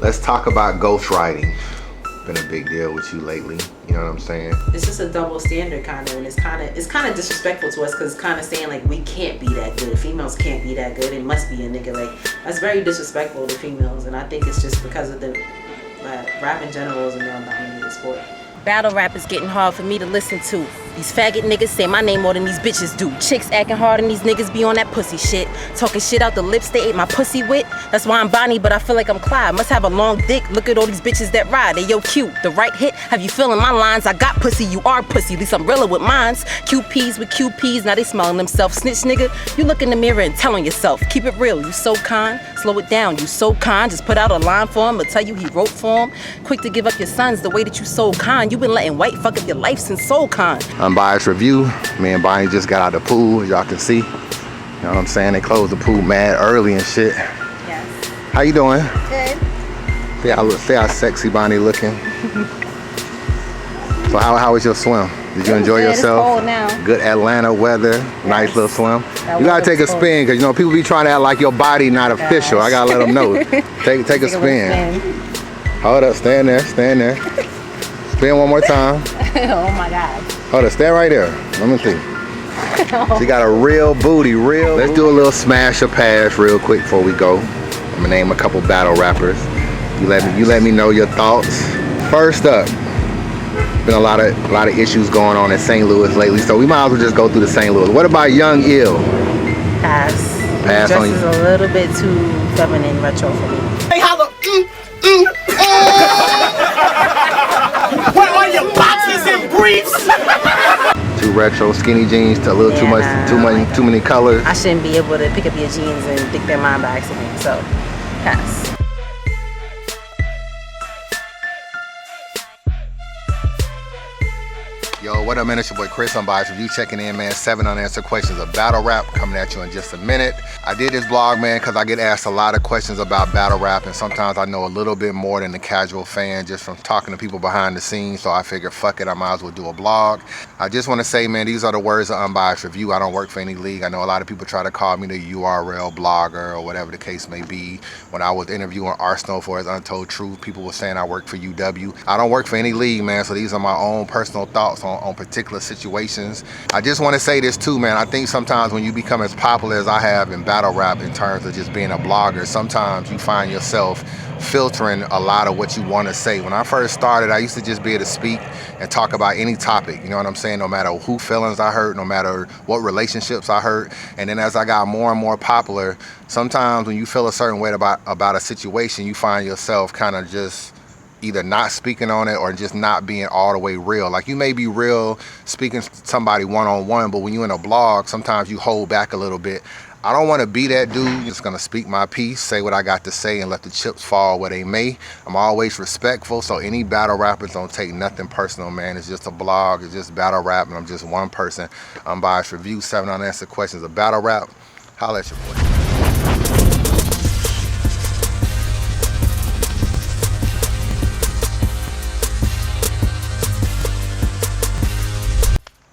Let's talk about ghostwriting. Been a big deal with you lately. You know what I'm saying? It's just a double standard kind of, and it's kind of disrespectful to us because it's kind of saying like we can't be that good. Females can't be that good. It must be a nigga. Like that's very disrespectful to females, and I think it's just because of the rap in general is a male-dominated sport. Battle rap is getting hard for me to listen to. These faggot niggas say my name more than these bitches do. Chicks acting hard and these niggas be on that pussy shit. Talking shit out the lips they ate my pussy with. That's why I'm Bonnie, but I feel like I'm Clyde. Must have a long dick. Look at all these bitches that ride. They yo cute. The right hit. Have you feeling my lines? I got pussy, you are pussy. At least I'm realer with mines. QPs with QPs. Now they smelling themselves. Snitch nigga. You look in the mirror and tell on yourself. Keep it real. You so kind. Slow it down. You so kind. Just put out a line for him. Or tell you he wrote for him. Quick to give up your sons the way that you so kind. You been letting white fuck up your life since so kind. Unbiased review. Me and Bonnie just got out of the pool, as y'all can see. You know what I'm saying? They closed the pool mad early and shit. Yes. How you doing? Good. See how sexy Bonnie looking. So how was your swim? Did you enjoy yourself? It's cold now. Good Atlanta weather, yes. Nice little swim. That you gotta take a spin, because you know people be trying to act like your body not official. I gotta let them know. Take a spin. Hold up, stand there. Spin one more time. Oh my God. Hold up, stand right there. Let me see. She got a real booty, Let's do a little smash or pass real quick before we go. I'm gonna name a couple battle rappers. You let me know your thoughts. First up, been a lot of issues going on in St. Louis lately, so we might as well just go through the St. Louis. What about Young Ill? Pass. Pass on you. Dress is a little bit too feminine retro for me. Hey, holla. Where are your boxes and briefs? Too retro, skinny jeans, to a little too many colors. I shouldn't be able to pick up your jeans and think they're mine by accident, so pass. Yo, what up, man? It's your boy Chris, Unbias. If you checking in, man, 7 unanswered questions of battle rap coming at you in just a minute. I did this vlog, man, because I get asked a lot of questions about battle rap, and sometimes I know a little bit more than the casual fan just from talking to people behind the scenes, so I figured, fuck it, I might as well do a vlog. I just want to say, man, these are the words of Unbiased Review. I don't work for any league. I know a lot of people try to call me the URL blogger or whatever the case may be. When I was interviewing Arsenal for his Untold Truth, people were saying I work for UW. I don't work for any league, man, so these are my own personal thoughts on particular situations. I just want to say this too, man. I think sometimes when you become as popular as I have in battle rap in terms of just being a blogger, sometimes you find yourself filtering a lot of what you want to say. When I first started, I used to just be able to speak and talk about any topic, you know what I'm saying, no matter who feelings I hurt, no matter what relationships I hurt. And then as I got more and more popular, sometimes when you feel a certain way about a situation, you find yourself kind of just either not speaking on it or just not being all the way real. Like you may be real speaking to somebody one-on-one, but when you're in a blog, sometimes you hold back a little bit. I don't want to be that dude. I'm just gonna speak my piece, say what I got to say, and let the chips fall where they may. I'm always respectful, so any battle rappers don't take nothing personal, man. It's just a blog, it's just battle rap, and I'm just one person. Unbiased Review, 7 unanswered questions of battle rap. Holla at your boy.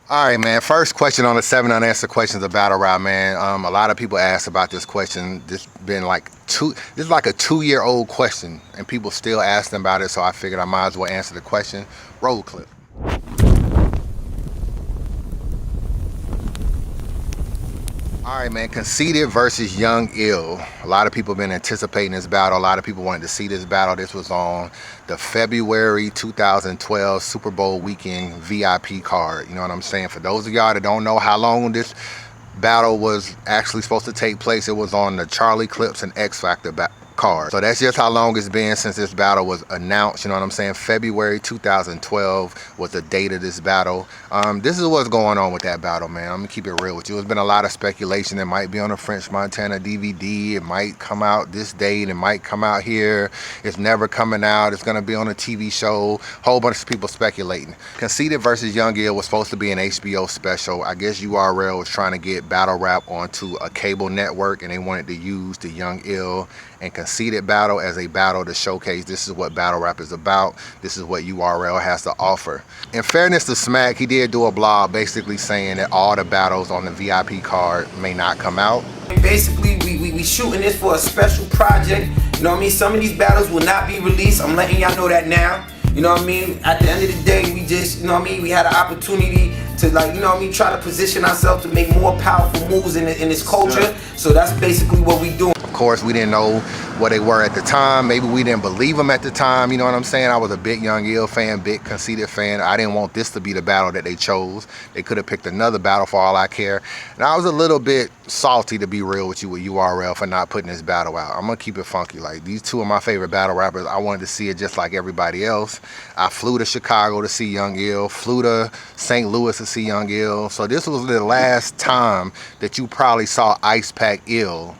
All right, man. First question on the 7 unanswered questions of battle rap, man. A lot of people ask about this question. This is like a 2-year-old question, and people still asking about it. So I figured I might as well answer the question. Roll clip. All right, man. Conceited versus Young Ill. A lot of people have been anticipating this battle. A lot of people wanted to see this battle. This was on the February 2012 Super Bowl weekend VIP card. You know what I'm saying? For those of y'all that don't know how long this battle was actually supposed to take place, it was on the Charlie Clips and X Factor card. So that's just how long it's been since this battle was announced. You know what I'm saying? February 2012 was the date of this battle. This is what's going on with that battle, man. I'm gonna keep it real with you. There's been a lot of speculation. It might be on a French Montana DVD. It might come out this date. It might come out here. It's never coming out. It's gonna be on a TV show. Whole bunch of people speculating. Conceited versus Young Ill was supposed to be an HBO special. I guess URL was trying to get battle rap onto a cable network, and they wanted to use the Young Ill and Conceited battle as a battle to showcase this is what battle rap is about. This is what URL has to offer. In fairness to Smack, he did do a blog basically saying that all the battles on the VIP card may not come out. Basically, we shooting this for a special project You know what I mean? Some of these battles will not be released. I'm letting y'all know that now. You know what I mean? At the end of the day, we just, you know what I mean? We had an opportunity to, like, you know what I mean? Try to position ourselves to make more powerful moves in this culture. So that's basically what we doing. Of course, we didn't know what they were at the time. Maybe we didn't believe them at the time. You know what I'm saying? I was a big Young Ill fan, big Conceited fan. I didn't want this to be the battle that they chose. They could have picked another battle for all I care. And I was a little bit salty, to be real with you, with URL for not putting this battle out. I'm gonna keep it funky. Like, these two of my favorite battle rappers, I wanted to see it just like everybody else. I flew to Chicago to see Young Ill, flew to St. Louis to see Young Ill. So this was the last time that you probably saw Ice Pack Ill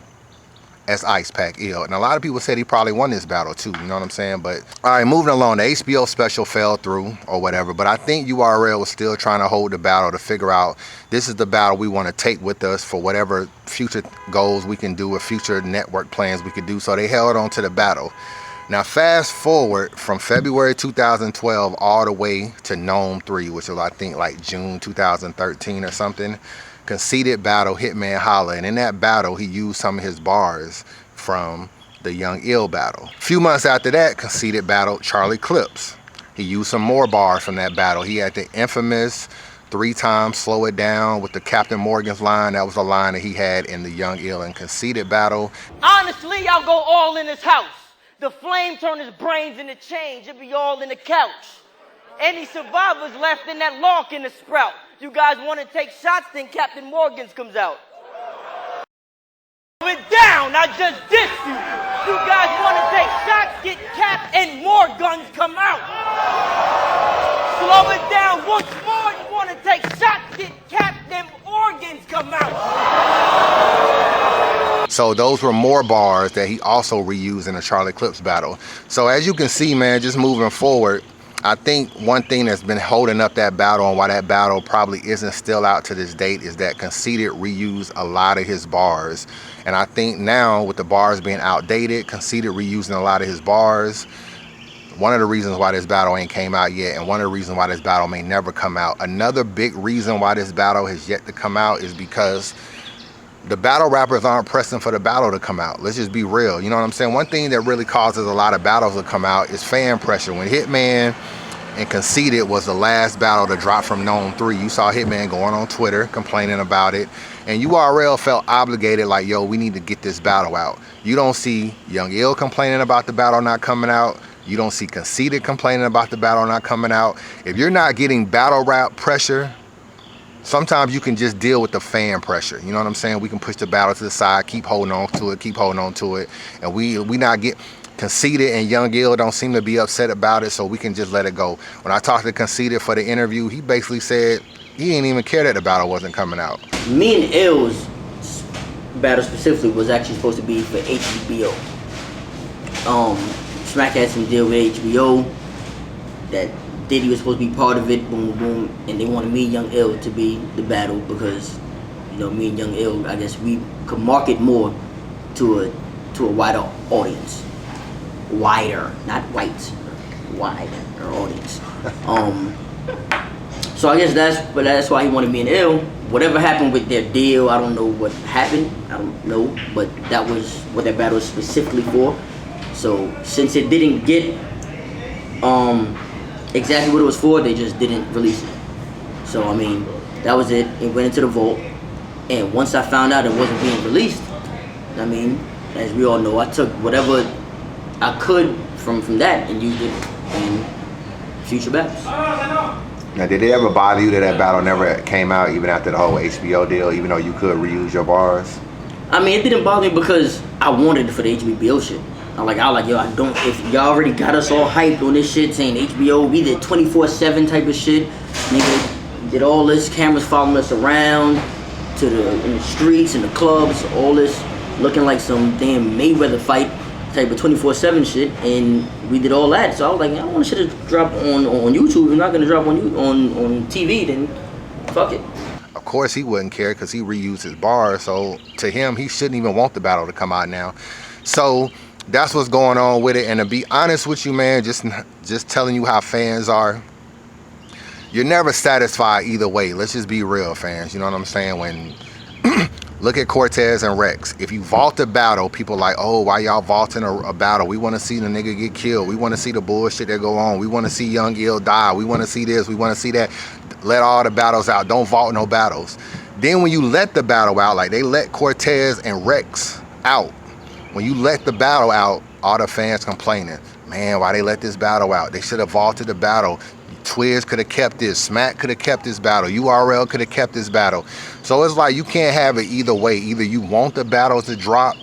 as Ice Pack Ill. And a lot of people said he probably won this battle too, you know what I'm saying? But all right, moving along, the HBO special fell through or whatever, but I think URL was still trying to hold the battle to figure out this is the battle we want to take with us for whatever future goals we can do or future network plans we could do. So they held on to the battle. Now fast forward from February 2012 all the way to Gnome 3, which was I think like June 2013 or something. Conceited battle Hitman Holla, and in that battle he used some of his bars from the Young Ill battle. A few months after that, Conceited battled Charlie Clips. He used some more bars from that battle. He had the infamous 3 times slow it down with the Captain Morgan's line. That was a line that he had in the Young Ill and Conceited battle. Honestly, I'll go all in this house. The flame turn his brains into change. It be all in the couch. Any survivors left in that lock in the sprout? You guys want to take shots, then Captain Morgan's comes out. Slow it down, I just dissed you. You guys want to take shots, get capped, and more guns come out. Slow it down once more. You want to take shots, get capped, then organs come out. So those were more bars that he also reused in the Charlie Clips battle. So as you can see, man, just moving forward, I think one thing that's been holding up that battle and why that battle probably isn't still out to this date is that Conceited reused a lot of his bars. And I think now with the bars being outdated, Conceited reusing a lot of his bars, one of the reasons why this battle ain't came out yet, and one of the reasons why this battle may never come out. Another big reason why this battle has yet to come out is because the battle rappers aren't pressing for the battle to come out. Let's just be real. You know what I'm saying? One thing that really causes a lot of battles to come out is fan pressure. When Hitman and Conceited was the last battle to drop from Gnome 3, you saw Hitman going on Twitter complaining about it. And URL felt obligated, like, yo, we need to get this battle out. You don't see Young Ill complaining about the battle not coming out. You don't see Conceited complaining about the battle not coming out. If you're not getting battle rap pressure, sometimes you can just deal with the fan pressure. You know what I'm saying? We can push the battle to the side, keep holding on to it, keep holding on to it. And we not get Conceited, and Young Ill don't seem to be upset about it, so we can just let it go. When I talked to Conceited for the interview, he basically said he didn't even care that the battle wasn't coming out. Me and Ill's battle specifically was actually supposed to be for HBO. Smack had some deal with HBO that Diddy was supposed to be part of it, boom, boom, and they wanted me and Young Ill to be the battle because, you know, me and Young Ill, I guess we could market more to a wider audience. Wider, not white, wider audience. So I guess that's why he wanted me and Ill. Whatever happened with their deal, I don't know what happened. I don't know, but that was what that battle was specifically for. So since it didn't get exactly what it was for, they just didn't release it. So I mean, that was it. It went into the vault, and once I found out it wasn't being released, I mean, as we all know, I took whatever I could from that and used it in future battles. Now, did it ever bother you that that battle never came out even after the whole HBO deal, even though you could reuse your bars? I mean, it didn't bother me because I wanted it for the HBO shit. I was like, yo, I don't, if y'all already got us all hyped on this shit, saying HBO, we did 24/7 type of shit. Nigga, did all this, cameras following us around in the streets, in the clubs, all this, looking like some damn Mayweather fight type of 24/7 shit, and we did all that. So I was like, I don't want shit to drop on YouTube. We're not gonna drop on TV, then fuck it. Of course he wouldn't care because he reused his bars, so to him, he shouldn't even want the battle to come out now. So that's what's going on with it. And to be honest with you, man, just telling you how fans are, you're never satisfied either way. Let's just be real, fans. You know what I'm saying? When Look at Cortez and Rex. If you vault a battle, people like, oh, why y'all vaulting a battle? We want to see the nigga get killed. We want to see the bullshit that go on. We want to see Young Ill die. We want to see this. We want to see that. Let all the battles out. Don't vault no battles. Then when you let the battle out, like they let Cortez and Rex out, when you let the battle out, all the fans complaining, man, why they let this battle out? They should have vaulted the battle. Twiz could have kept this. Smack could have kept this battle. URL could have kept this battle. So it's like you can't have it either way. Either you want the battles to drop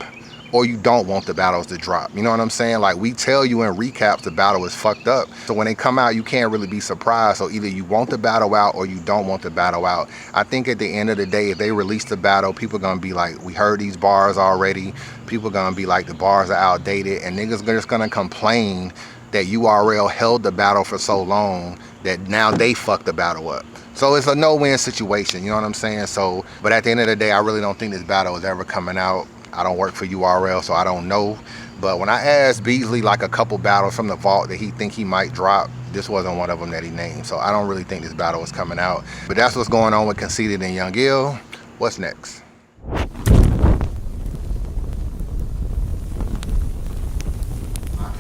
or you don't want the battles to drop. You know what I'm saying? Like we tell you in recaps the battle is fucked up. So when they come out, you can't really be surprised. So either you want the battle out or you don't want the battle out. I think at the end of the day, if they release the battle, people gonna be like, we heard these bars already. People gonna be like, the bars are outdated, and niggas just gonna complain that URL held the battle for so long that now they fucked the battle up. So it's a no-win situation, you know what I'm saying? So, but at the end of the day, I really don't think this battle is ever coming out. I don't work for URL, so I don't know. But when I asked Beasley like a couple battles from the vault that he think he might drop, this wasn't one of them that he named. So I don't really think this battle is coming out. But that's what's going on with Conceited and Young Ill. What's next?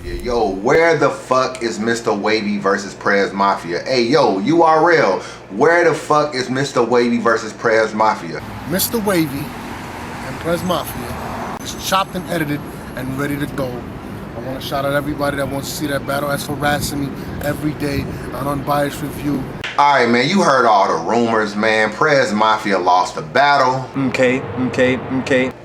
Yo, where the fuck is Mr. Wavy versus Prez Mafia? Hey, yo, URL, where the fuck is Mr. Wavy versus Prez Mafia? Mr. Wavy and Prez Mafia is chopped and edited and ready to go. I want to shout out everybody that wants to see that battle. That's harassing me every day on Unbiased Review. All right, man, you heard all the rumors, man. Prez Mafia lost the battle. Okay.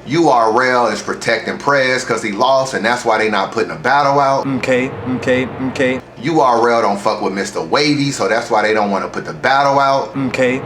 URL is protecting Prez because he lost, and that's why they not putting a battle out. Okay. URL don't fuck with Mr. Wavy, so that's why they don't want to put the battle out. Okay.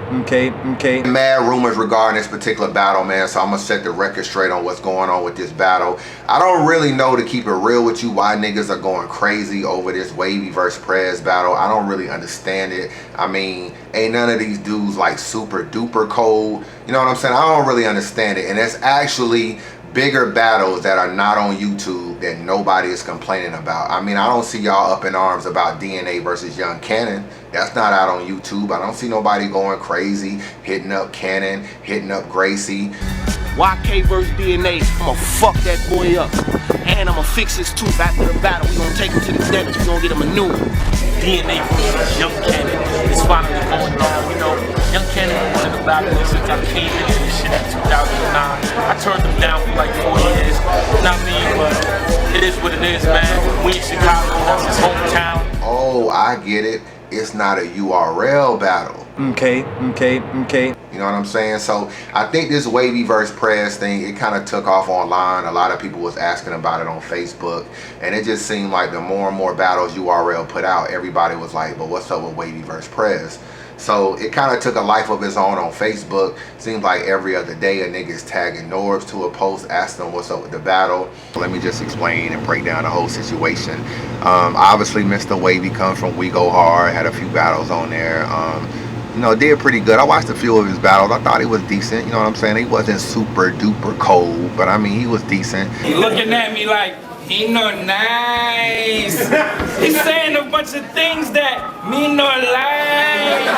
Mad rumors regarding this particular battle, man, so I'm gonna set the record straight on what's going on with this battle. I don't really know, to keep it real with you, why niggas are going crazy over this Wavy versus Prez battle. I don't really understand it. I mean, ain't none of these dudes like super duper cold. You know what I'm saying? I don't really understand it. And it's actually bigger battles that are not on YouTube that nobody is complaining about. I mean, I don't see y'all up in arms about DNA versus Young Cannon. That's not out on YouTube. I don't see nobody going crazy, hitting up Cannon, hitting up Gracie. YK versus DNA, I'ma fuck that boy up. And I'ma fix his tooth after the battle. We gonna take him to the dentist, we gonna get him a new one. DNA versus Young Cannon is finally going down. You know, Young Cannon was in the battle since I came into this shit in 2009. I turned him down for like 4 years. Not me, but it is what it is, man. We in Chicago, that's his hometown. Oh, I get it. It's not a URL battle. Okay. You know what I'm saying? So I think this Wavy versus Prez thing, it kind of took off online. A lot of people was asking about it on Facebook, and it just seemed like the more and more battles URL put out, everybody was like, but what's up with Wavy versus Prez? So it kind of took a life of its own on Facebook. Seems like every other day a nigga's tagging Norbs to a post asking them what's up with the battle. Let me just explain and break down the whole situation. Obviously Mr. Wavy comes from We Go Hard, had a few battles on there. You know, did pretty good. I watched a few of his battles. I thought he was decent. You know what I'm saying? He wasn't super duper cold, but I mean, he was decent. He looking at me like, he no nice. He's saying a bunch of things that me no like.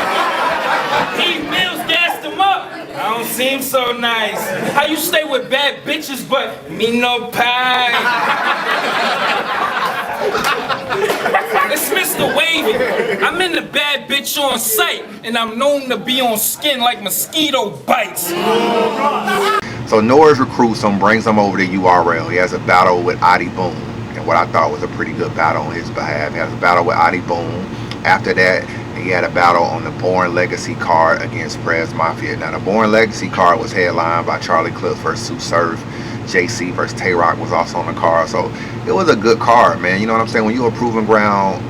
He Mills gassed him up. I don't seem so nice. How you stay with bad bitches but me no pie? It's Mr. Wavy. I'm in the bad bitch on sight, and I'm known to be on skin like mosquito bites. So Norris recruits him, brings him over to URL. He has a battle with Adi Boom, and what I thought was a pretty good battle on his behalf. He has a battle with Adi Boom. After that, he had a battle on the Born Legacy card against Prez Mafia. Now, the Born Legacy card was headlined by Charlie Clips versus Sue Surf. JC versus Tay-Rock was also on the card. So it was a good card, man. You know what I'm saying? When you're a Proven Ground,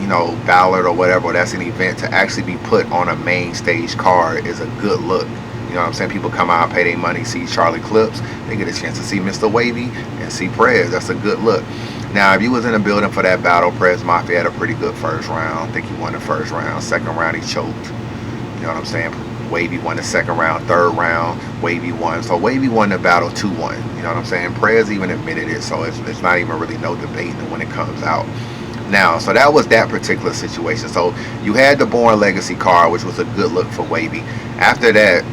you know, ballot or whatever, that's an event, to actually be put on a main stage card is a good look. You know what I'm saying? People come out, pay their money, see Charlie Clips. They get a chance to see Mr. Wavy and see Prez. That's a good look. Now, if you was in the building for that battle, Prez Mafia had a pretty good first round. I think he won the first round. Second round, he choked. You know what I'm saying? Wavy won the second round. Third round, Wavy won. So Wavy won the battle 2-1. You know what I'm saying? Prez even admitted it, so it's not even really no debate when it comes out. Now, so that was that particular situation. So you had the Born Legacy card, which was a good look for Wavy. After that,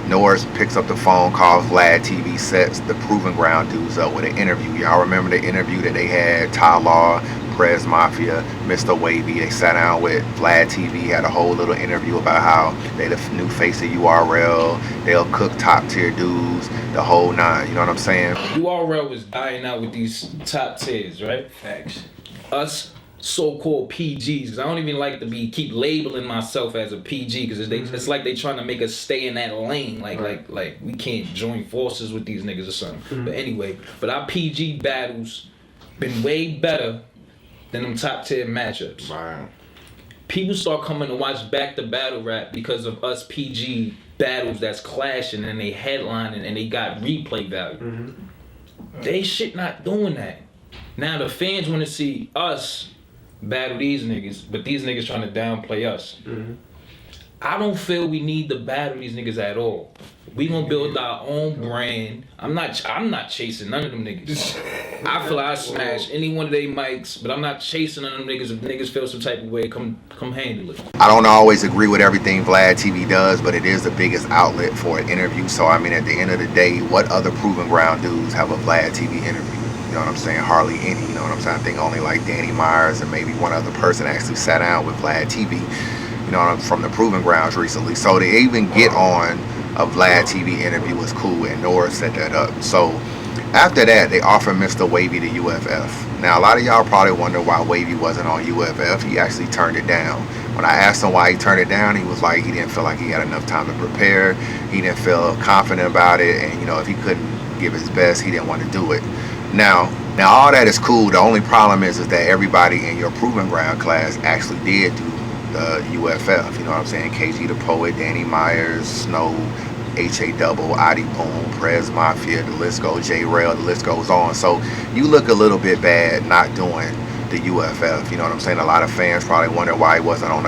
Norris picks up the phone, calls Vlad TV, sets the Proving Ground dudes up with an interview. Y'all remember the interview that they had? Ty Law, Prez Mafia, Mr. Wavy. They sat down with Vlad TV, had a whole little interview about how they the new face of URL. They'll cook top tier dudes, the whole nine. You know what I'm saying? URL was dying out with these top tiers, right? Facts. Us so-called PGs, because I don't even like to keep labeling myself as a PG, because it's like they trying to make us stay in that lane, like we can't join forces with these niggas or something. But anyway, our PG battles been way better than them top tier matchups. Right. People start coming to watch back to battle rap because of us PG battles that's clashing and they headlining and they got replay value. They shit not doing that. Now the fans want to see us battle these niggas, but these niggas trying to downplay us. I don't feel we need to battle these niggas at all. We gonna build our own brand. I'm not chasing none of them niggas. I feel I smash any one of their mics, but I'm not chasing none of them niggas. If niggas feel some type of way, come handle it. I don't always agree with everything Vlad TV does, but it is the biggest outlet for an interview. So I mean, at the end of the day, what other Proving Ground dudes have a Vlad TV interview? You know what I'm saying? Hardly any, you know what I'm saying? I think only like Danny Myers and maybe one other person actually sat down with Vlad TV, you know, from the Proving Grounds recently. So to even get on a Vlad TV interview was cool, and Norris set that up. So after that, they offered Mr. Wavy to UFF. Now, a lot of y'all probably wonder why Wavy wasn't on UFF. He actually turned it down. When I asked him why he turned it down, he was like, he didn't feel like he had enough time to prepare. He didn't feel confident about it. And, you know, if he couldn't give his best, he didn't want to do it. Now all that is cool. The only problem is that everybody in your Proving Ground class actually did do the UFF. You know what I'm saying? KG the Poet, Danny Myers, Snow, H.A. Double, Adi Boom, Prez Mafia, the list goes, J-Rail, the list goes on. So you look a little bit bad not doing the UFF. You know what I'm saying? A lot of fans probably wonder why he wasn't on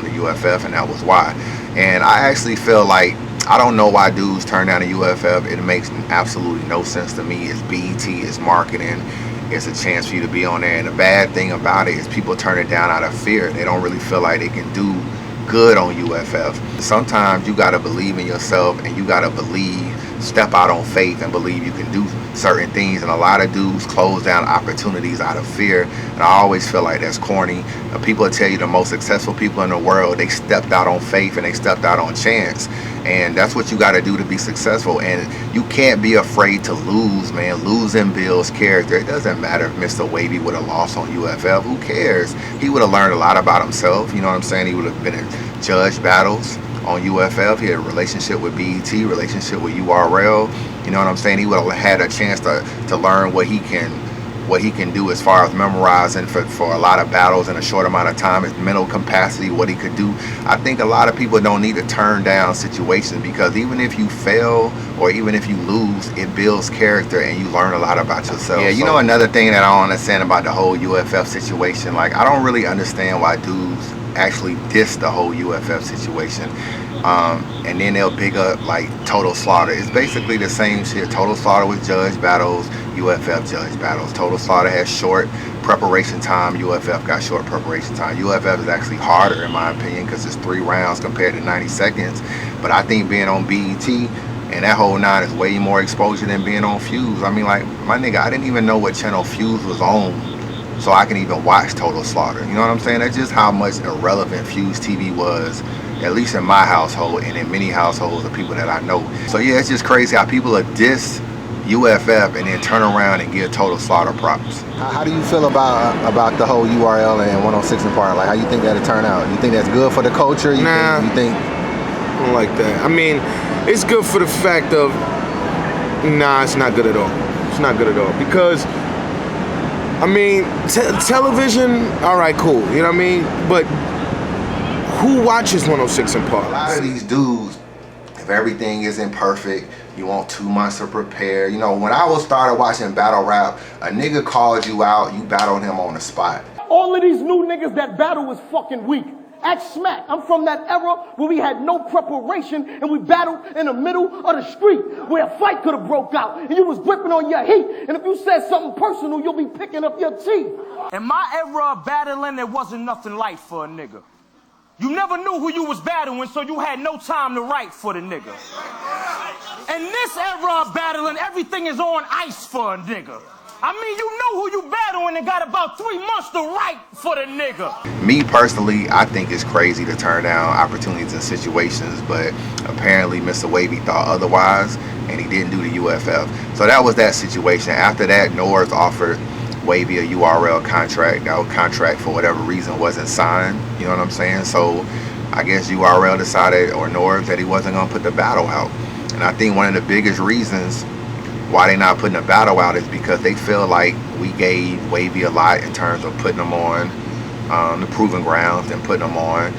the UFF, and that was why. And I actually feel like, I don't know why dudes turn down the UFF. It makes absolutely no sense to me. It's BET, it's marketing, it's a chance for you to be on there. And the bad thing about it is people turn it down out of fear. They don't really feel like they can do good on UFF. Sometimes you gotta believe in yourself, and you gotta step out on faith and believe you can do certain things. And a lot of dudes close down opportunities out of fear, and I always feel like that's corny. People will tell you the most successful people in the world, they stepped out on faith and they stepped out on chance. And that's what you got to do to be successful. And you can't be afraid to lose, man. Losing builds character. It doesn't matter if Mr. Wavy would have lost on UFF. Who cares? He would have learned a lot about himself. You know what I'm saying? He would have been in judge battles on UFF. He had a relationship with BET, relationship with URL. You know what I'm saying? He would have had a chance to learn what he can do as far as memorizing for a lot of battles in a short amount of time, his mental capacity, what he could do. I think a lot of people don't need to turn down situations, because even if you fail or even if you lose, it builds character and you learn a lot about yourself. Yeah, you know, another thing that I don't understand about the whole UFF situation, like, I don't really understand why dudes actually diss the whole UFF situation. And then they'll big up like Total Slaughter. It's basically the same shit. Total Slaughter with judge battles, UFF judge battles. Total Slaughter has short preparation time, UFF got short preparation time. UFF is actually harder in my opinion, because it's 3 rounds compared to 90 seconds. But I think being on BET and that whole 9 is way more exposure than being on Fuse. I mean, like, my nigga, I didn't even know what channel Fuse was on, so I can even watch Total Slaughter. You know what I'm saying? That's just how much irrelevant Fuse TV was, at least in my household and in many households of people that I know. So yeah, it's just crazy how people are diss UFF and then turn around and give Total Slaughter props. How do you feel about the whole URL and 106 and Park? Like, how you think that'll turn out? You think that's good for the culture? You think I don't like that. I mean, it's good for the fact of, nah, it's not good at all. It's not good at all. Because, I mean, television, all right, cool. You know what I mean? But who watches 106 and Park? A lot of these dudes, if everything isn't perfect, you want 2 months to prepare. You know, when I started watching battle rap, a nigga called you out, you battled him on the spot. All of these new niggas that battle was fucking weak. Act Smack. I'm from that era where we had no preparation and we battled in the middle of the street where a fight could have broke out and you was gripping on your heat, and if you said something personal, you'll be picking up your teeth. In my era of battling, there wasn't nothing light for a nigga. You never knew who you was battling, so you had no time to write for the nigga. In this era of battling, everything is on ice for a nigga. I mean, you know who you battling and got about 3 months to write for the nigga. Me personally, I think it's crazy to turn down opportunities and situations, but apparently Mr. Wavy thought otherwise, and he didn't do the UFF. So that was that situation. After that, North offered Wavy a URL contract. That contract, for whatever reason, wasn't signed. You know what I'm saying? So I guess URL decided, or North, that he wasn't going to put the battle out. And I think one of the biggest reasons why they not putting a battle out is because they feel like we gave Wavy a lot in terms of putting them on the Proving Grounds and putting them on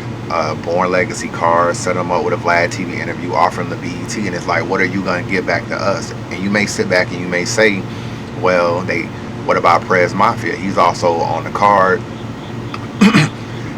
Born Legacy cards, set them up with a Vlad TV interview, offering the BET, and it's like, what are you going to give back to us? And you may sit back and you may say, well, what about Prez Mafia? He's also on the card.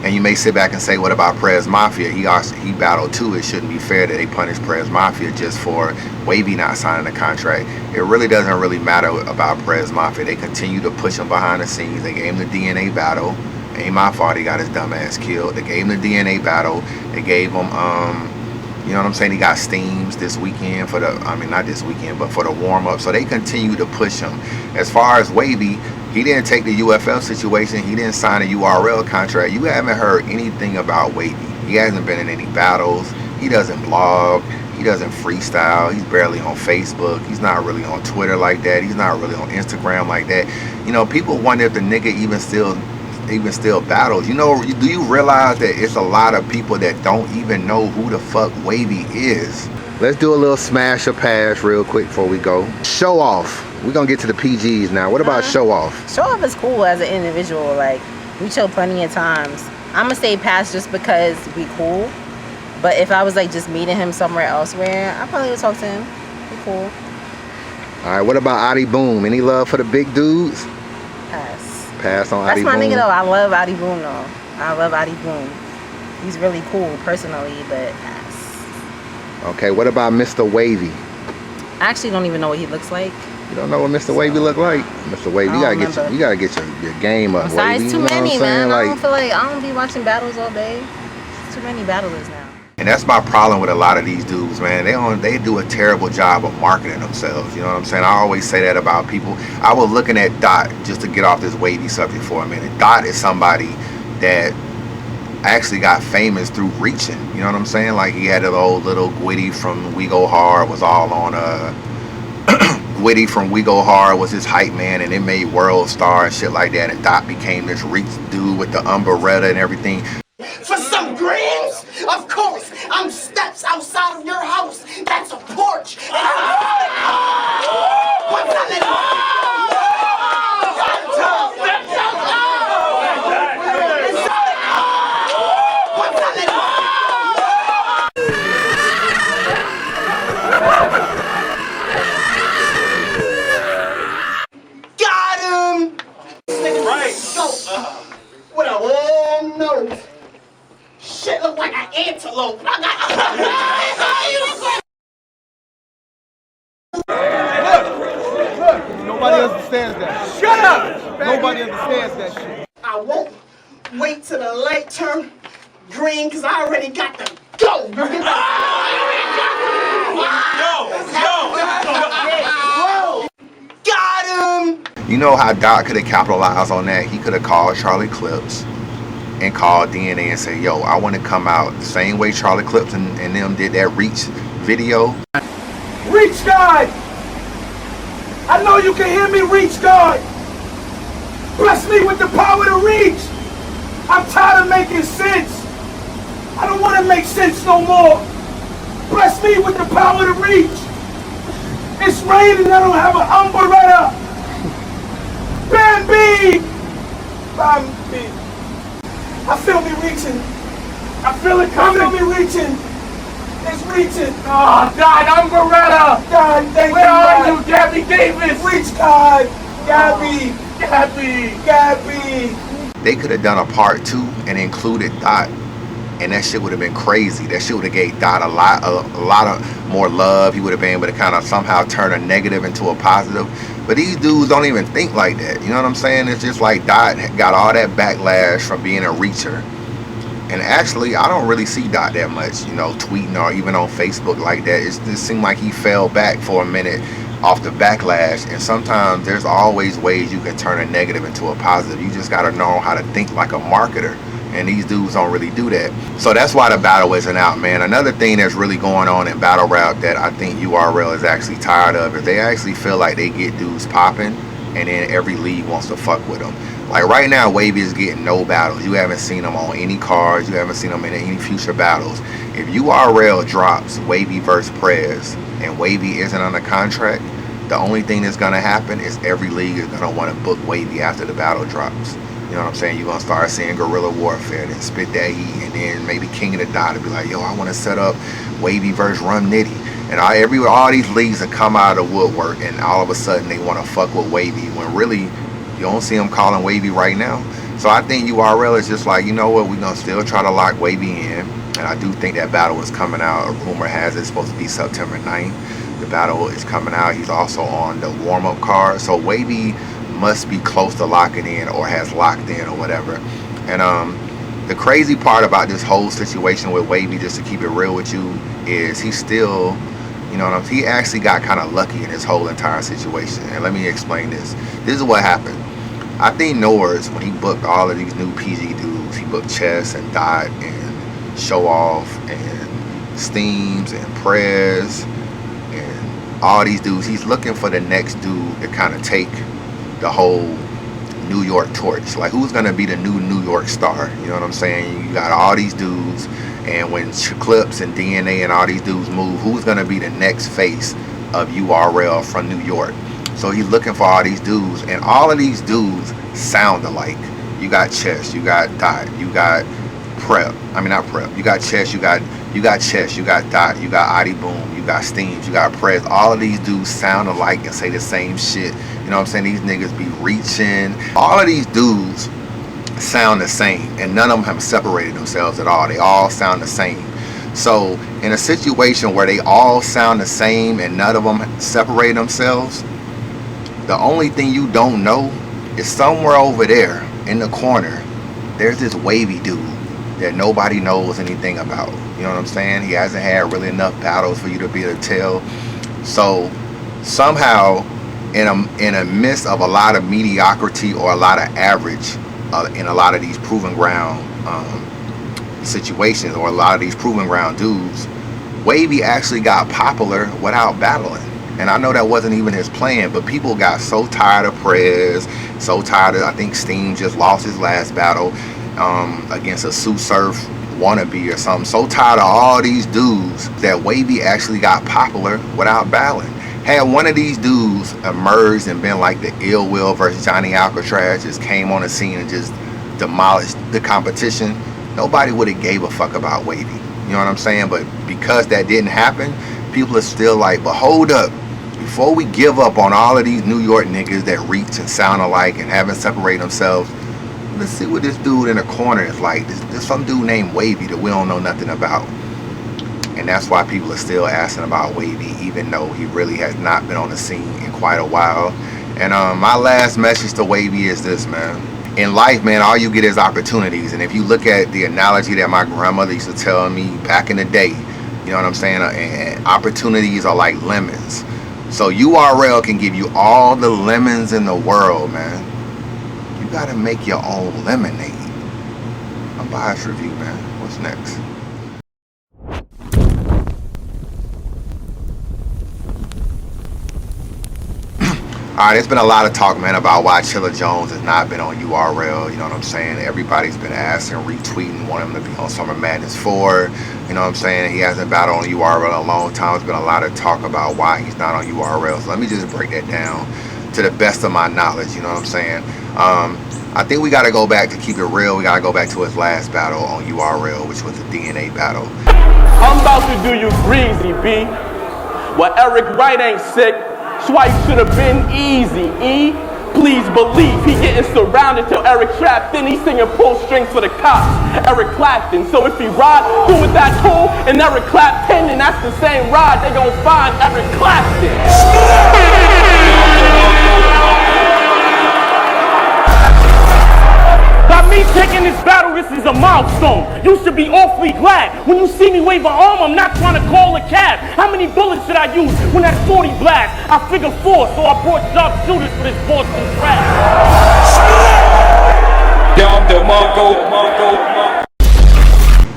And you may sit back and say, what about Prez Mafia? He battled too. It shouldn't be fair that they punish Prez Mafia just for Wavy not signing the contract. It really doesn't really matter about Prez Mafia. They continue to push him behind the scenes. They gave him the DNA battle. Ain't my fault he got his dumb ass killed. They gave him the DNA battle. They gave him, you know what I'm saying? He got steams this weekend for the, I mean, not this weekend, but for the warm up. So they continue to push him. As far as Wavy, he didn't take the UFL situation. He didn't sign a URL contract. You haven't heard anything about Wavy. He hasn't been in any battles. He doesn't blog. He doesn't freestyle. He's barely on Facebook. He's not really on Twitter like that. He's not really on Instagram like that. You know, people wonder if the nigga even still battles. You know, do you realize that it's a lot of people that don't even know who the fuck Wavy is? Let's do a little smash or pass real quick before we go. Show Off. We're gonna get to the PGs now. What about Show Off? Show Off is cool as an individual. Like, we chill plenty of times. I'm gonna say pass just because we cool. But if I was like just meeting him somewhere elsewhere, I probably would talk to him. We cool. All right, what about Adi Boom? Any love for the big dudes? Pass. Pass on Adi Boom. That's my nigga though. I love Adi Boom though. I love Adi Boom. He's really cool personally, but pass. Okay, what about Mr. Wavy? I actually don't even know what he looks like. You don't know what Mr. Wavy look like? Mr. Wavy, you gotta get your game up. Besides, Wavy, too you know many, man. like, I don't feel like I don't be watching battles all day. It's too many battlers now. And that's my problem with a lot of these dudes, man. They do a terrible job of marketing themselves. You know what I'm saying? I always say that about people. I was looking at Dot, just to get off this Wavy subject for a minute. Dot is somebody that actually got famous through reaching. You know what I'm saying? Like, he had an old little Gwitty from We Go Hard was all on Gwitty from We Go Hard was his hype man, and it made World Star and shit like that, and Dot became this reach dude with the umbrella and everything. For some greens? Of course, I'm steps outside of your house. That's a porch. What's that Got him! Right. Go. With a long nose. Shit look like an antelope. Look, nobody understands that. Shut up! Nobody understands that shit. I won't wait till the light turn green because I already got the go. Got him! You know how Dot could have capitalized on that? He could have called Charlie Clips and called DNA and say, yo, I want to come out the same way Charlie Clips and them did that Reach video. Reach God! I know you can hear me, Reach God! Bless me with the power to reach! I'm tired of making sense! I don't want to make sense no more! Bless me with the power to reach! It's raining, I don't have an umbrella! Bambi! Bambi! I feel me reaching. I feel it coming. I feel me reaching. It's reaching. Oh, God, I'm Beretta. God, thank Where are you, Gabby Davis? Reach, God. Gabby. Gabby. They could have done a part 2 and included Dot, and that shit would have been crazy. That shit would have gave Dot a lot of more love. He would have been able to kind of somehow turn a negative into a positive. But these dudes don't even think like that. You know what I'm saying? It's just like Dot got all that backlash from being a reacher. And actually, I don't really see Dot that much, you know, tweeting or even on Facebook like that. It just seemed like he fell back for a minute off the backlash. And sometimes there's always ways you can turn a negative into a positive. You just got to know how to think like a marketer. And these dudes don't really do that. So that's why the battle isn't out, man. Another thing that's really going on in battle rap that I think URL is actually tired of is they actually feel like they get dudes popping and then every league wants to fuck with them. Like right now, Wavy is getting no battles. You haven't seen him on any cards. You haven't seen him in any future battles. If URL drops Wavy versus Prez and Wavy isn't under contract, the only thing that's gonna happen is every league is gonna want to book Wavy after the battle drops. You know what I'm saying? You're gonna start seeing guerrilla warfare, then spit that heat, and then maybe King of the Dot to be like, yo, I want to set up Wavy versus Rum Nitty. And all these leagues that come out of the woodwork, and all of a sudden they want to fuck with Wavy when really you don't see them calling Wavy right now. So I think URL is just like, you know what, we're gonna still try to lock Wavy in. And I do think that battle is coming out. A rumor has it's supposed to be September 9th. The battle is coming out. He's also on the warm-up card. So Wavy must be close to locking in or has locked in or whatever. And the crazy part about this whole situation with Wavy, just to keep it real with you, is he still, you know what I'm saying, he actually got kind of lucky in this whole entire situation. And let me explain this. This is what happened. I think Norris, when he booked all of these new PG dudes, he booked Chess and Dot and Show Off and Steams and Prez and all these dudes. He's looking for the next dude to kind of take the whole New York torch. Like, who's gonna be the new New York star? You know what I'm saying? You got all these dudes, and when Clips and DNA and all these dudes move, who's gonna be the next face of URL from New York? So he's looking for all these dudes, and all of these dudes sound alike. You got Chess, you got Dot, you got Prep. I mean, not Prep. You got Chess, you got Chess, you got Dot, you got Adi Boom, you got Steams, you got Prez. All of these dudes sound alike and say the same shit. You know what I'm saying? These niggas be reaching. All of these dudes sound the same, and none of them have separated themselves at all. They all sound the same. So in a situation where they all sound the same and none of them separate themselves, the only thing you don't know is somewhere over there in the corner, there's this Wavy dude that nobody knows anything about. You know what I'm saying? He hasn't had really enough battles for you to be able to tell. So somehow, in a midst of a lot of mediocrity or a lot of average in a lot of these proven ground situations or a lot of these proven ground dudes, Wavy actually got popular without battling. And I know that wasn't even his plan, but people got so tired of Prez, so tired of, I think Steam just lost his last battle against a Sue Surf wannabe or something. So tired of all these dudes that Wavy actually got popular without battling. Had one of these dudes emerged and been like the Ill Will versus Johnny Alcatraz, just came on the scene and just demolished the competition, nobody would have gave a fuck about Wavy. You know what I'm saying? But because that didn't happen, people are still like, but hold up, before we give up on all of these New York niggas that reach and sound alike and haven't separated themselves, let's see what this dude in the corner is like. There's some dude named Wavy that we don't know nothing about. And that's why people are still asking about Wavy, even though he really has not been on the scene in quite a while. And my last message to Wavy is this, man. In life, man, all you get is opportunities. And if you look at the analogy that my grandmother used to tell me back in the day, you know what I'm saying? And opportunities are like lemons. So URL can give you all the lemons in the world, man. You gotta make your own lemonade. Unbiased review, man. What's next? Alright, there's been a lot of talk, man, about why Chilla Jones has not been on URL. You know what I'm saying? Everybody's been asking, retweeting, wanting him to be on Summer Madness 4. You know what I'm saying? He hasn't battled on URL in a long time. There's been a lot of talk about why he's not on URL. So let me just break that down to the best of my knowledge. You know what I'm saying? I think we got to go back, to keep it real, we got to go back to his last battle on URL, which was the DNA battle. I'm about to do you greasy, B. Well, Eric Wright ain't sick. Swipe should have been easy, E. Please believe he getting surrounded till Eric trapped in. He singing pull strings for the cops, Eric Clapton. So if he ride through with that tool and Eric Clapton, and that's the same ride, they gon' find Eric Clapton. By me taking this battle this is a milestone. You should be awfully glad. When you see me wave an arm, I'm not trying to call a cab. How many bullets should I use when that 40 blast? I figure 4, so I brought sharp shooters for this Boston trap.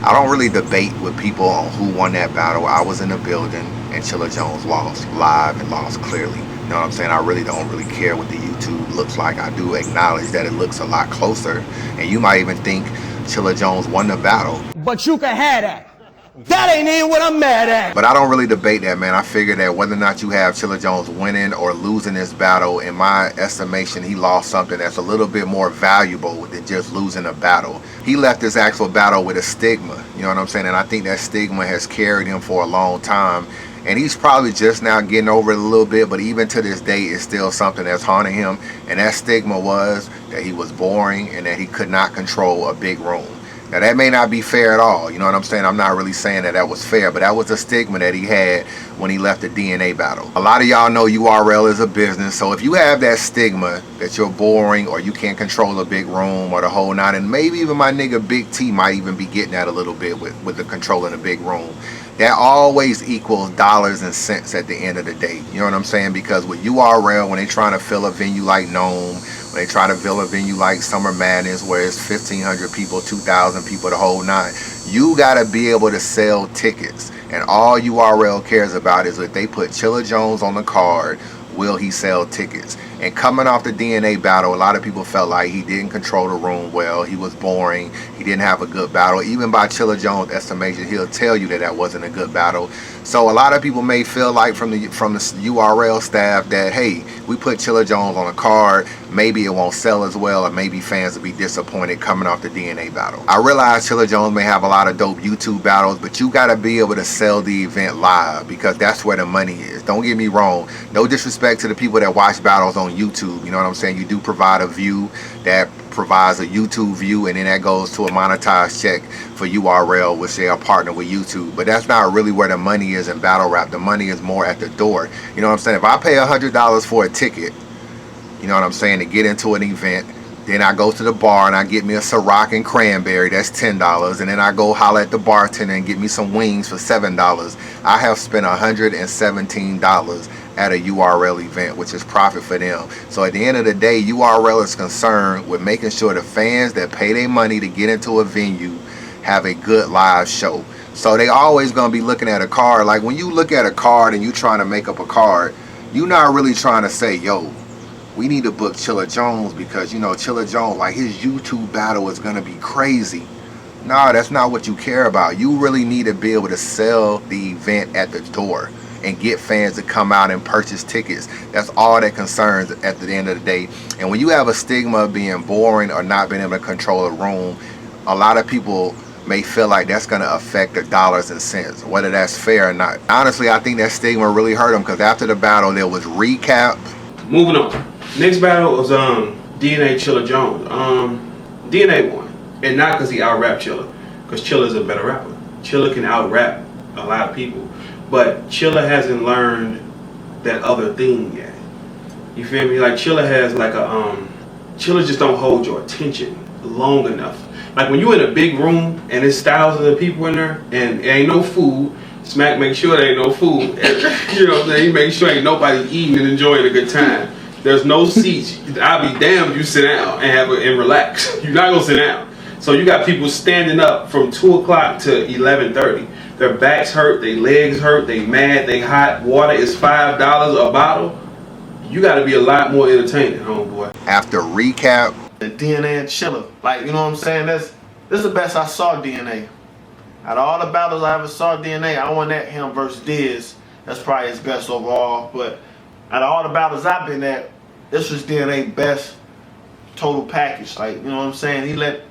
I don't really debate with people on who won that battle. I was in the building and Chilla Jones lost live and lost clearly. You know what I'm saying? I really don't care what the YouTube looks like. I do acknowledge that it looks a lot closer, and you might even think Chilla Jones won the battle. But you can have that. That ain't even what I'm mad at. But I don't really debate that, man. I figure that whether or not you have Chilla Jones winning or losing this battle, in my estimation, he lost something that's a little bit more valuable than just losing a battle. He left this actual battle with a stigma, you know what I'm saying? And I think that stigma has carried him for a long time. And he's probably just now getting over it a little bit, but even to this day, it's still something that's haunting him. And that stigma was that he was boring and that he could not control a big room. Now that may not be fair at all, you know what I'm saying? I'm not really saying that that was fair, but that was the stigma that he had when he left the DNA battle. A lot of y'all know URL is a business, so if you have that stigma that you're boring or you can't control a big room or the whole nine, and maybe even my nigga Big T might even be getting that a little bit with the controlling a big room, that always equals dollars and cents at the end of the day. You know what I'm saying? Because with URL, when they trying to fill a venue like Nome, when they try to fill a venue like Summer Madness, where it's 1,500 people, 2,000 people, the whole nine, you gotta be able to sell tickets. And all URL cares about is if they put Chilla Jones on the card, will he sell tickets? And coming off the DNA battle, a lot of people felt like he didn't control the room well. He was boring. He didn't have a good battle. Even by Chilla Jones' estimation, he'll tell you that that wasn't a good battle. So a lot of people may feel like from the URL staff that, hey, we put Chilla Jones on a card, maybe it won't sell as well, or maybe fans will be disappointed coming off the DNA battle. I realize Chilla Jones may have a lot of dope YouTube battles, but you gotta be able to sell the event live because that's where the money is. Don't get me wrong. No disrespect to the people that watch battles on YouTube. You know what I'm saying? You do provide a view that provides a YouTube view, and then that goes to a monetized check for URL, which they are partner with YouTube. But that's not really where the money is in battle rap. The money is more at the door. You know what I'm saying? If I pay $100 for a ticket, you know what I'm saying, to get into an event, then I go to the bar and I get me a Ciroc and cranberry, that's $10, and then I go holler at the bartender and get me some wings for $7. I have spent $117 at a URL event, which is profit for them. So at the end of the day, URL is concerned with making sure the fans that pay their money to get into a venue have a good live show. So they always gonna be looking at a card. Like when you look at a card and you trying to make up a card, you're not really trying to say, yo, we need to book Chilla Jones because, you know, Chilla Jones, like his YouTube battle is gonna be crazy. No, that's not what you care about. You really need to be able to sell the event at the door and get fans to come out and purchase tickets. That's all that concerns at the end of the day. And when you have a stigma of being boring or not being able to control a room, a lot of people may feel like that's gonna affect the dollars and cents, whether that's fair or not. Honestly, I think that stigma really hurt him because after the battle, there was recap. Moving on. Next battle was DNA Chilla Jones. DNA won. And not because he out-rapped Chilla, because Chilla is a better rapper. Chilla can out-rap a lot of people. But Chilla hasn't learned that other thing yet. You feel me? Like Chilla has like a Chilla just don't hold your attention long enough. Like when you in a big room and there's thousands of people in there and there ain't no food, Smack make sure there ain't no food. You know what I'm saying? He make sure ain't nobody eating and enjoying a good time. There's no seats. I'll be damned if you sit down and relax. You're not gonna sit down. So you got people standing up from 2 o'clock to 11:30. Their backs hurt, their legs hurt, they mad, they hot. Water is $5 a bottle. You got to be a lot more entertaining, homeboy. After recap, the DNA and Chilla, like, you know what I'm saying? This is the best I saw DNA. Out of all the battles I ever saw DNA, I won that him versus Diz. That's probably his best overall. But out of all the battles I've been at, this was DNA best total package. Like, you know what I'm saying? He let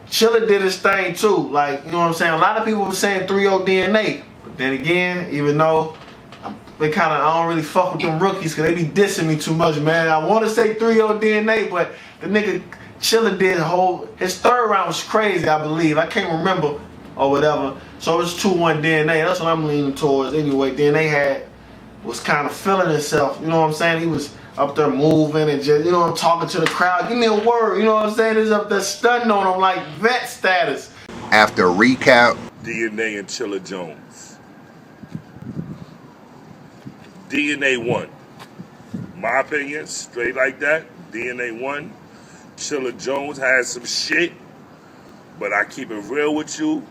Chilla did his thing too. Like, you know what I'm saying? A lot of people were saying 3-0 DNA. But then again, even though I don't really fuck with them rookies because they be dissing me too much, man. I want to say 3-0 DNA, but the nigga Chilla did his third round was crazy, I believe. I can't remember or whatever. So it was 2-1 DNA. That's what I'm leaning towards anyway. DNA was kind of feeling himself. You know what I'm saying? He was up there moving and just, you know, I'm talking to the crowd. Give me a word, you know what I'm saying? He's up there stunting on them like vet status. After recap, DNA and Chilla Jones. DNA won. My opinion, straight like that. DNA won. Chilla Jones has some shit, but I keep it real with you.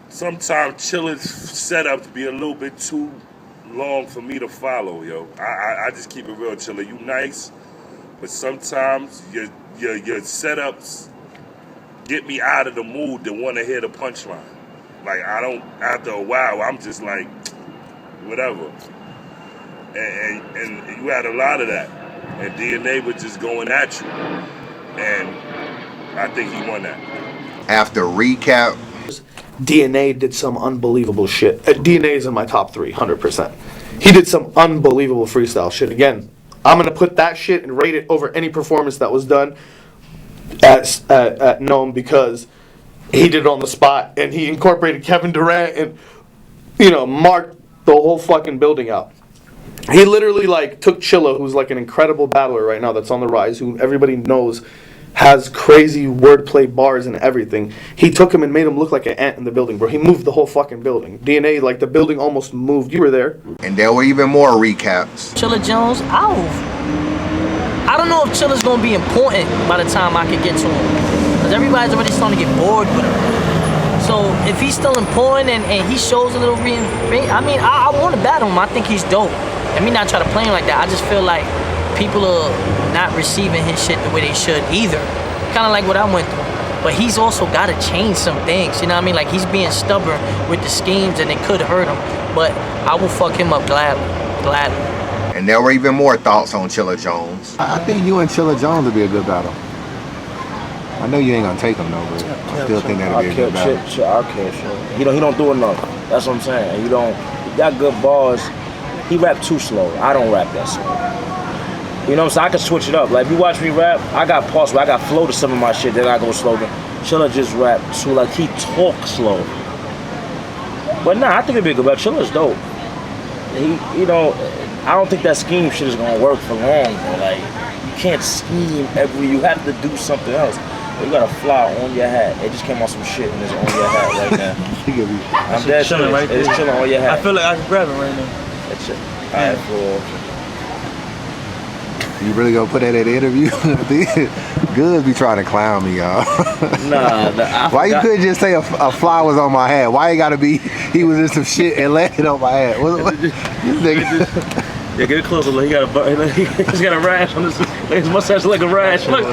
Sometimes Chilla's set up to be a little bit too long for me to follow, yo. I just keep it real, Chilla. You nice, but sometimes your setups get me out of the mood to want to hear the punchline. Like, I don't, after a while, I'm just like, whatever. And you had a lot of that. And DNA was just going at you. And I think he won that. After recap, DNA did some unbelievable shit. DNA is in my top 3, 100%. He did some unbelievable freestyle shit. Again, I'm gonna put that shit and rate it over any performance that was done at Nome, because he did it on the spot and he incorporated Kevin Durant and, you know, marked the whole fucking building out. He literally like took Chilla, who's like an incredible battler right now that's on the rise, who everybody knows has crazy wordplay bars and everything. He took him and made him look like an ant in the building, bro. He moved the whole fucking building. DNA, like the building almost moved. You were there. And there were even more recaps. Chilla Jones, I don't know if Chilla's gonna be important by the time I can get to him, because everybody's already starting to get bored with him. So if he's still important and he shows a little I want to battle him. I think he's dope. And me not try to play him like that. I just feel like people are not receiving his shit the way they should either. Kind of like what I went through. But he's also got to change some things, you know what I mean? Like, he's being stubborn with the schemes and it could hurt him. But I will fuck him up gladly. And there were even more thoughts on Chilla Jones. I think you and Chilla Jones would be a good battle. I know you ain't gonna take him though, but I still think that'd be a good battle. I'll kill shit. He don't do enough. That's what I'm saying. And he got good bars. He rap too slow. I don't rap that slow. You know what I'm saying? I can switch it up. Like, if you watch me rap, I got parts where I got flow to some of my shit, then I go slow. Chilla just rap too, like, he talk slow. But nah, I think it'd be a good battle. Chilla's dope. He, you know, I don't think that scheme shit is gonna work for long, bro. Like, you can't scheme you have to do something else. You got a fly on your hat. It just came on some shit and it's on your hat right now. I'm dead chilling right there. It's chilling on your hat. I feel like I can grab it right now. That's it. Alright, cool. You really gonna put that in the interview? Good be trying to clown me, y'all. Nah. Why you couldn't just say a fly was on my hat? Why it gotta be he was in some shit and landed on my hat? Yeah, get it closer. Look, he's got a rash on his mustache, like a rash. Look.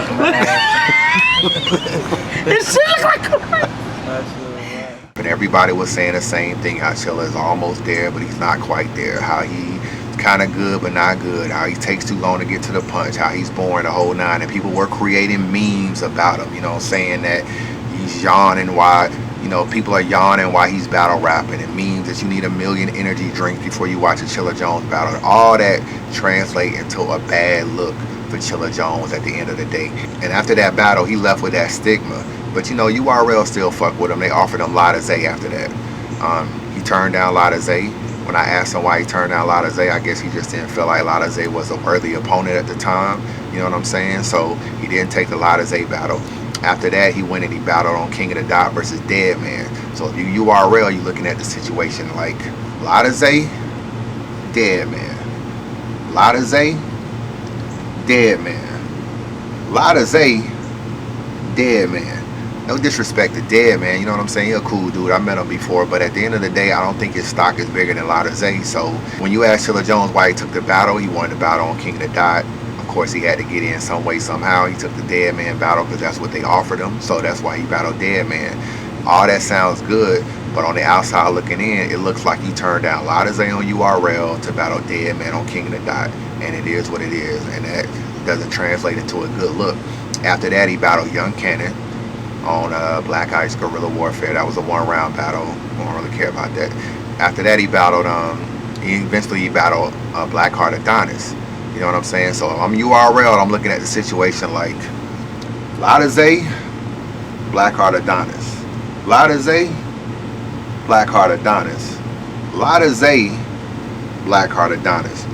His shit look like a rash. But everybody was saying the same thing, how Chilla is almost there, but he's not quite there. How he's kind of good, but not good. How he takes too long to get to the punch. How he's boring the whole nine. And people were creating memes about him, you know, saying that he's yawning while, you know, people are yawning while he's battle rapping. And memes that you need 1 million energy drinks before you watch a Chilla Jones battle. And all that translate into a bad look for Chilla Jones at the end of the day. And after that battle, he left with that stigma. But you know, URL still fuck with him. They offered him Lotta Zay after that. He turned down Lotta Zay. When I asked him why he turned down Lotta Zay, I guess he just didn't feel like Lotta Zay was a worthy opponent at the time. You know what I'm saying? So he didn't take the Lotta Zay battle. After that, he went and he battled on King of the Dot versus Dead Man. So if you URL, you're looking at the situation like Lotta Zay, Dead Man. Lotta Zay, Dead Man. Lotta Zay, Dead Man. No disrespect to Dead Man, you know what I'm saying? He's a cool dude. I met him before, but at the end of the day, I don't think his stock is bigger than Lotta Zay. So when you ask Chilla Jones why he took the battle, he wanted to battle on King of the Dot. Of course, he had to get in some way, somehow. He took the Dead Man battle because that's what they offered him. So that's why he battled Dead Man. All that sounds good, but on the outside looking in, it looks like he turned down Lotta Zay on URL to battle Dead Man on King of the Dot. And it is what it is, and that doesn't translate into a good look. After that, he battled Young Cannon on Black Ice Guerrilla Warfare. That was a 1-round battle. I don't really care about that. After that, he battled eventually battled Blackheart Adonis. You know what I'm saying? So I'm URL, I'm looking at the situation like Lotta Zay, Blackheart Adonis. Lotta Zay, Blackheart Adonis. Lotta Zay, Blackheart Adonis.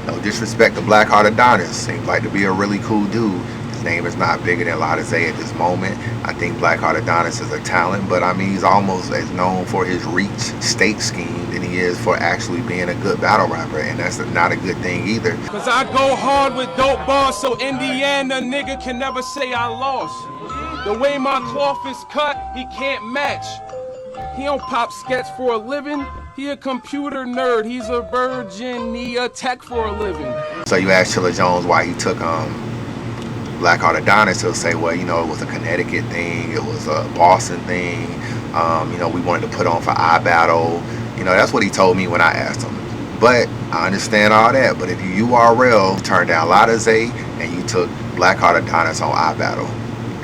No disrespect to Blackheart Adonis. Seems like to be a really cool dude. His name is not bigger than Lotta Zay at this moment. I think Blackheart Adonis is a talent, but I mean, he's almost as known for his reach state scheme than he is for actually being a good battle rapper, and that's not a good thing either. Cause I go hard with dope bars, so in the end, a nigga can never say I lost. The way my cloth is cut, he can't match. He don't pop skets for a living. He a computer nerd. He's a virgin. He a tech for a living. So you ask Chilla Jones why he took Blackheart Adonis, he'll say, well, you know, it was a Connecticut thing, it was a Boston thing, you know, we wanted to put on for iBattle. You know, that's what he told me when I asked him. But I understand all that. But if you URL turned down Lotta Zay and you took Blackheart Adonis on iBattle,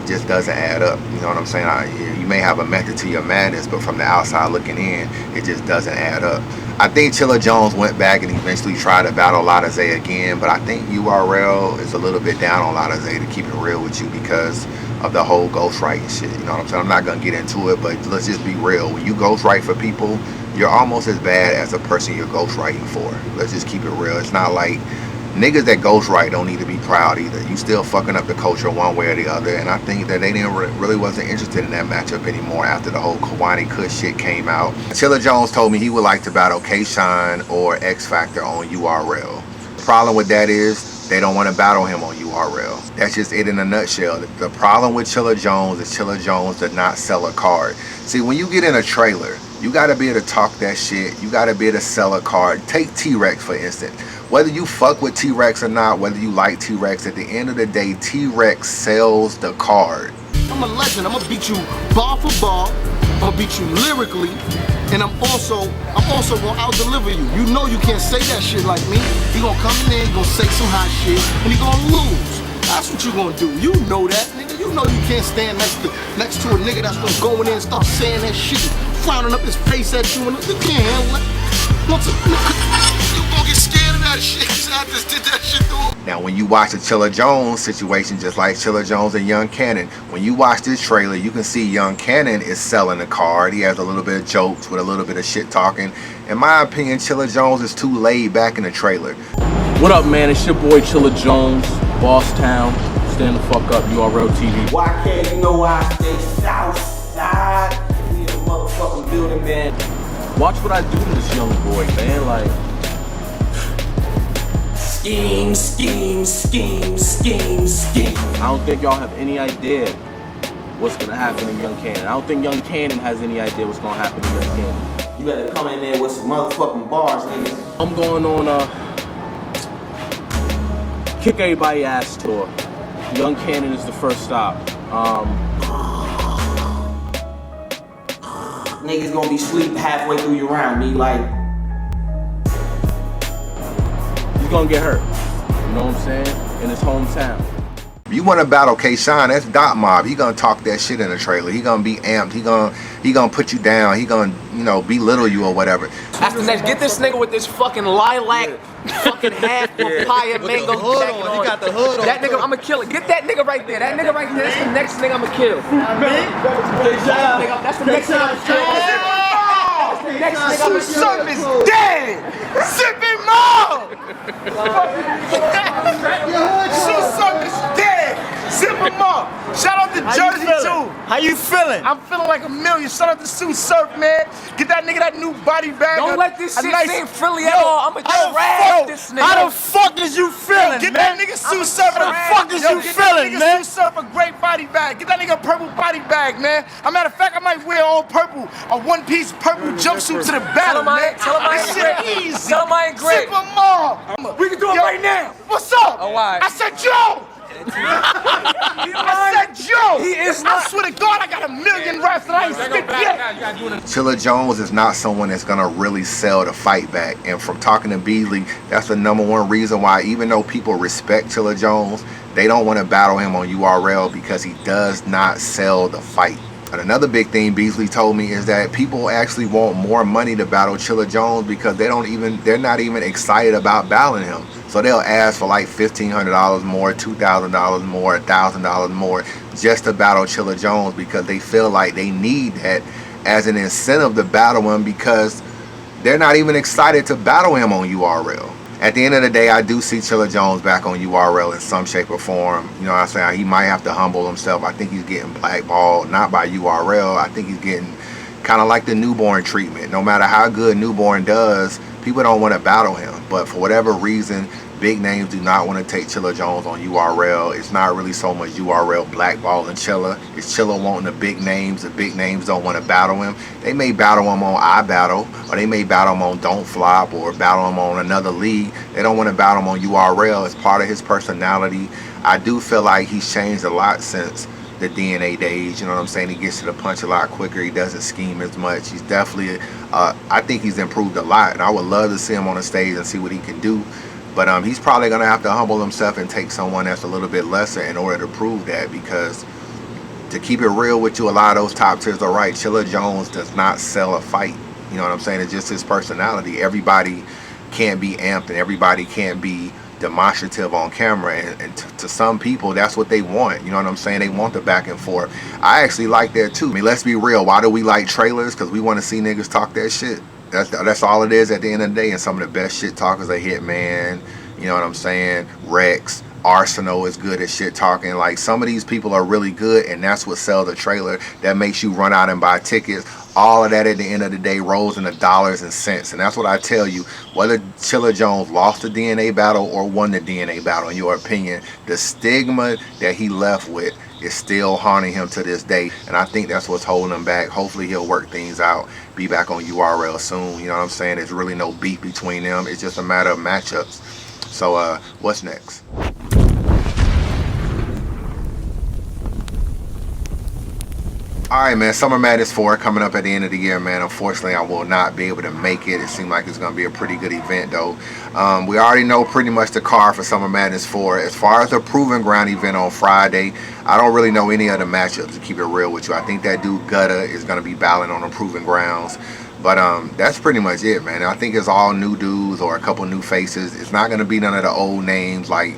it just doesn't add up. You know what I'm saying? You may have a method to your madness, but from the outside looking in, it just doesn't add up. I think Chilla Jones went back and eventually tried to battle Lotta Zay again, but I think URL is a little bit down on Lotta Zay, to keep it real with you, because of the whole ghostwriting shit. You know what I'm saying? I'm not gonna get into it, but let's just be real. When you ghostwrite for people, you're almost as bad as the person you're ghostwriting for. Let's just keep it real. It's not like niggas that ghostwrite don't need to be proud either. You still fucking up the culture one way or the other, and I think that they didn't really wasn't interested in that matchup anymore after the whole Kwani Kush shit came out. Chilla Jones told me he would like to battle K-Shine or X Factor on URL. The problem with that is they don't want to battle him on URL. That's just it in a nutshell. The problem with Chilla Jones is Chilla Jones does not sell a card. See, when you get in a trailer, you gotta be able to talk that shit. You gotta be able to sell a card. Take T-Rex for instance. Whether you fuck with T-Rex or not, whether you like T-Rex, at the end of the day, T-Rex sells the card. I'm a legend. I'm gonna beat you bar for bar. I'm gonna beat you lyrically, and I'm also gonna out-deliver you. You know you can't say that shit like me. You gonna come in there, you gonna say some hot shit, and you gonna lose. That's what you gonna do. You know that, nigga. You know you can't stand next to a nigga that's gonna go in there and start saying that shit, frowning up his face at you, and you can't handle it. You gonna get scared of that shit, cause I just did that shit to him. Now, when you watch the Chilla Jones situation, just like Chilla Jones and Young Cannon, when you watch this trailer, you can see Young Cannon is selling the card. He has a little bit of jokes with a little bit of shit talking. In my opinion, Chilla Jones is too laid back in the trailer. What up, man? It's your boy Chilla Jones, Boss Town. Stand the fuck up, URL TV. Why can't you know I stay south side? We in the motherfucking building, man. Watch what I do to this young boy, man. Like, scheme, scheme, scheme, scheme, scheme. I don't think y'all have any idea what's gonna happen to Young Cannon. I don't think Young Cannon has any idea what's gonna happen to Young Cannon. You better come in there with some motherfucking bars, nigga. I'm going on Kick Everybody Ass tour. Young Cannon is the first stop. Niggas gonna be sleep halfway through your round, me like. He's gonna get hurt. You know what I'm saying? In his hometown. If you want to battle K-Shine, that's Dot Mob. He gonna talk that shit in the trailer. He gonna be amped. He gonna put you down. He gonna, you know, belittle you or whatever. After next, get this nigga with this fucking lilac, fucking half papaya mango jacket on. He got the hood on. That nigga, I'ma kill it. Get that nigga right there. That nigga right there. That's the next nigga I'ma kill. That's the next nigga I'ma kill. That's the next nigga I'ma kill. Son is dead. Sipping mom. Shoe son is dead. Zip him up. Shout out to Jersey too. How you feeling? I'm feeling like a million. Shout out to Sue Surf, man. Get that nigga that new body bag. Don't let this shit seem friendly at all. I'ma drag this nigga. How the fuck is you feeling, Get man? that nigga Sue Surf. How the fuck is you Get feeling, that nigga man? Sue Surf a great body bag. Get that nigga a purple body bag, man. As a matter of fact, I might wear all purple, a one-piece purple jumpsuit to the battle, man. Tell him I ain't This great. shit easy. Tell him I ain't great. Sip 'em all. We can do it right now. What's up? Oh, why? I said Joe. I said Joe. He is I not. swear to God, I got a million raps that I ain't spit yet. Chilla Jones is not someone that's gonna really sell the fight back. And from talking to Beasley, that's the #1 reason why, even though people respect Chilla Jones, they don't want to battle him on URL because he does not sell the fight. And another big thing Beasley told me is that people actually want more money to battle Chilla Jones because they're not even excited about battling him. So they'll ask for like $1,500 more, $2,000 more, $1,000 more just to battle Chilla Jones because they feel like they need that as an incentive to battle him because they're not even excited to battle him on URL. At the end of the day, I do see Chilla Jones back on URL in some shape or form. You know what I'm saying? He might have to humble himself. I think he's getting blackballed, not by URL. I think he's getting kind of like the newborn treatment. No matter how good newborn does, people don't want to battle him. But for whatever reason, big names do not want to take Chilla Jones on URL. It's not really so much URL blackballing Chilla. It's Chilla wanting the big names. The big names don't want to battle him. They may battle him on iBattle, or they may battle him on Don't Flop, or battle him on another league. They don't want to battle him on URL. It's part of his personality. I do feel like he's changed a lot since the DNA days. You know what I'm saying? He gets to the punch a lot quicker. He doesn't scheme as much. He's definitely, I think he's improved a lot, and I would love to see him on the stage and see what he can do. But he's probably going to have to humble himself and take someone that's a little bit lesser in order to prove that, because to keep it real with you, a lot of those top tiers are right. Chilla Jones does not sell a fight. You know what I'm saying? It's just his personality. Everybody can't be amped, and everybody can't be demonstrative on camera, and to some people that's what they want. You know what I'm saying? They want the back and forth. I actually like that too. I mean, let's be real. Why do we like trailers? Because we want to see niggas talk that shit. That's all it is at the end of the day. And some of the best shit talkers are Hitman, you know what I'm saying, Rex, Arsenal is good at shit talking. Like, some of these people are really good, and that's what sells a trailer. That makes you run out and buy tickets. All of that at the end of the day rolls into dollars and cents. And that's what I tell you. Whether Chilla Jones lost the DNA battle or won the DNA battle, in your opinion, the stigma that he left with is still haunting him to this day. And I think that's what's holding him back. Hopefully he'll work things out, be back on URL soon. You know what I'm saying? There's really no beef between them. It's just a matter of matchups. So what's next? Alright, man, Summer Madness 4 coming up at the end of the year, man. Unfortunately, I will not be able to make it. It seemed like it's going to be a pretty good event, though. We already know pretty much the card for Summer Madness 4. As far as the Proving Ground event on Friday, I don't really know any other matchups, to keep it real with you. I think that dude Gutta is going to be battling on the Proving Grounds. But that's pretty much it, man. I think it's all new dudes or a couple new faces. It's not going to be none of the old names like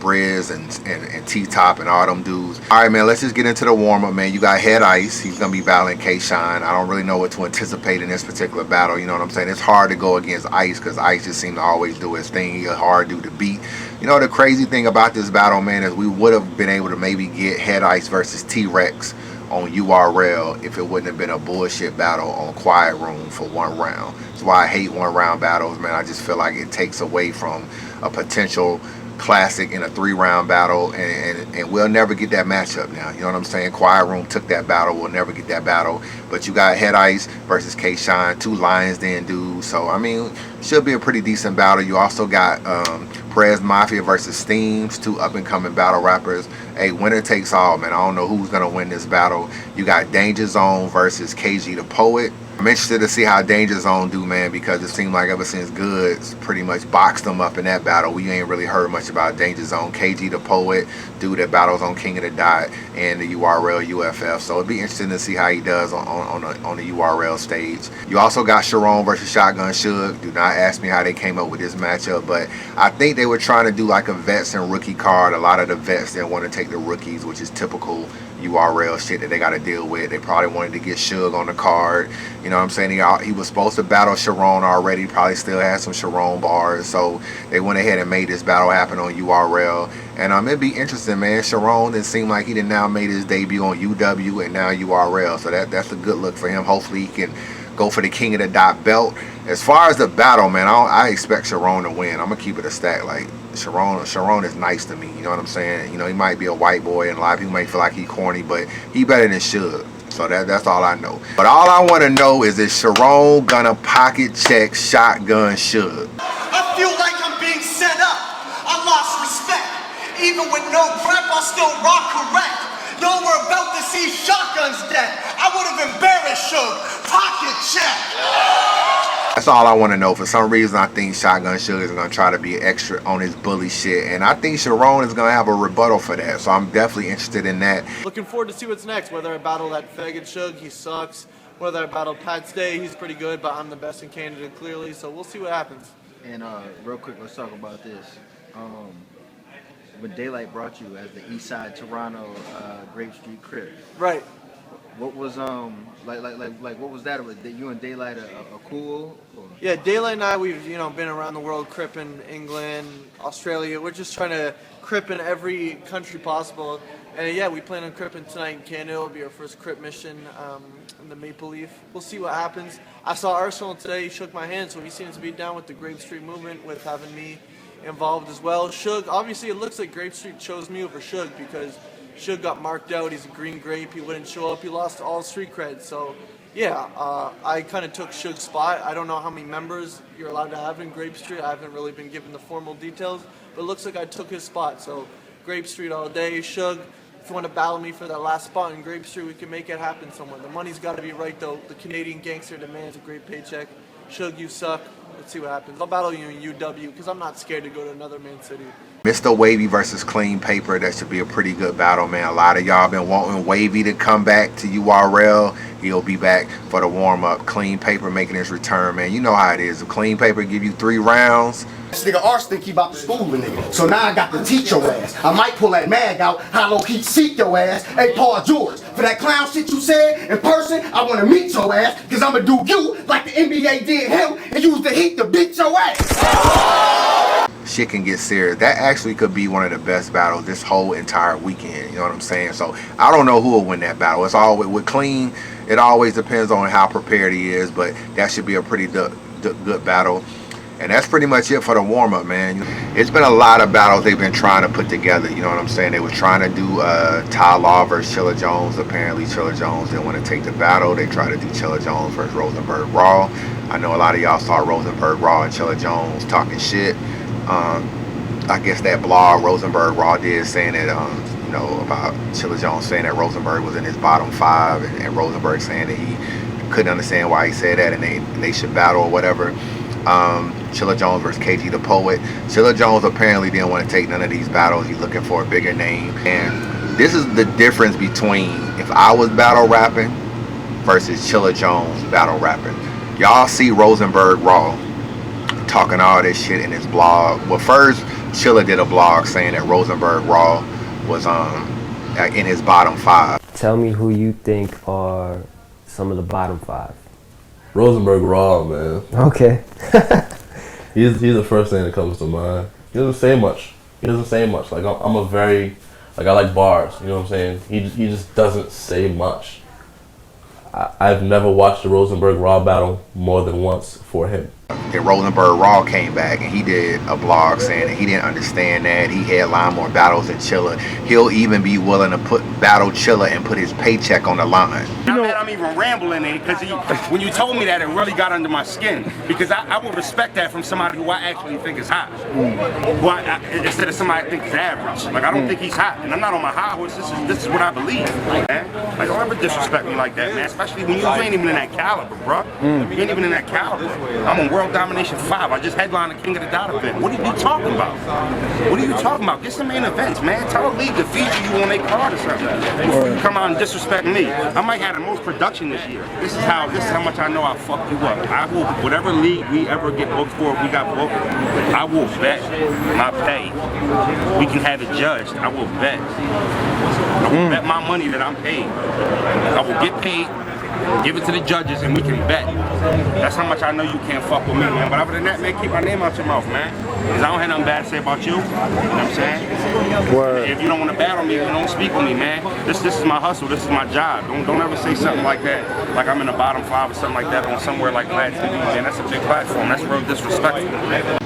Briz and T-Top and all them dudes. All right, man, let's just get into the warm-up, man. You got Head Ice. He's going to be battling K-Shine. I don't really know what to anticipate in this particular battle. You know what I'm saying? It's hard to go against Ice because Ice just seems to always do his thing. He's a hard dude to beat. You know, the crazy thing about this battle, man, is we would have been able to maybe get Head Ice versus T-Rex on URL if it wouldn't have been a bullshit battle on Quiet Room for one round. That's why I hate one-round battles, man. I just feel like it takes away from a potential classic in a 3-round battle, and we'll never get that matchup now. You know what I'm saying? Quiet Room took that battle. We'll never get that battle. But you got Head Ice versus K-Shine, 2 Lions Den dudes. So, I mean, should be a pretty decent battle. You also got Prez Mafia versus Steams, 2 up-and-coming battle rappers. Hey, winner takes all, man. I don't know who's going to win this battle. You got Danger Zone versus KG the Poet. I'm interested to see how Danger Zone do, man, because it seemed like ever since Goods pretty much boxed them up in that battle, we ain't really heard much about Danger Zone. KG the Poet, dude that battles on King of the Dot and the URL UFF. So it'd be interesting to see how he does on the URL stage. You also got Sharon versus Shotgun Suge. Do not ask me how they came up with this matchup, but I think they were trying to do like a vets and rookie card. A lot of the vets didn't want to take the rookies, which is typical URL shit that they got to deal with. They probably wanted to get Suge on the card. You know what I'm saying? He was supposed to battle Sharon already. Probably still had some Sharon bars. So they went ahead and made this battle happen on URL. And it'd be interesting, man. Sharon, it seemed like he did now made his debut on UW and now URL. So that's a good look for him. Hopefully he can go for the King of the Dot belt. As far as the battle, man, I expect Sharon to win. I'm going to keep it a stack. Like, Sharon is nice to me. You know what I'm saying? You know, he might be a white boy and a lot of people may feel like he corny, but he better than Suge. So that's all I know. But all I want to know is Sharon gonna pocket check Shotgun Suge? I feel like I'm being set up. I lost respect. Even with no prep, I still rock correct. Y'all were about to see Shotgun's death. I would have embarrassed Suge. Pocket check. That's all I want to know. For some reason, I think Shotgun Suge is going to try to be extra on his bully shit. And I think Sharon is going to have a rebuttal for that. So I'm definitely interested in that. Looking forward to see what's next. Whether I battle that faggot Suge, he sucks. Whether I battle Pat Stay, he's pretty good, but I'm the best in Canada, clearly. So we'll see what happens. And real quick, let's talk about this. When Daylight brought you as the Eastside Toronto Grape Street Crip. Right. What was what was that? Was you and Daylight a cool? Or? Yeah, Daylight and I, we've been around the world, cripping England, Australia. We're just trying to crip in every country possible. And yeah, we plan on cripping tonight in Canada. It'll be our first crip mission in the Maple Leaf. We'll see what happens. I saw Arsenal today. He shook my hand, so he seems to be down with the Grape Street movement, with having me involved as well. Suge, obviously it looks like Grape Street chose me over Suge because Suge got marked out. He's a green grape. He wouldn't show up. He lost all street cred. So yeah, I kind of took Suge's spot. I don't know how many members you're allowed to have in Grape Street. I haven't really been given the formal details, but it looks like I took his spot. So Grape Street all day. Suge, if you want to battle me for that last spot in Grape Street, we can make it happen somewhere. The money's got to be right though. The Canadian gangster demands a great paycheck. Suge, you suck. Let's see what happens. I'll battle you in UW because I'm not scared to go to another man city. Mr. Wavy versus Clean Paper, that should be a pretty good battle, man. A lot of y'all been wanting Wavy to come back to URL. He'll be back for the warm-up. Clean Paper making his return, man. You know how it is. If Clean Paper give you 3 rounds. This nigga Arse think he about to school a nigga. So now I got to teach your ass. I might pull that mag out, hollow key seek your ass. Hey, Paul George, for that clown shit you said in person, I want to meet your ass, because I'm going to do you like the NBA did him and use the heat to beat your ass. Shit can get serious. That actually could be one of the best battles this whole entire weekend. You know what I'm saying? So I don't know who will win that battle. It's always with Clean. It always depends on how prepared he is, but that should be a pretty good battle. And that's pretty much it for the warm-up, man. It's been a lot of battles they've been trying to put together. You know what I'm saying? They were trying to do Ty Law versus Chilla Jones. Apparently, Chilla Jones didn't want to take the battle. They tried to do Chilla Jones versus Rosenberg Raw. I know a lot of y'all saw Rosenberg Raw and Chilla Jones talking shit. I guess that blog Rosenberg Raw did saying that, you know, about Chilla Jones saying that Rosenberg was in his bottom 5, and Rosenberg saying that he couldn't understand why he said that, and they should battle or whatever. Chilla Jones versus KG the Poet. Chilla Jones apparently didn't want to take none of these battles. He's looking for a bigger name. And this is the difference between if I was battle rapping versus Chilla Jones battle rapping. Y'all see Rosenberg Raw talking all this shit in his blog. Well, first Chilla did a blog saying that Rosenberg Raw was in his bottom 5. Tell me who you think are some of the bottom 5. Rosenberg Raw, man. Okay. he's the first thing that comes to mind. He doesn't say much. Like I'm a very, like, I like bars. You know what I'm saying? He just doesn't say much. I've never watched the Rosenberg Raw battle more than once for him. Then Rosenberg Raw came back and he did a blog saying that he didn't understand that. He headlined more battles than Chilla. He'll even be willing to battle Chilla and put his paycheck on the line. Now that I'm even rambling it, because when you told me that, it really got under my skin. Because I would respect that from somebody who I actually think is hot. Well, instead of somebody I think is average. Like, I don't think he's hot. And I'm not on my high horse. This is what I believe. Man. Like, don't ever disrespect me like that, man. Especially when you ain't even in that caliber, bro. You ain't even in that caliber. I'm on World Domination 5. I just headlined the King of the Dot event. What are you talking about? What are you talking about? Get some main events, man. Tell the league to feature you on their card or something. Before you come out and disrespect me. I might have the most production this year. This is how much I know I fucked you up. I will, whatever league we ever get booked for, if we got booked, I will bet my pay. We can have it judged. I will bet. I will bet my money that I'm paid. I will get paid. Give it to the judges and we can bet. That's how much I know you can't fuck with me, man. But other than that, man, keep my name out your mouth, man. Because I don't have nothing bad to say about you. You know what I'm saying? Word. If you don't want to battle me, then don't speak with me, man. This is my hustle. This is my job. Don't ever say something like that. Like I'm in the bottom 5 or something like that on somewhere like Vlad TV, man. That's a big platform. That's real disrespectful, man.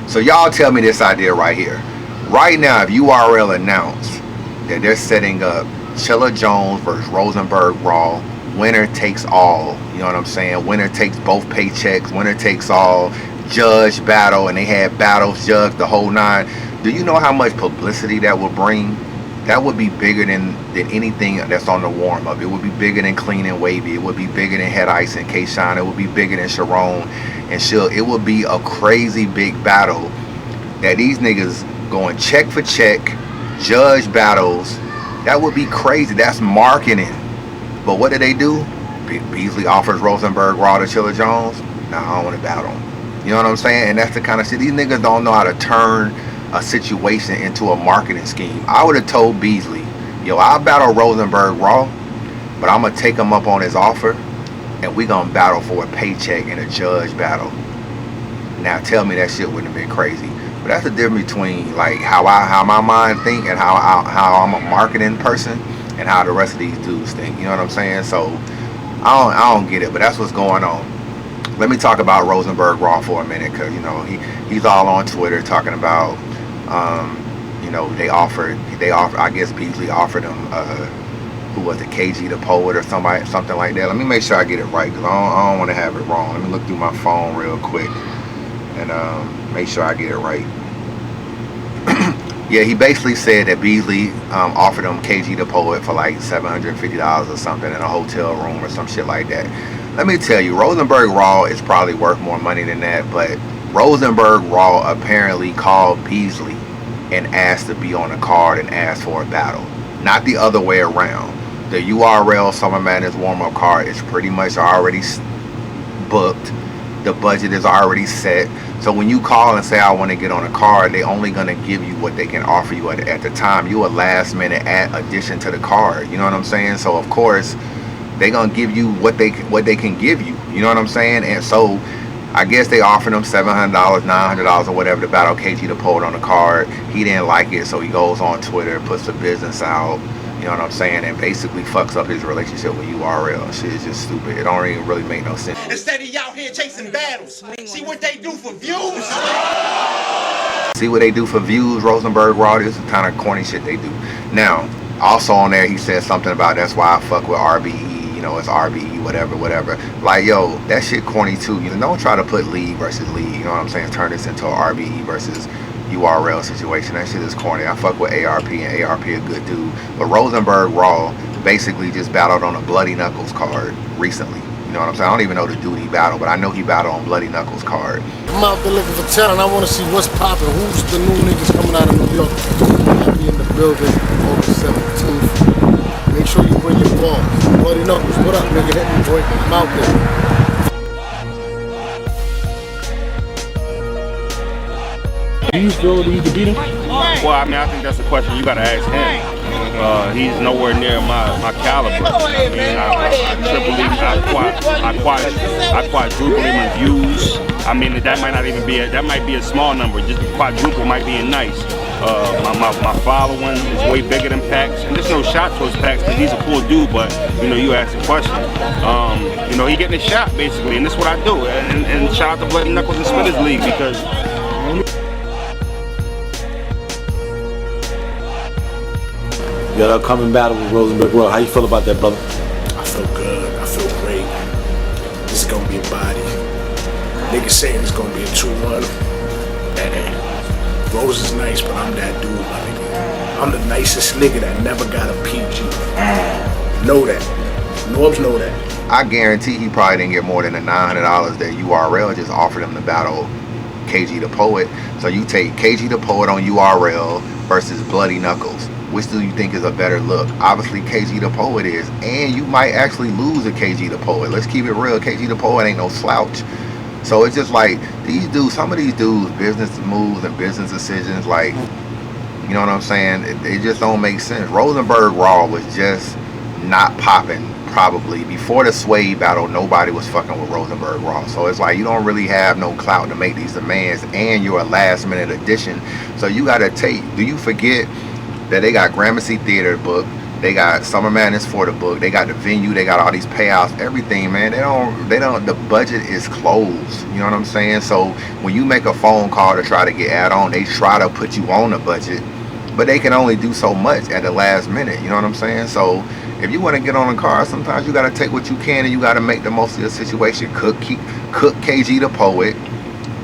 So y'all tell me this idea right here. Right now, if URL announced that they're setting up Chilla Jones versus Rosenberg Raw, winner takes all, you know what I'm saying? Winner takes both paychecks, winner takes all, judge battle, and they had battles judged the whole 9. Do you know how much publicity that would bring? That would be bigger than anything that's on the warm-up. It would be bigger than Clean and Wavy. It would be bigger than Head Ice and K-Shine. It would be bigger than Sharon and Shill. It would be a crazy big battle that these niggas going check for check, judge battles. That would be crazy. That's marketing. But what do? Beasley offers Rosenberg Raw to Chilla Jones. Nah, I don't want to battle him. You know what I'm saying? And that's the kind of shit. These niggas don't know how to turn a situation into a marketing scheme. I would have told Beasley, yo, I'll battle Rosenberg Raw, but I'm gonna take him up on his offer, and we gonna battle for a paycheck in a judge battle. Now tell me that shit wouldn't have been crazy. But that's the difference between like how my mind think and how I'm a marketing person and how the rest of these dudes think. You know what I'm saying? So I don't get it, but that's what's going on. Let me talk about Rosenberg Raw for a minute, because you know he's all on Twitter talking about you know they offered I guess Beasley offered him who was it, KG the Poet or something like that. Let me make sure I get it right, because I don't want to have it wrong. Let me look through my phone real quick and make sure I get it right. Yeah, he basically said that Beasley offered him KG the Poet for like $750 or something in a hotel room or some shit like that. Let me tell you, Rosenberg Raw is probably worth more money than that, but Rosenberg Raw apparently called Beasley and asked to be on the card and asked for a battle. Not the other way around. The URL Summer Madness warm-up card is pretty much already booked. The budget is already set. So when you call and say I want to get on a card, they only gonna give you what they can offer you at the time. You a last minute addition to the card. You know what I'm saying? So of course they gonna give you what they can give you. You know what I'm saying? And so I guess they offered him $700, $900 or whatever to battle KG the Poet on the card. He didn't like it, so he goes on Twitter, puts the business out. You know what I'm saying? And basically fucks up his relationship with URL. Shit is just stupid. It don't even really make no sense. Instead of out here chasing battles, see what they do for views. See what they do for views, Rosenberg Raw. This is the kind of corny shit they do. Now, also on there, he said something about that's why I fuck with RBE. You know, it's RBE, whatever. Like, yo, that shit corny too. You know, don't try to put league versus league. You know what I'm saying? Turn this into a RBE versus URL situation. That shit is corny. I fuck with ARP, and ARP a good dude. But Rosenberg Raw basically just battled on a Bloody Knuckles card recently. You know what I'm saying? I don't even know the dude he battled, but I know he battled on Bloody Knuckles card. I'm out there looking for talent. I want to see what's popping. Who's the new niggas coming out of New York? I'll be in the building August 17th. Make sure you bring your ball. Bloody Knuckles, what up, nigga? Hit me, boy. I'm out there. Do you feel that you can beat him? Well, I mean, I think that's a question you gotta ask him. He's nowhere near my caliber. I mean, I quadruple him in views. I mean, that might not even be that might be a small number. Just quadruple might be nice. My following is way bigger than Pax, and there's no shot towards Pax because he's a cool dude. But you know, you asked the question. You know, he getting a shot basically, and this is what I do. And shout out to Bloody Knuckles and Spitters League because. You got an upcoming battle with Rosenberg Raw. How you feel about that, brother? I feel good. I feel great. This is gonna be a body. Niggas saying it's gonna be a 2-1. Rose is nice, but I'm that dude, my nigga. I'm the nicest nigga that never got a PG. Know that. Norbs know that. I guarantee he probably didn't get more than the $900 that URL just offered him to battle KG the Poet. So you take KG the Poet on URL versus Bloody Knuckles. Which do you think is a better look? Obviously KG the Poet is, and you might actually lose a KG the Poet. Let's keep it real. KG the Poet ain't no slouch. So it's just like these dudes, some of these dudes, business moves and business decisions, like, you know what I'm saying? It just don't make sense. Rosenberg Raw was just not popping. Probably before the Suede battle, nobody was fucking with Rosenberg Raw. So it's like you don't really have no clout to make these demands, and you're a last minute addition. So you gotta take. Do you forget that they got Gramercy Theater book, they got Summer Madness for the book, they got the venue, they got all these payouts, everything, man. They don't, the budget is closed. You know what I'm saying? So when you make a phone call to try to get add on, they try to put you on the budget, but they can only do so much at the last minute. You know what I'm saying? So if you want to get on a car, sometimes you got to take what you can and you got to make the most of the situation. Cook KG the Poet,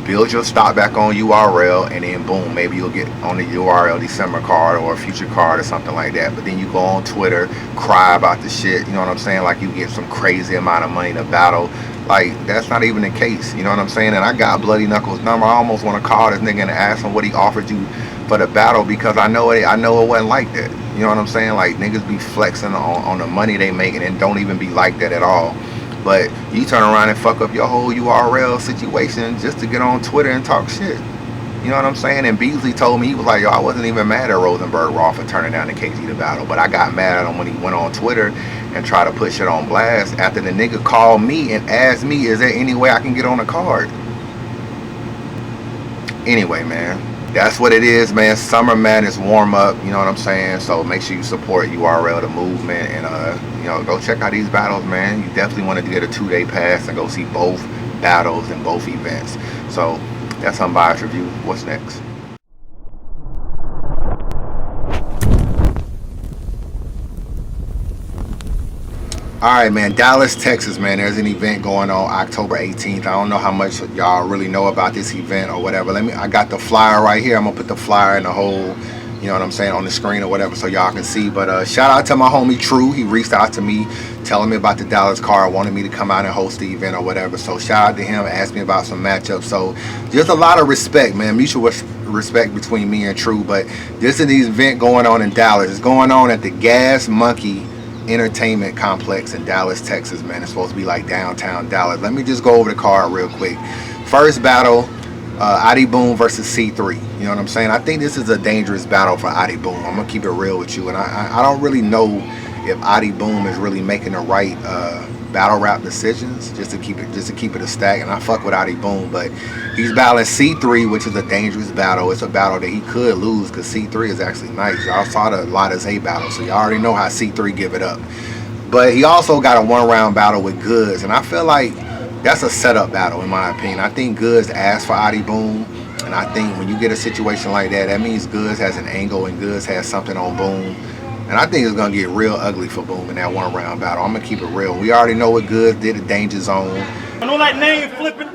build your stock back on URL, and then boom, maybe you'll get on the URL December card or a future card or something like that. But then you go on Twitter, cry about the shit, you know what I'm saying? Like you get some crazy amount of money to battle. Like, that's not even the case, you know what I'm saying? And I got Bloody Knuckles' number. I almost want to call this nigga and ask him what he offered you for the battle, because I know it wasn't like that. You know what I'm saying? Like, niggas be flexing on the money they making and don't even be like that at all. But you turn around and fuck up your whole URL situation just to get on Twitter and talk shit. You know what I'm saying? And Beasley told me, he was like, yo, I wasn't even mad at Rosenberg Raw for turning down the KG to battle, but I got mad at him when he went on Twitter and tried to put shit on blast after the nigga called me and asked me, is there any way I can get on the card? Anyway, man, that's what it is, man. Summer Madness warm up, you know what I'm saying? So make sure you support URL, the movement, and you know, go check out these battles, man. You definitely want to get a 2-day pass and go see both battles and both events. So that's Unbiased Review. What's next? Alright, man, Dallas, Texas, man. There's an event going on October 18th. I don't know how much y'all really know about this event or whatever. I got the flyer right here. I'm gonna put the flyer in the whole, you know what I'm saying, on the screen or whatever so y'all can see. But shout out to my homie True. He reached out to me telling me about the Dallas card, wanted me to come out and host the event or whatever. So shout out to him, asked me about some matchups. So just a lot of respect, man, mutual respect between me and True. But this is the event going on in Dallas. It's going on at the Gas Monkey Entertainment Complex in Dallas, Texas, man. It's supposed to be like downtown Dallas. Let me just go over the card real quick. First battle, Adi Boom versus C3. You know what I'm saying? I think this is a dangerous battle for Adi Boom. I'm gonna keep it real with you, and I don't really know if Adi Boom is really making the right battle rap decisions just to keep it a stack. And I fuck with Adi Boom, but he's battling C3, which is a dangerous battle. It's a battle that he could lose because C3 is actually nice. Y'all saw the Lotta's A battle, so y'all already know how C3 give it up. But he also got a 1-round battle with Goods, and I feel like that's a setup battle in my opinion. I think Goods asked for Adi Boom, and I think when you get a situation like that, that means Goods has an angle and Goods has something on Boom. And I think it's going to get real ugly for Boom in that 1-round battle. I'm going to keep it real. We already know what Goods did at Danger Zone. I know that name flipping,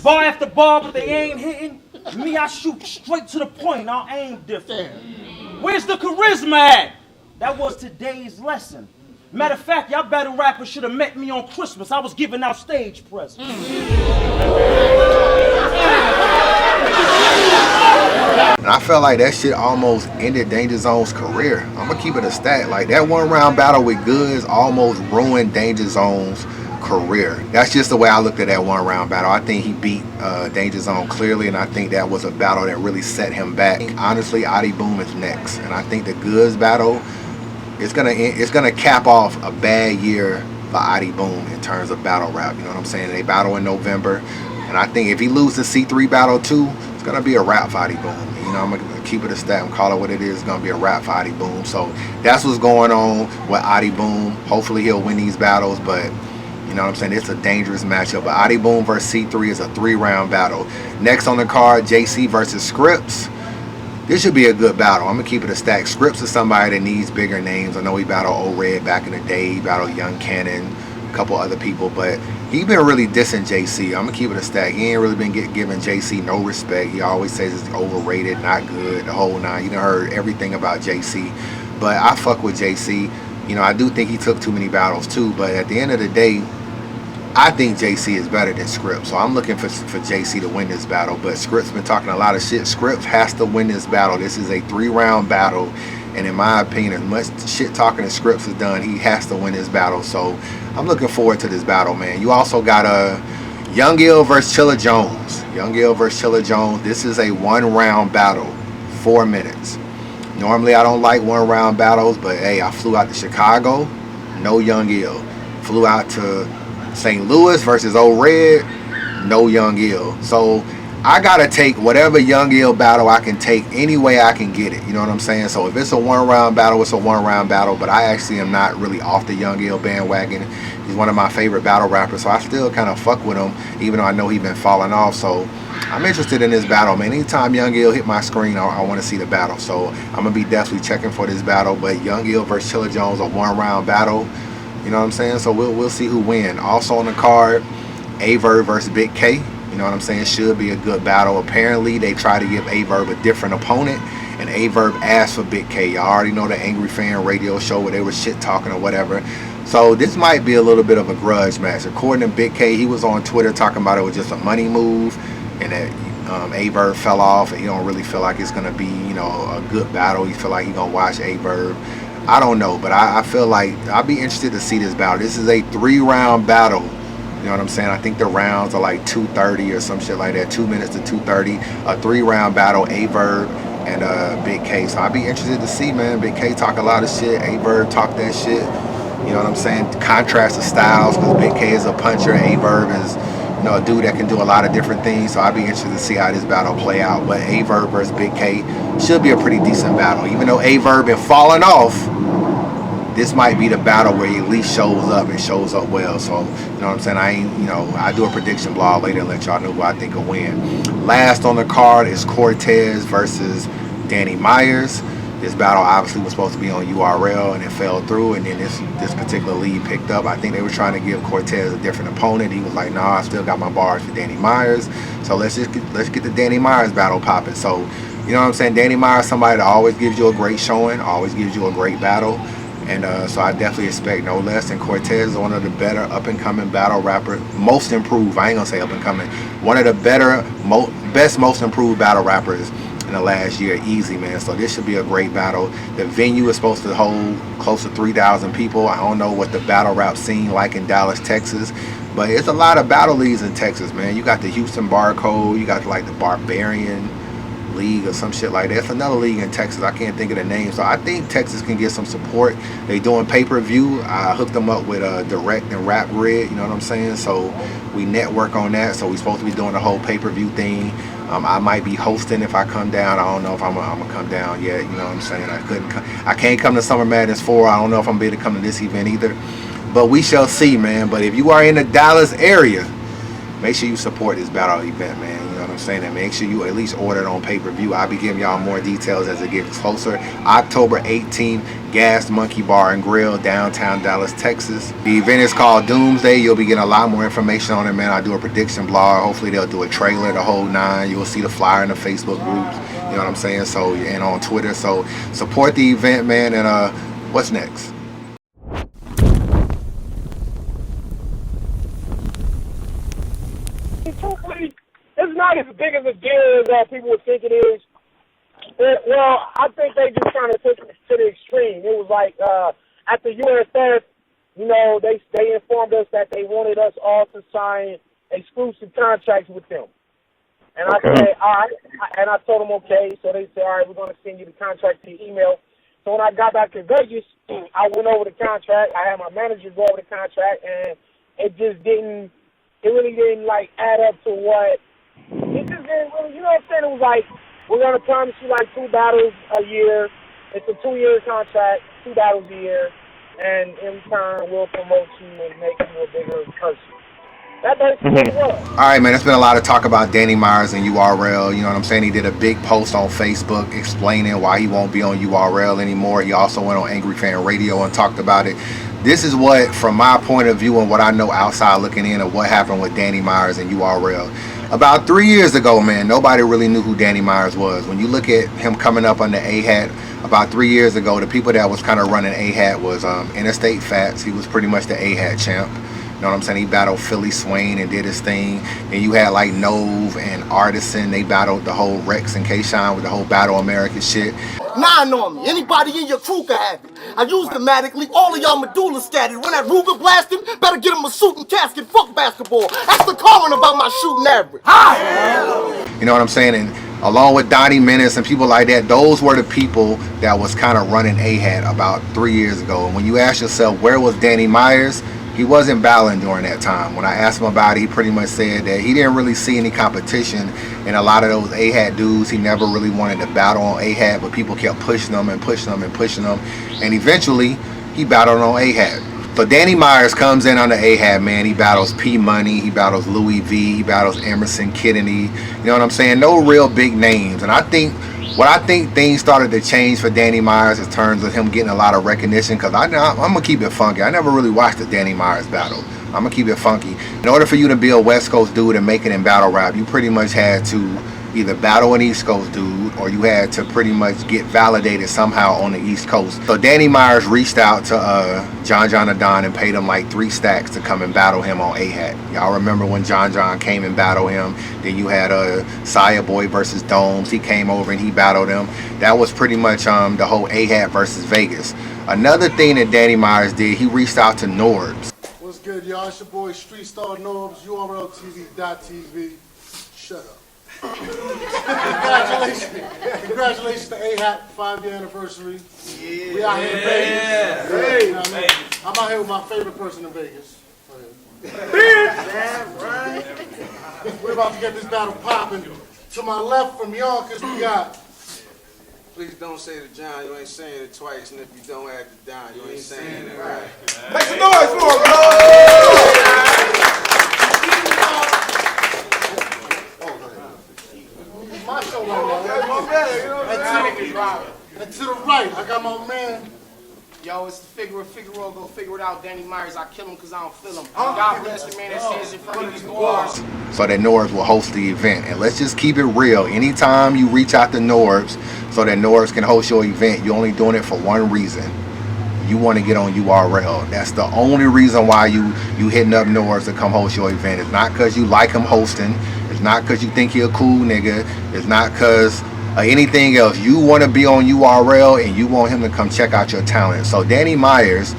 bar after bar, but they ain't hitting. Me, I shoot straight to the point. I'll aim different. Where's the charisma at? That was today's lesson. Matter of fact, y'all battle rappers should have met me on Christmas. I was giving out stage presents. And I felt like that shit almost ended Danger Zone's career. I'm gonna keep it a stat. Like that 1-round battle with Goods almost ruined Danger Zone's career. That's just the way I looked at that 1-round battle. I think he beat Danger Zone clearly, and I think that was a battle that really set him back. Honestly, Adi Boom is next, and I think the Goods battle is gonna cap off a bad year for Adi Boom in terms of battle rap. You know what I'm saying? They battle in November, and I think if he loses the C3 battle too, it's gonna be a wrap for Adi Boom. You know, I'm gonna keep it a stat and call it what it is. It's gonna be a wrap for Adi Boom. So that's what's going on with Adi Boom. Hopefully he'll win these battles, but you know what I'm saying? It's a dangerous matchup. But Adi Boom versus C3 is a 3-round battle. Next on the card, JC versus Scripps. This should be a good battle. I'm gonna keep it a stack. Scripps is somebody that needs bigger names. I know he battled O-Red back in the day. He battled Young Cannon, a couple other people, but he been really dissing JC. I'm gonna keep it a stack. He ain't really been giving JC no respect. He always says it's overrated, not good, the whole nine. You done heard everything about JC, but I fuck with JC. You know, I do think he took too many battles too, but at the end of the day, I think JC is better than Scripps, so I'm looking for JC to win this battle. But Scripps been talking a lot of shit. Scripps has to win this battle. This is a 3-round battle, and in my opinion, as much shit talking as Scripps has done, he has to win this battle. So I'm looking forward to this battle, man. You also got Young Ill versus Chilla Jones. Young Ill versus Chilla Jones. This is a 1-round battle, 4 minutes. Normally I don't like 1-round battles, but hey, I flew out to Chicago, no Young Ill. Flew out to St. Louis versus O-Red, no Young Ill. So I gotta take whatever Young Ill battle I can take any way I can get it. You know what I'm saying? So if it's a 1-round battle, it's a 1-round battle. But I actually am not really off the Young Ill bandwagon. He's one of my favorite battle rappers, so I still kind of fuck with him, even though I know he's been falling off. So I'm interested in this battle, man. Anytime Young Ill hit my screen, I want to see the battle. So I'm gonna be definitely checking for this battle. But Young Ill versus Chilla Jones, a 1-round battle. You know what I'm saying? So we'll see who win. Also on the card, Averb versus Big K. You know what I'm saying? Should be a good battle. Apparently they try to give Averb a different opponent, and Averb asked for Big K. Y'all already know the Angry Fan radio show where they were shit talking or whatever. So this might be a little bit of a grudge match. According to Big K, he was on Twitter talking about it was just a money move, and that Averb fell off, and he don't really feel like it's gonna be, you know, a good battle. He feel like he gonna watch Averb. I don't know, but I feel like I'll be interested to see this battle. This is a 3-round battle You know what I'm saying? I think the rounds are like 2:30 or some shit like that. 2 minutes to 2:30. A 3-round battle, Averb and Big K. So I'd be interested to see, man. Big K talk a lot of shit. Averb talk that shit. You know what I'm saying? Contrast of styles, because Big K is a puncher. Averb is, you know, a dude that can do a lot of different things. So I'd be interested to see how this battle play out. But Averb versus Big K should be a pretty decent battle. Even though Averb been falling off, this might be the battle where he at least shows up and shows up well. So, you know what I'm saying? I do a prediction blog later and let y'all know who I think will win. Last on the card is Cortez versus Danny Myers. This battle obviously was supposed to be on URL and it fell through, and then this particular lead picked up. I think they were trying to give Cortez a different opponent. He was like, nah, I still got my bars for Danny Myers. So let's get the Danny Myers battle popping. So, you know what I'm saying? Danny Myers, somebody that always gives you a great showing, always gives you a great battle. And so I definitely expect no less. And Cortez is one of the better up-and-coming battle rappers, most improved, I ain't gonna say up-and-coming, one of the better, best, most improved battle rappers in the last year, easy, man. So this should be a great battle. The venue is supposed to hold close to 3,000 people. I don't know what the battle rap scene like in Dallas, Texas, but it's a lot of battle leagues in Texas, man. You got the Houston Barcode, you got like the Barbarian League or some shit like that. It's another league in Texas. I can't think of the name. So I think Texas can get some support. They doing pay-per-view. I hooked them up with a Direct and Rap Grid, you know what I'm saying? So we network on that. So we supposed to be doing the whole pay-per-view thing. I might be hosting if I come down. I don't know if I'm gonna come down yet. You know what I'm saying? I can't come to Summer Madness 4. I don't know if I'm able to come to this event either. But we shall see, man. But if you are in the Dallas area, make sure you support this battle event, man. You know what I'm saying? And make sure you at least order it on pay-per-view. I'll be giving y'all more details as it gets closer. October 18th, Gas Monkey Bar and Grill, downtown Dallas, Texas. The event is called Doomsday. You'll be getting a lot more information on it, man. I do a prediction blog. Hopefully they'll do a trailer, the whole nine. You'll see the flyer in the Facebook groups. You know what I'm saying? So, and on Twitter. So support the event, man. And what's next? It's not as big of a deal as people would think it is. Well, I think they just trying to take it to the extreme. It was like at the USF, you know, they informed us that they wanted us all to sign exclusive contracts with them. And I said, all right. And I told them, okay. So they said, all right, we're going to send you the contract to your email. So when I got back to Vegas, I went over the contract. I had my manager go over the contract, and it really didn't like add up to what. It just didn't really, you know what I'm saying? It was like, we're going to promise you like 2 battles a year. It's a 2-year contract, 2 battles a year. And in return, we'll promote you and make you a bigger person. That basically what it was. All right, man, there's been a lot of talk about Danny Myers and URL. You know what I'm saying? He did a big post on Facebook explaining why he won't be on URL anymore. He also went on Angry Fan Radio and talked about it. This is what, from my point of view and what I know outside looking in, of what happened with Danny Myers and URL. About 3 years ago, man, nobody really knew who Danny Myers was. When you look at him coming up on the A-Hat, about 3 years ago, the people that was kind of running A-Hat was Interstate Fats. He was pretty much the A-Hat champ. You know what I'm saying? He battled Philly Swain and did his thing. Then you had like Nove and Artisan. They battled the whole Rex and K-Shine with the whole Battle America shit. 9 on me. Anybody in your crew can have it. I used dramatically. All of y'all medulla scattered. When that Ruger blasted, better get him a suit and casket. Fuck basketball. That's the comment about my shooting average. Hi! You know what I'm saying? And along with Donnie Menace and people like that, those were the people that was kind of running A-Hat about 3 years ago. And when you ask yourself, where was Danny Myers? He wasn't battling during that time. When I asked him about it, he pretty much said that he didn't really see any competition in a lot of those A-Hat dudes. He never really wanted to battle on A-Hat, but people kept pushing him and pushing him and pushing him. And eventually, he battled on A-Hat. So Danny Myers comes in on the A-Hat, man. He battles P Money, he battles Louis V, he battles Emerson Kidney. You know what I'm saying? No real big names. And I think things started to change for Danny Myers in terms of him getting a lot of recognition, because I'm gonna keep it funky. I never really watched the Danny Myers battle. I'm gonna keep it funky. In order for you to be a West Coast dude and make it in battle rap, you pretty much had to either battle an East Coast dude, or you had to pretty much get validated somehow on the East Coast. So Danny Myers reached out to John Adon and paid him like 3 stacks to come and battle him on A-Hat. Y'all remember when John came and battled him? Then you had Saya Boy versus Domes. He came over and he battled him. That was pretty much the whole A-Hat versus Vegas. Another thing that Danny Myers did, he reached out to Norbs. What's good, Unlimited, y'all. It's your boy Street Star Norbs, URLTV.tv. Shut up. Congratulations to A-Hat, 5-year anniversary. Yeah. We out here in Vegas. Hey. You know what I mean? I'm out here with my favorite person in Vegas. Damn right. We're about to get this battle popping. To my left from Yonkers, we got. Please don't say it to John, you ain't saying it twice, and if you don't add it down, you ain't saying it right. Make some noise for him, bro! It's my show right now. And to the right, I got my man. Yo, it's the Figaro, go figure it out. Danny Myers, I kill him because I don't feel him. God bless the man that stands in front of these bars. So that Norbs will host the event. And let's just keep it real. Anytime you reach out to Norbs so that Norbs can host your event, you're only doing it for one reason. You want to get on URL. That's the only reason why you hitting up Norbs to come host your event. It's not because you like him hosting. It's not because you think he a cool nigga. It's not because anything else. You want to be on URL and you want him to come check out your talent. So Danny Myers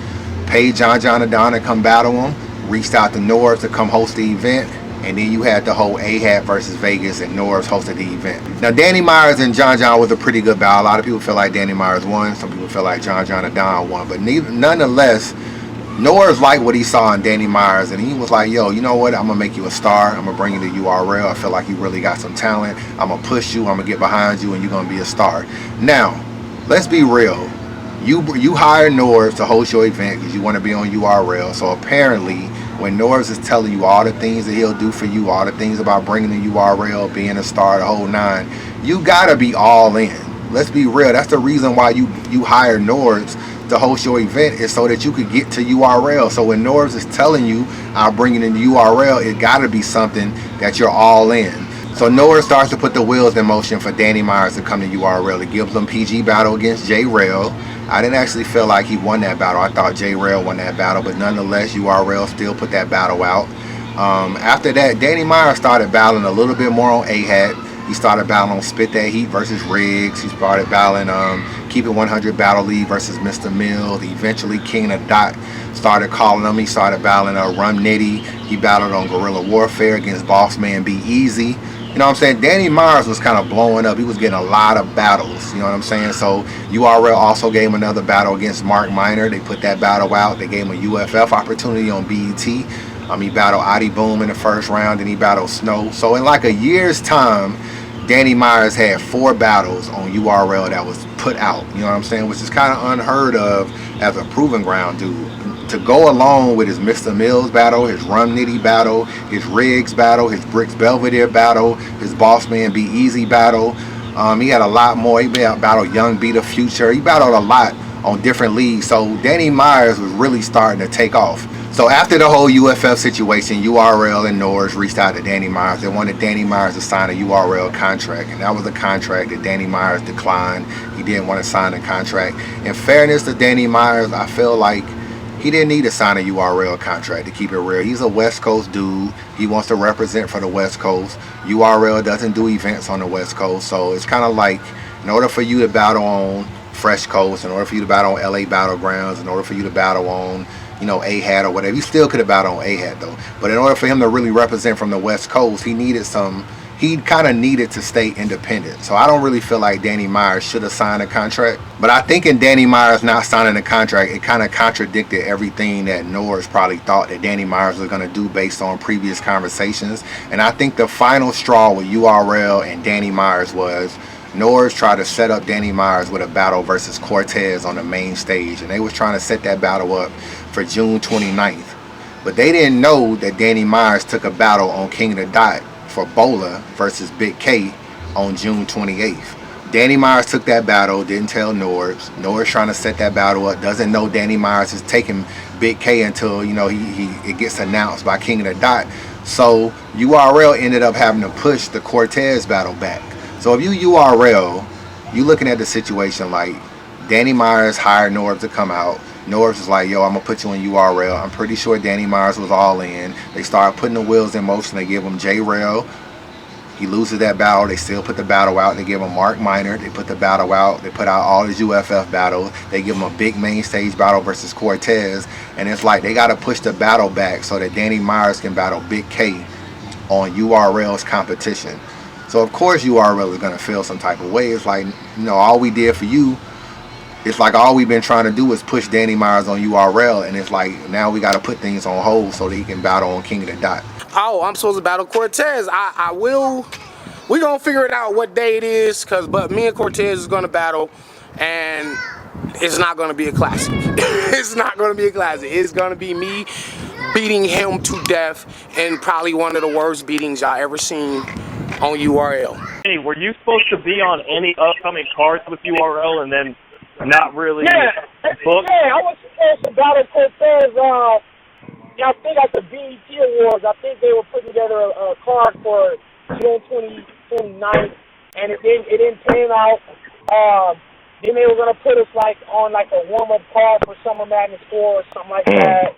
paid John Adon to come battle him, reached out to Norbs to come host the event, and then you had the whole A-Hat versus Vegas and Norbs hosted the event. Now Danny Myers and John was a pretty good battle. A lot of people feel like Danny Myers won. Some people feel like John Adon won. But nonetheless, Norbs liked what he saw in Danny Myers, and he was like, yo, you know what? I'm going to make you a star. I'm going to bring you to URL. I feel like you really got some talent. I'm going to push you. I'm going to get behind you, and you're going to be a star. Now, let's be real. You hired Norbs to host your event because you want to be on URL. So apparently, when Norbs is telling you all the things that he'll do for you, all the things about bringing the URL, being a star, the whole nine, you got to be all in. Let's be real. That's the reason why you hired Norbs to host your event, is so that you could get to URL. So when Norbs is telling you, I'll bring it into URL, it got to be something that you're all in. So Norbs starts to put the wheels in motion for Danny Myers to come to URL. It gives them PG battle against J-Rail. I didn't actually feel like he won that battle. I thought J-Rail won that battle, but nonetheless, URL still put that battle out. After that, Danny Myers started battling a little bit more on A-Hat. He started battling on Spit That Heat versus Riggs. He started battling Keep It 100 Battle League versus Mr. Mills. Eventually, King of Dot started calling him. He started battling Rum Nitty. He battled on Guerrilla Warfare against Boss Man Be Easy. You know what I'm saying? Danny Myers was kind of blowing up. He was getting a lot of battles. You know what I'm saying? So URL also gave him another battle against Mark Minor. They put that battle out. They gave him a UFF opportunity on BET. He battled Adi Boom in the first round, and he battled Snow. So in like a year's time, Danny Myers had 4 battles on URL that was put out. You know what I'm saying? Which is kind of unheard of as a proving ground dude. To go along with his Mr. Mills battle, his Rum Nitty battle, his Riggs battle, his Bricks Belvedere battle, his Boss Man Be Easy battle. He had a lot more. He battled Young B the Future. He battled a lot on different leagues. So Danny Myers was really starting to take off. So after the whole UFF situation, URL and Norbs reached out to Danny Myers. They wanted Danny Myers to sign a URL contract, and that was a contract that Danny Myers declined. He didn't want to sign the contract. In fairness to Danny Myers, I feel like he didn't need to sign a URL contract, to keep it real. He's a West Coast dude. He wants to represent for the West Coast. URL doesn't do events on the West Coast, so it's kind of like, in order for you to battle on Fresh Coast, in order for you to battle on LA Battlegrounds, in order for you to battle on, you know, A-Hat or whatever. He still could have battled on A-Hat though. But in order for him to really represent from the West Coast, he kind of needed to stay independent. So I don't really feel like Danny Myers should have signed a contract. But I think in Danny Myers not signing a contract, it kind of contradicted everything that Norbs probably thought that Danny Myers was going to do based on previous conversations. And I think the final straw with URL and Danny Myers was Norbs tried to set up Danny Myers with a battle versus Cortez on the main stage. And they was trying to set that battle up for June 29th. But they didn't know that Danny Myers took a battle on King of the Dot for Bola versus Big K on June 28th. Danny Myers took that battle, didn't tell Norbs. Norbs trying to set that battle up, doesn't know Danny Myers is taking Big K until, you know, it gets announced by King of the Dot. So URL ended up having to push the Cortez battle back. So if you URL, you looking at the situation like Danny Myers hired Norbs to come out. Norbs was like, yo, I'm going to put you in URL. I'm pretty sure Danny Myers was all in. They started putting the wheels in motion. They give him J-Rail. He loses that battle. They still put the battle out. They give him Mark Minor. They put the battle out. They put out all his UFF battles. They give him a big main stage battle versus Cortez. And it's like they got to push the battle back so that Danny Myers can battle Big K on URL's competition. So of course URL is going to feel some type of way. It's like, you know, all we did for you, it's like all we've been trying to do is push Danny Myers on URL. And it's like now we got to put things on hold so that he can battle on King of the Dot. Oh, I'm supposed to battle Cortez. I will. We gonna figure it out what day it is, but me and Cortez is gonna battle, and it's not gonna be a classic. It's not gonna be a classic. It's gonna be me beating him to death, and probably one of the worst beatings y'all ever seen on URL. Hey, were you supposed to be on any upcoming cards with URL and then not really booked? Yeah, I was supposed to battle Cortez. I think at the BET Awards, I think they were putting together a card for June 29th, and it didn't pan out. Then they were gonna put us on a warm-up card for Summer Madness 4 or something like that.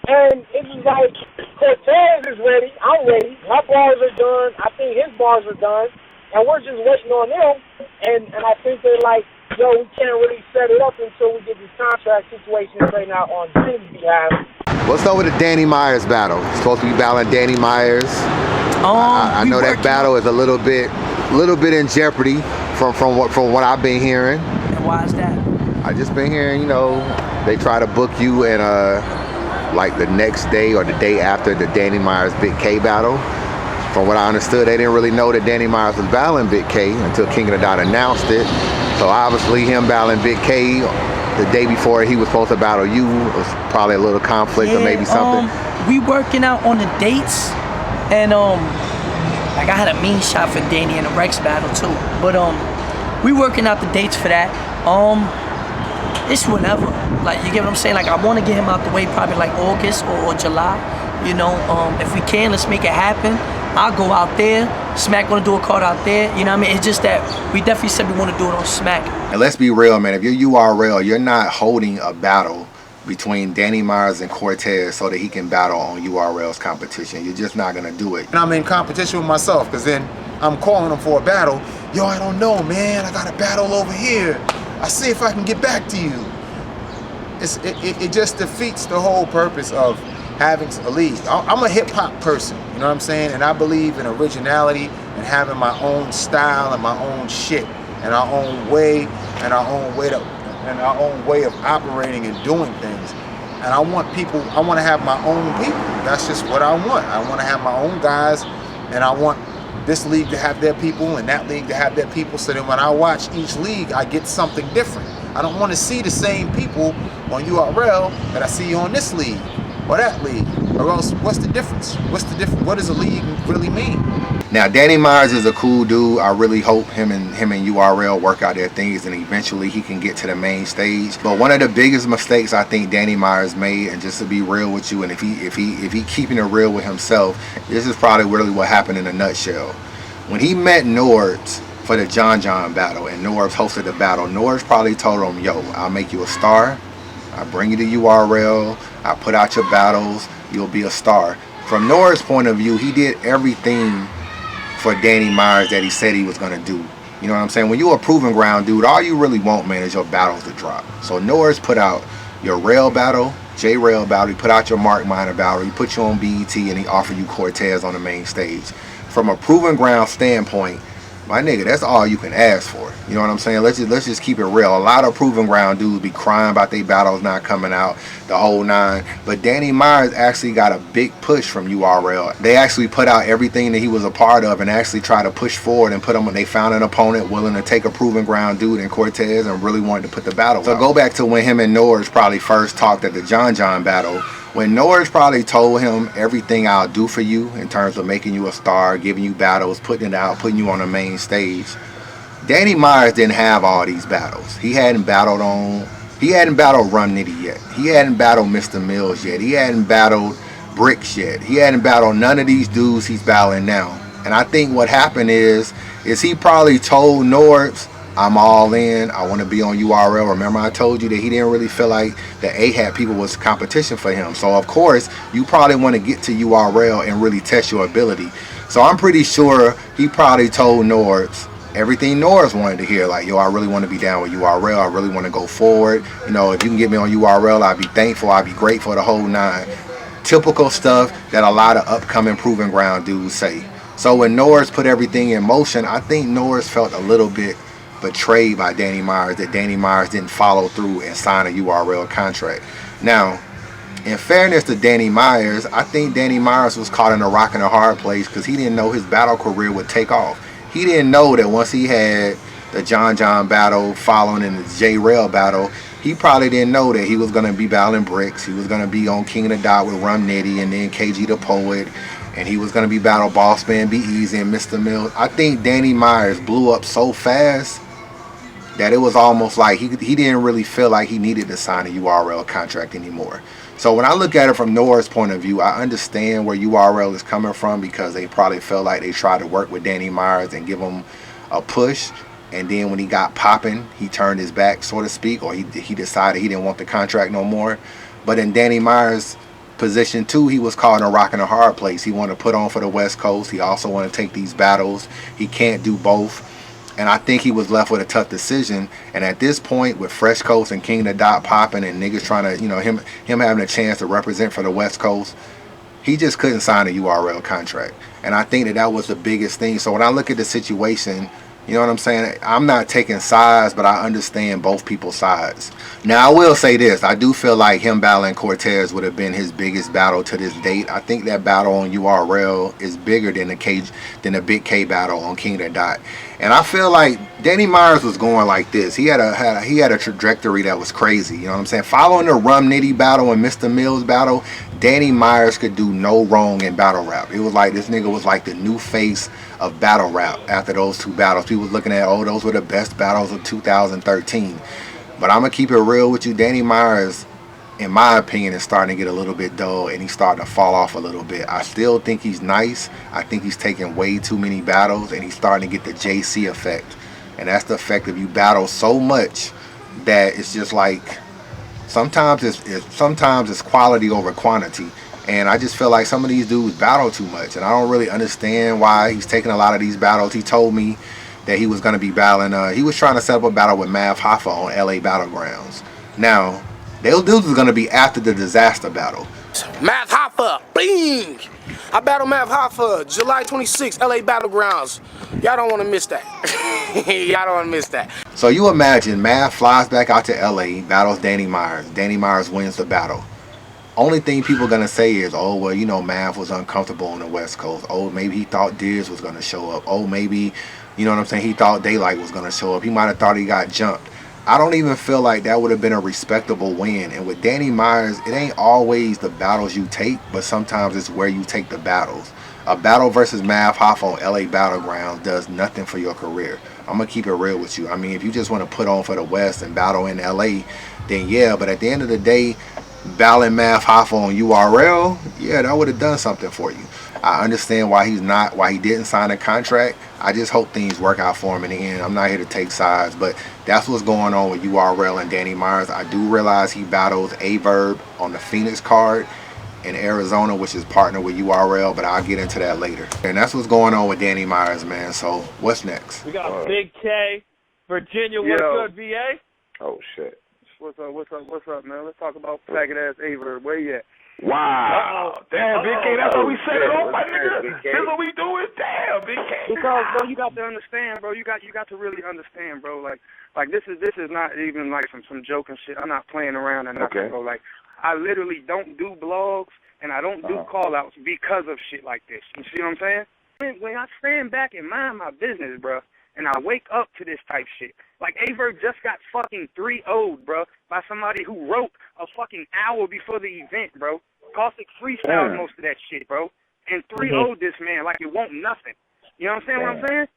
And it was like Cortez is ready, I'm ready, my bars are done, I think his bars are done, and we're just waiting on them. And I think they're like, yo, we can't really set it up until we get this contract situation straightened out on Jim's behalf. What's up with the Danny Myers battle? Supposed to be battling Danny Myers. I know that battle is a little bit in jeopardy from what I've been hearing. And why is that? I just been hearing, you know, they try to book you in like the next day or the day after the Danny Myers Big K battle. From what I understood, they didn't really know that Danny Myers was battling Big K until King of the Dot announced it. So obviously him battling Big K the day before he was supposed to battle you was probably a little conflict or maybe something. We working out on the dates, and like I had a mean shot for Danny in the Rex battle too. But we working out the dates for that. It's whenever. Like, you get what I'm saying? Like, I want to get him out the way probably like August or July. You know, if we can, let's make it happen. I'll go out there. Smack gonna do a card out there. You know what I mean? It's just that we definitely said we want to do it on Smack. And let's be real, man. If you're URL, you're not holding a battle between Danny Myers and Cortez so that he can battle on URL's competition. You're just not gonna do it. And I'm in competition with myself, because then I'm calling them for a battle. Yo, I don't know, man. I got a battle over here. I see if I can get back to you. It just defeats the whole purpose of having a league. I'm a hip hop person, you know what I'm saying? And I believe in originality and having my own style and my own shit and our own way and our own way of operating and doing things. And I want to have my own people. That's just what I want. I want to have my own guys, and I want this league to have their people and that league to have their people, so that when I watch each league, I get something different. I don't want to see the same people on URL that I see on this league or that league, or else what's the difference? What does a league really mean? Now, Danny Myers is a cool dude. I really hope him and URL work out their things and eventually he can get to the main stage. But one of the biggest mistakes I think Danny Myers made, and just to be real with you, and if he keeping it real with himself, this is probably really what happened in a nutshell. When he met Norbs for the John battle and Norbs hosted the battle, Norbs probably told him, yo, I'll make you a star. I'll bring you to URL. I'll put out your battles. You'll be a star. From Norbs' point of view, he did everything for Danny Myers that he said he was going to do. You know what I'm saying? When you're a proven ground dude, all you really want, man, is your battles to drop. So Norbs put out your Rail battle, J-Rail battle. He put out your Mark Minor battle. He put you on BET, and he offered you Cortez on the main stage. From a proven ground standpoint, my nigga, that's all you can ask for. You know what I'm saying? Let's just keep it real. A lot of proven ground dudes be crying about their battles not coming out, the whole nine. But Danny Myers actually got a big push from URL. They actually put out everything that he was a part of and actually tried to push forward and put him when they found an opponent willing to take a proven ground dude in Cortez and really wanted to put the battle out. So go back to when him and Norbs probably first talked at the John battle. When Norbs probably told him everything I'll do for you in terms of making you a star, giving you battles, putting it out, putting you on the main stage, Danny Myers didn't have all these battles. He hadn't battled Run Nitty yet. He hadn't battled Mr. Mills yet. He hadn't battled Bricks yet. He hadn't battled none of these dudes he's battling now. And I think what happened is he probably told Norbs, I'm all in. I want to be on URL. Remember I told you that he didn't really feel like the AHAT people was competition for him. So of course, you probably want to get to URL and really test your ability. So I'm pretty sure he probably told Nords everything Nords wanted to hear. Like, yo, I really want to be down with URL. I really want to go forward. You know, if you can get me on URL, I'd be thankful. I'd be grateful, the whole nine. Typical stuff that a lot of upcoming Proving Ground dudes say. So when Norris put everything in motion, I think Norris felt a little bit betrayed by Danny Myers, that Danny Myers didn't follow through and sign a URL contract. Now, in fairness to Danny Myers, I think Danny Myers was caught in a rock and a hard place because he didn't know his battle career would take off. He didn't know that once he had the John battle following in the J-Rail battle, he probably didn't know that he was going to be battling Bricks. He was going to be on King of the Dot with Rum Nitty and then KG the Poet. And he was going to be battle Boss Man, Be Easy, and Mr. Mills. I think Danny Myers blew up so fast that it was almost like he didn't really feel like he needed to sign a URL contract anymore. So when I look at it from Nora's point of view, I understand where URL is coming from because they probably felt like they tried to work with Danny Myers and give him a push. And then when he got popping, he turned his back, so to speak, or he decided he didn't want the contract no more. But in Danny Myers' position too, he was caught in a rock and a hard place. He wanted to put on for the West Coast. He also wanted to take these battles. He can't do both. And I think he was left with a tough decision. And at this point, with Fresh Coast and King of the Dot popping and niggas trying to, you know, him having a chance to represent for the West Coast, he just couldn't sign a URL contract. And I think that was the biggest thing. So when I look at the situation, you know what I'm saying? I'm not taking sides, but I understand both people's sides. Now, I will say this. I do feel like him battling Cortez would have been his biggest battle to this date. I think that battle on URL is bigger than the Big K battle on King of the Dot. And I feel like Danny Myers was going like this. He had a trajectory that was crazy. You know what I'm saying? Following the Rum Nitty battle and Mr. Mills battle, Danny Myers could do no wrong in battle rap. It was like this nigga was like the new face of battle rap after those two battles. People was looking at, oh, those were the best battles of 2013. But I'm going to keep it real with you. Danny Myers, in my opinion, is starting to get a little bit dull and he's starting to fall off a little bit. I still think he's nice. I think he's taking way too many battles and he's starting to get the JC effect. And that's the effect of you battle so much that it's just like sometimes it's quality over quantity. And I just feel like some of these dudes battle too much. And I don't really understand why he's taking a lot of these battles. He told me that he was going to be battling. He was trying to set up a battle with Mav Hoffa on LA Battlegrounds. Now, those dudes are going to be after the disaster battle. Mav Hoffa, bing! I battle Mav Hoffa, July 26th, LA Battlegrounds. Y'all don't want to miss that. Y'all don't want to miss that. So you imagine Mav flies back out to LA, battles Danny Myers. Danny Myers wins the battle. Only thing people are going to say is, oh, well, you know, Mav was uncomfortable on the West Coast. Oh, maybe he thought Diz was going to show up. Oh, maybe, you know what I'm saying, he thought Daylight was going to show up. He might have thought he got jumped. I don't even feel like that would have been a respectable win. And with Danny Myers, it ain't always the battles you take, but sometimes it's where you take the battles. A battle versus Mav Hoffa on LA Battlegrounds does nothing for your career. I'm going to keep it real with you. I mean, if you just want to put on for the West and battle in LA, then yeah. But at the end of the day, battling Mav Hoffa on URL, yeah, that would have done something for you. I understand why he didn't sign a contract. I just hope things work out for him in the end. I'm not here to take sides, but that's what's going on with URL and Danny Myers. I do realize he battles A-Verb on the Phoenix card in Arizona, which is partnered with URL, but I'll get into that later. And that's what's going on with Danny Myers, man. So what's next? We got Big K, Virginia. What's up, VA? Oh shit. What's up, man? Let's talk about faggot ass Aver. Where you at? Wow. Damn, Big K, that's what we set it off, my nigga. This what we doing? Damn, Big K. Because, bro, you got to understand, bro. You got to really understand, bro. Like this is not even like some joking shit. I'm not playing around and nothing, bro. Like, I literally don't do blogs and I don't do call-outs because of shit like this. You see what I'm saying? When I stand back and mind my business, bro, and I wake up to this type shit. Like, Aver just got fucking 3-0'd, bro, by somebody who wrote a fucking hour before the event, bro. Caustic freestyled most of that shit, bro. And 3-0'd this man like it won't nothing. You know what I'm saying? What I'm saying?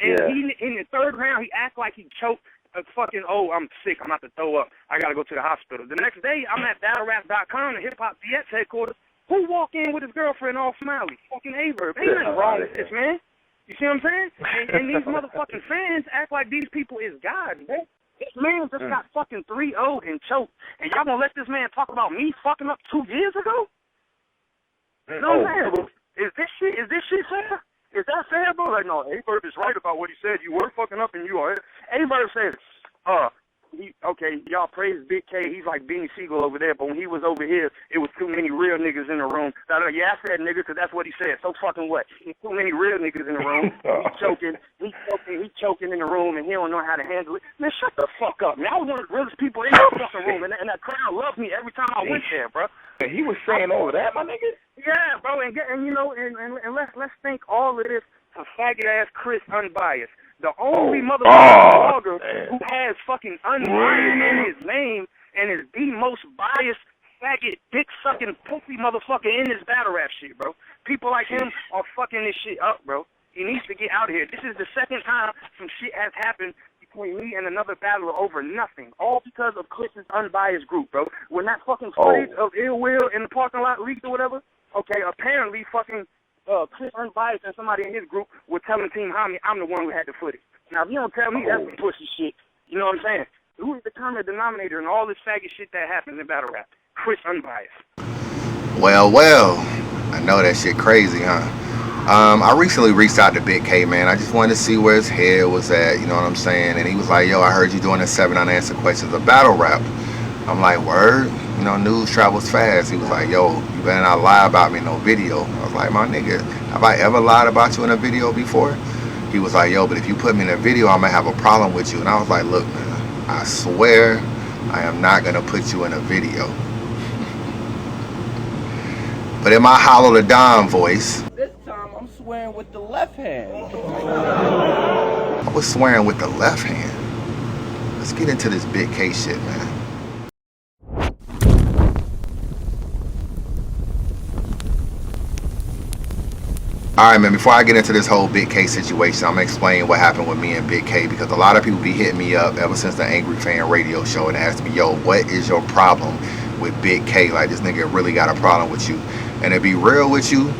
And he, in the third round, he act like he choked a fucking, oh, I'm sick, I'm about to throw up. I got to go to the hospital. The next day, I'm at BattleRap.com, the Hip Hop DX headquarters. Who walk in with his girlfriend all smiley? Fucking Aver. Ain't nothing wrong with this, man. You see what I'm saying? And these motherfucking fans act like these people is God, man. This man just got fucking 3-0'd and choked. And y'all gonna let this man talk about me fucking up 2 years ago? You know what I'm saying? Is this shit fair? Is that fair, bro? Like, no, A-Bird is right about what he said. You were fucking up and you are. A-Bird says, okay, y'all praise Big K. He's like Beanie Siegel over there, but when he was over here, it was too many real niggas in the room. Yeah, I said nigga because that's what he said. So fucking what? There's too many real niggas in the room. He's choking in the room, and he don't know how to handle it. Man, shut the fuck up, man. I was one of the realest people in the fucking room, and that crowd loved me every time I went there, bro. And he was saying over that, my nigga? Yeah, bro, and you know, and let's think all of this to faggot-ass Chris Unbias. The only motherfucking blogger who has fucking unbiased in his name and is the most biased, faggot, dick-sucking, pussy motherfucker in this battle rap shit, bro. People like him are fucking this shit up, bro. He needs to get out of here. This is the second time some shit has happened between me and another battler over nothing. All because of Chris's unbiased group, bro. When that fucking footage of Ill Will in the parking lot leaked or whatever, okay, apparently fucking Chris Unbiased and somebody in his group were telling Team Homie I'm the one who had the footage. Now, if you don't tell me that's some pussy shit, you know what I'm saying? Who is the common denominator in all this faggot shit that happens in battle rap? Chris Unbiased. Well, I know that shit crazy, huh? I recently reached out to Big K, man. I just wanted to see where his head was at, you know what I'm saying? And he was like, yo, I heard you doing the 7 unanswered questions of battle rap. I'm like, word? You know, news travels fast. He was like, yo, you better not lie about me in no video. I was like, my nigga, have I ever lied about you in a video before? He was like, yo, but if you put me in a video, I'm gonna have a problem with you. And I was like, look, man, I swear I am not gonna put you in a video. But in my Hollow the Don voice, this time I'm swearing with the left hand. I was swearing with the left hand. Let's get into this Big K shit, man. Alright, man, before I get into this whole Big K situation, I'm going to explain what happened with me and Big K, because a lot of people be hitting me up ever since the Angry Fan radio show and asked me, yo, what is your problem with Big K? Like, this nigga really got a problem with you. And to be real with you,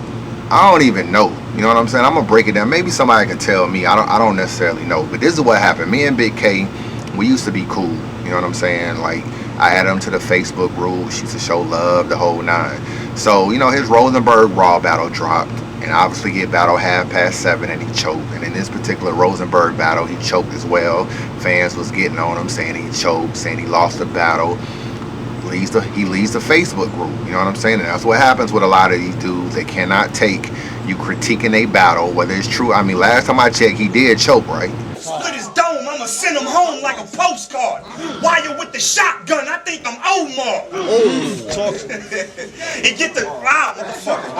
I don't even know. You know what I'm saying? I'm going to break it down. Maybe somebody can tell me. I don't necessarily know. But this is what happened. Me and Big K, we used to be cool. You know what I'm saying? Like, I added him to the Facebook group. She used to show love, the whole nine. So, you know, his Rosenberg Raw battle dropped. And obviously he had battled 7:30 and he choked. And in this particular Rosenberg battle, he choked as well. Fans was getting on him, saying he choked, saying he lost the battle. He leaves the Facebook group. You know what I'm saying? And that's what happens with a lot of these dudes. They cannot take you critiquing a battle, whether it's true. I mean, last time I checked, he did choke, right? Split his dome, I'ma send him home like a postcard. While you're with the shotgun, I think I'm Omar. Oh, talk. And get the motherfucker.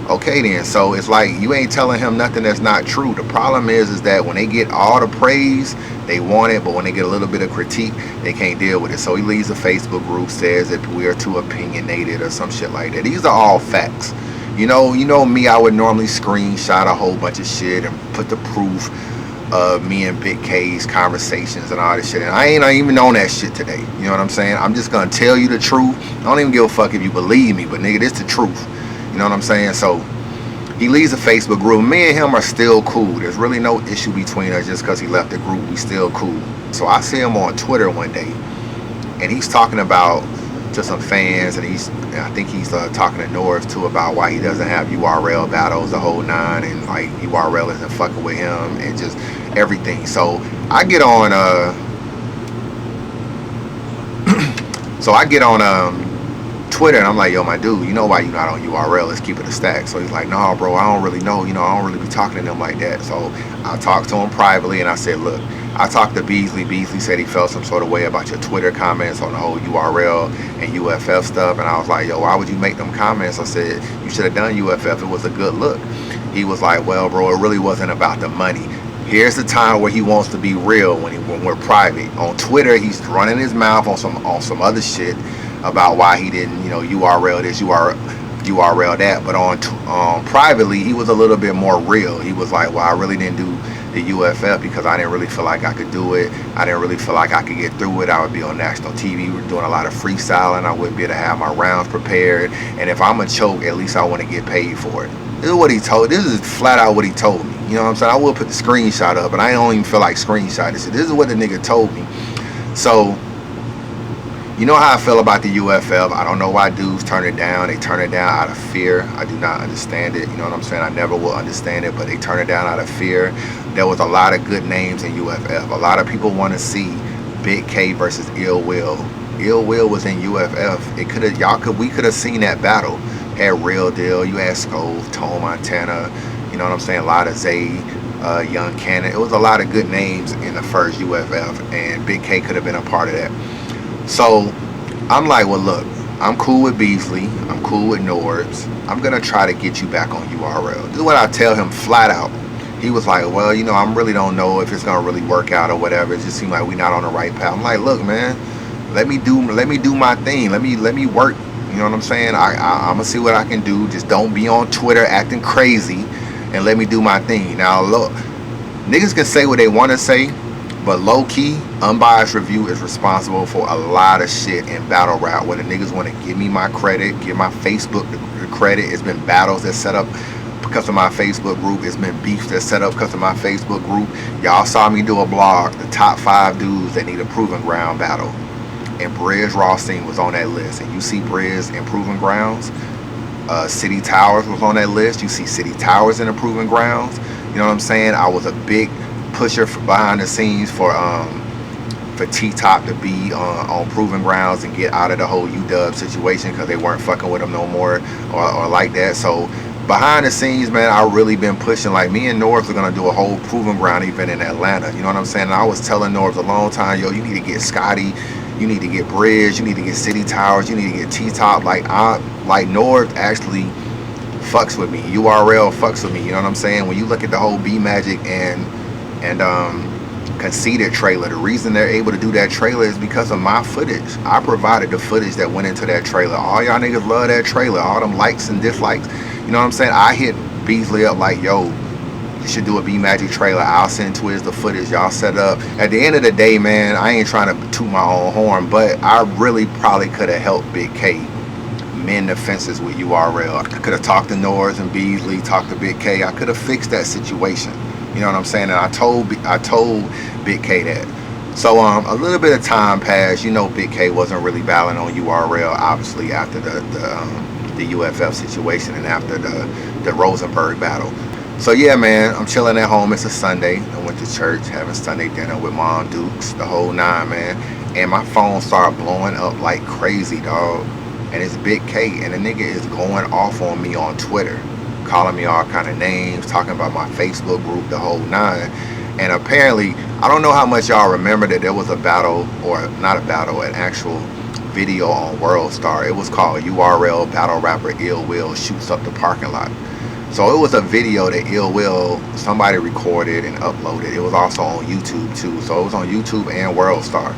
Okay then, so it's like you ain't telling him nothing that's not true. The problem is that when they get all the praise, they want it, but when they get a little bit of critique, they can't deal with it. So he leaves a Facebook group, says that we are too opinionated or some shit like that. These are all facts. You know me, I would normally screenshot a whole bunch of shit and put the proof of me and Big K's conversations and all this shit. And I ain't even on that shit today. You know what I'm saying? I'm just gonna tell you the truth. I don't even give a fuck if you believe me, but nigga, this the truth. You know what I'm saying? So he leaves the Facebook group. Me and him are still cool. There's really no issue between us just because he left the group. We still cool. So I see him on Twitter one day, and he's talking about to some fans, and I think he's talking to North too about why he doesn't have URL battles, the whole nine, and like URL isn't fucking with him and just everything. So I get on Twitter, and I'm like, yo, my dude, you know why you not on URL? Let's keep it a stack. So he's like, no, bro, I don't really know. You know, I don't really be talking to them like that. So I talked to him privately, and I said, look, I talked to Beasley. Beasley said he felt some sort of way about your Twitter comments on the whole URL and UFF stuff. And I was like, yo, why would you make them comments? I said, you should have done UFF. It was a good look. He was like, well, bro, it really wasn't about the money. Here's the time where he wants to be real when we're private. On Twitter, he's running his mouth on some other shit about why he didn't, URL this, URL that. But on privately, he was a little bit more real. He was like, well, I really didn't do the UFF because I didn't really feel like I could do it. I didn't really feel like I could get through it. I would be on national TV. We were doing a lot of freestyling. I wouldn't be able to have my rounds prepared. And if I'm a choke, at least I want to get paid for it. This is what he told. This is flat out what he told me. You know what I'm saying? I will put the screenshot up, but I don't even feel like screenshotting this. This is what the nigga told me. So You know how I feel about the UFL. I don't know why dudes turn it down. They turn it down out of fear. I do not understand it. You know what I'm saying? I never will understand it, but they turn it down out of fear. There was a lot of good names in UFF. A lot of people want to see Big K versus Ill Will. Ill Will was in UFF. It could have, we could have seen that battle. Had Real Deal, you had Scove, Tone Montana, you know what I'm saying? A lot of Zay, Young Cannon. It was a lot of good names in the first UFF, and Big K could have been a part of that. So I'm like, well, look, I'm cool with Beasley. I'm cool with Norbs. I'm going to try to get you back on URL. This is what I tell him flat out. He was like, well, you know, I really don't know if it's going to really work out or whatever. It just seemed like we're not on the right path. I'm like, look, man, let me do my thing. Let me work. You know what I'm saying? I'm going to see what I can do. Just don't be on Twitter acting crazy and let me do my thing. Now, look, niggas can say what they want to say, but low-key, Unbiased Review is responsible for a lot of shit in battle rap where the niggas want to give me my credit, give my Facebook the credit. It's been battles that set up because of my Facebook group. It's been beef that's set up because of my Facebook group. Y'all saw me do a blog, the top 5 dudes that need a proving ground battle. And Briz Rothstein was on that list. And you see Briz in proving grounds. City Towers was on that list. You see City Towers in the proving grounds. You know what I'm saying? I was a big pusher behind the scenes for T-Top to be on proving grounds and get out of the whole UW situation because they weren't fucking with him no more or like that. So behind the scenes, man, I really been pushing. Like, me and Norbs are gonna do a whole proving ground event in Atlanta. You know what I'm saying? And I was telling Norbs a long time, yo, you need to get Scotty, you need to get Bridge, you need to get City Towers, you need to get T-Top. Like Norbs actually fucks with me. URL fucks with me. You know what I'm saying? When you look at the whole B Magic and Conceited trailer, the reason they're able to do that trailer is because of my footage. I provided the footage that went into that trailer. All y'all niggas love that trailer, all them likes and dislikes. You know what I'm saying? I hit Beasley up like, yo, you should do a B Magic trailer. I'll send Twiz the footage, y'all set up. At the end of the day, man, I ain't trying to toot my own horn, but I really probably could have helped Big K mend the fences with URL. I could have talked to Norbs and Beasley, talked to Big K. I could have fixed that situation. You know what I'm saying? And I told Big K that. So a little bit of time passed. You know, Big K wasn't really battling on URL, obviously, after the UFF situation and after the Rosenberg battle. So yeah, man, I'm chilling at home. It's a Sunday. I went to church, having Sunday dinner with Mom Dukes, the whole 9, man. And my phone started blowing up like crazy, dog. And it's Big K, and the nigga is going off on me on Twitter, calling me all kind of names, talking about my Facebook group, the whole 9. And apparently, I don't know how much y'all remember that there was a battle, or not a battle, an actual video on World Star. It was called URL Battle Rapper Ill Will Shoots Up the Parking Lot. So it was a video that Ill Will, somebody recorded and uploaded. It was also on YouTube too. So it was on YouTube and World Star.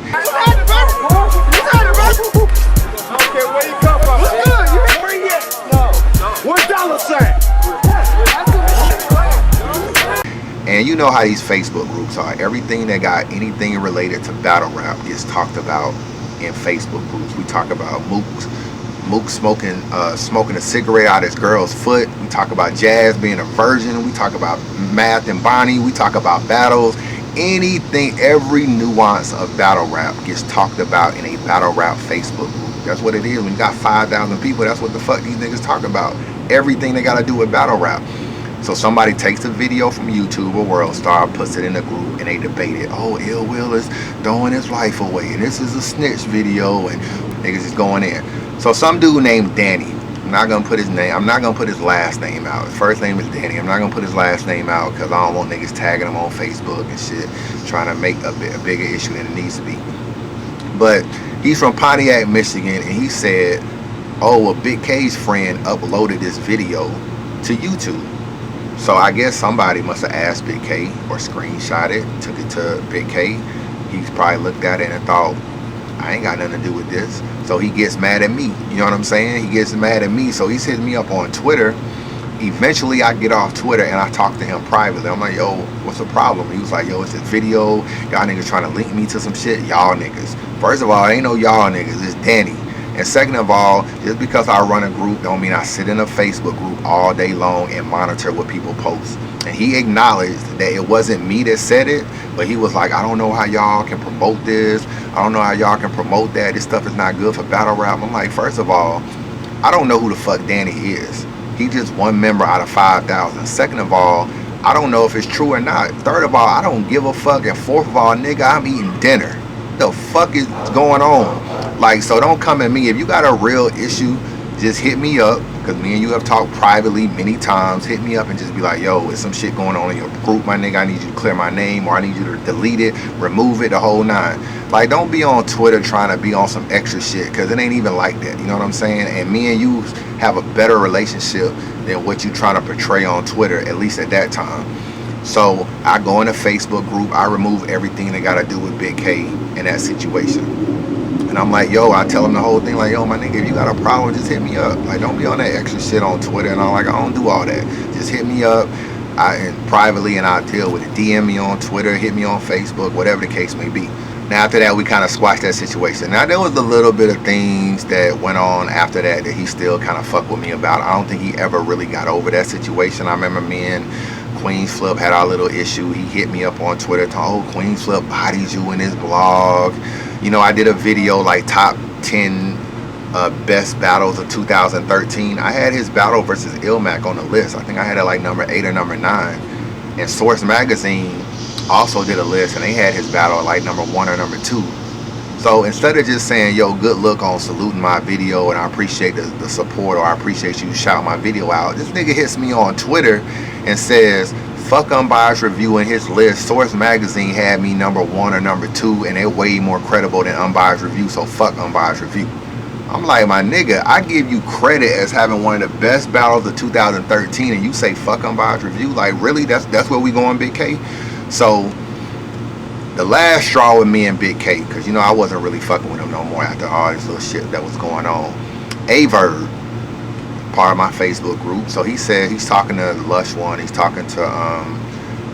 Okay, where you come from? What's good? You ain't free yet? No. What dollar sign? And you know how these Facebook groups are. Everything that got anything related to battle rap gets talked about in Facebook groups. We talk about Mook smoking a cigarette out his girl's foot. We talk about Jazz being a virgin. We talk about Math and Bonnie. We talk about battles. Anything, every nuance of battle rap gets talked about in a battle rap Facebook group. That's what it is. When you got 5,000 people, that's what the fuck these niggas talk about. Everything they gotta do with battle rap. So somebody takes a video from YouTube or World Star, puts it in a group, and they debate it. Oh, Ill Will is throwing his life away, and this is a snitch video, and niggas is going in. So some dude named Danny, I'm not gonna put his name, I'm not gonna put his last name out. His first name is Danny. I'm not gonna put his last name out because I don't want niggas tagging him on Facebook and shit, trying to make a bigger issue than it needs to be. But he's from Pontiac, Michigan, and he said, oh, well, Big K's friend uploaded this video to YouTube. So I guess somebody must have asked Big K or screenshot it, took it to Big K. He's probably looked at it and thought, I ain't got nothing to do with this. So he gets mad at me. You know what I'm saying? He gets mad at me. So he's hitting me up on Twitter. Eventually I get off Twitter and I talk to him privately. I'm like, yo, what's the problem? He was like, yo, it's this video. Y'all niggas trying to link me to some shit. Y'all niggas. First of all, ain't no y'all niggas. It's Danny. And second of all, just because I run a group don't mean I sit in a Facebook group all day long and monitor what people post. And he acknowledged that it wasn't me that said it, but he was like, I don't know how y'all can promote this. I don't know how y'all can promote that. This stuff is not good for battle rap. I'm like, first of all, I don't know who the fuck Danny is. He just one member out of 5,000. Second of all, I don't know if it's true or not. Third of all, I don't give a fuck. And fourth of all, nigga, I'm eating dinner. The fuck is going on? Like, so don't come at me. If you got a real issue, just hit me up, because me and you have talked privately many times. Hit me up and just be like, yo, there's some shit going on in your group, my nigga. I need you to clear my name, or I need you to delete it, remove it, the whole nine. Like, don't be on Twitter trying to be on some extra shit, because it ain't even like that. You know what I'm saying? And me and you have a better relationship than what you trying to portray on Twitter, at least at that time. So I go in a Facebook group, I remove everything that got to do with Big K in that situation. And I'm like, yo, I tell him the whole thing, like, yo, my nigga, if you got a problem, just hit me up. Like, don't be on that extra shit on Twitter. And I'm like, I don't do all that. Just hit me up and privately, and I'll deal with it. DM me on Twitter, hit me on Facebook, whatever the case may be. Now, after that, we kind of squashed that situation. Now, there was a little bit of things that went on after that he still kind of fucked with me about. I don't think he ever really got over that situation. I remember me and Queens Flip had our little issue. He hit me up on Twitter, told Queens Flip bodies you in his blog. You know, I did a video like top 10 best battles of 2013. I had his battle versus Ilmac on the list. I think I had it like number 8 or number 9. And Source Magazine also did a list, and they had his battle at like number 1 or number 2. So instead of just saying, yo, good look on saluting my video and I appreciate the support, or I appreciate you shouting my video out, this nigga hits me on Twitter and says, fuck Unbiased Review in his list. Source Magazine had me number 1 or number 2, and they're way more credible than Unbiased Review, so fuck Unbiased Review. I'm like, my nigga, I give you credit as having one of the best battles of 2013, and you say fuck Unbiased Review? Like, really? That's where we going, Big K? So the last straw with me and Big K, because, you know, I wasn't really fucking with him no more after all this little shit that was going on. Averb, part of my Facebook group, so he said he's talking to Lush One, he's talking to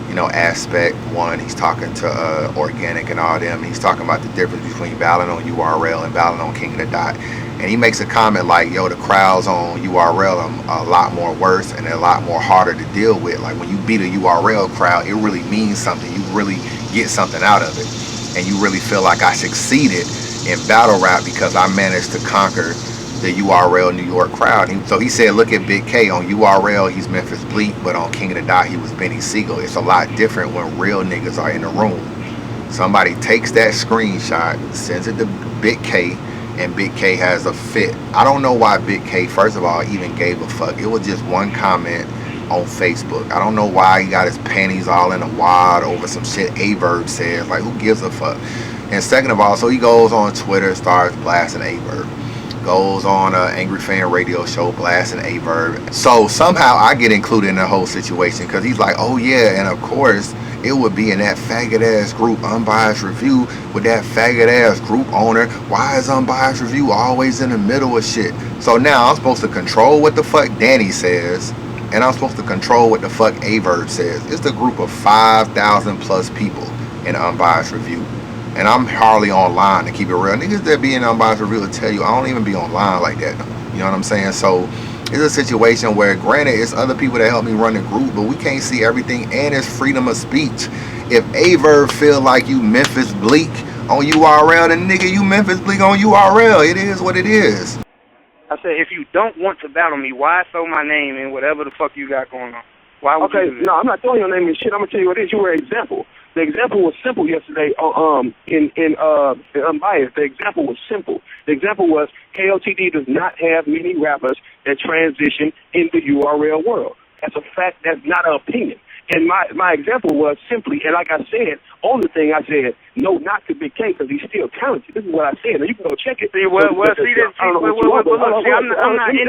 you know, Aspect One, he's talking to Organic and all them. He's talking about the difference between battling on URL and battling on King of the Dot. And he makes a comment like, yo, the crowds on URL are a lot more worse and they're a lot more harder to deal with. Like, when you beat a URL crowd, it really means something. You really get something out of it. And you really feel like I succeeded in battle rap because I managed to conquer the URL New York crowd. So he said, look at Big K. On URL, he's Memphis Bleak, but on King of the Dot, he was Benny Siegel. It's a lot different when real niggas are in the room. Somebody takes that screenshot, sends it to Big K, and Big K has a fit. I don't know why Big K, first of all, even gave a fuck. It was just one comment on Facebook. I don't know why he got his panties all in a wad over some shit Averb says. Like, who gives a fuck? And second of all, so he goes on Twitter, starts blasting Averb. Goes on an Angry Fan radio show blasting Averb. So somehow I get included in the whole situation, because he's like, oh yeah, and of course it would be in that faggot ass group Unbiased Review with that faggot ass group owner. Why is Unbiased Review always in the middle of shit? So now I'm supposed to control what the fuck Danny says, and I'm supposed to control what the fuck Averb says. It's the group of 5,000 plus people in Unbiased Review. And I'm hardly online, to keep it real. Niggas that be in Unbiased Review will tell you I don't even be online like that. You know what I'm saying? So it's a situation where, granted, it's other people that help me run the group, but we can't see everything, and it's freedom of speech. If Averb feel like you Memphis Bleak on URL, then nigga, you Memphis Bleak on URL. It is what it is. I said, if you don't want to battle me, why throw my name in whatever the fuck you got going on? Why would you do this? No, I'm not throwing your name in shit. I'm gonna tell you what it is. You were an example. The example was simple yesterday. In Unbiased, the example was simple. The example was KOTD does not have many rappers that transition in the URL world. That's a fact. That's not an opinion. And my example was simply, and like I said, on the thing I said, no, not to Big K, because he's still talented. This is what I said. Now you can go check it. See, I'm not in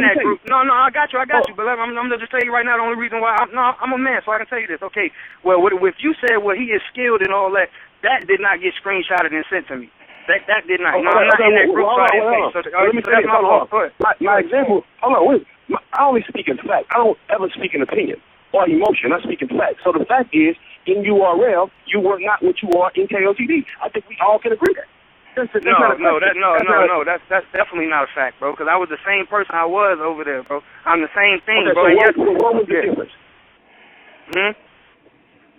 that group. No, I got you. But I'm just telling you right now, the only reason why I'm a man, so I can tell you this. Okay, well, if you said, well, he is skilled and all that, that did not get screenshotted and sent to me. That did not. No, I'm not in that group, so I didn't say. Let me tell you, my example, hold on, wait. I only speak in fact. I don't ever speak in opinion or emotion. I speak in fact. So the fact is, in URL, you were not what you are in KOTD. I think we all can agree that. That's definitely not a fact, bro. Because I was the same person I was over there, bro. I'm the same thing, Okay, bro. so what was the difference?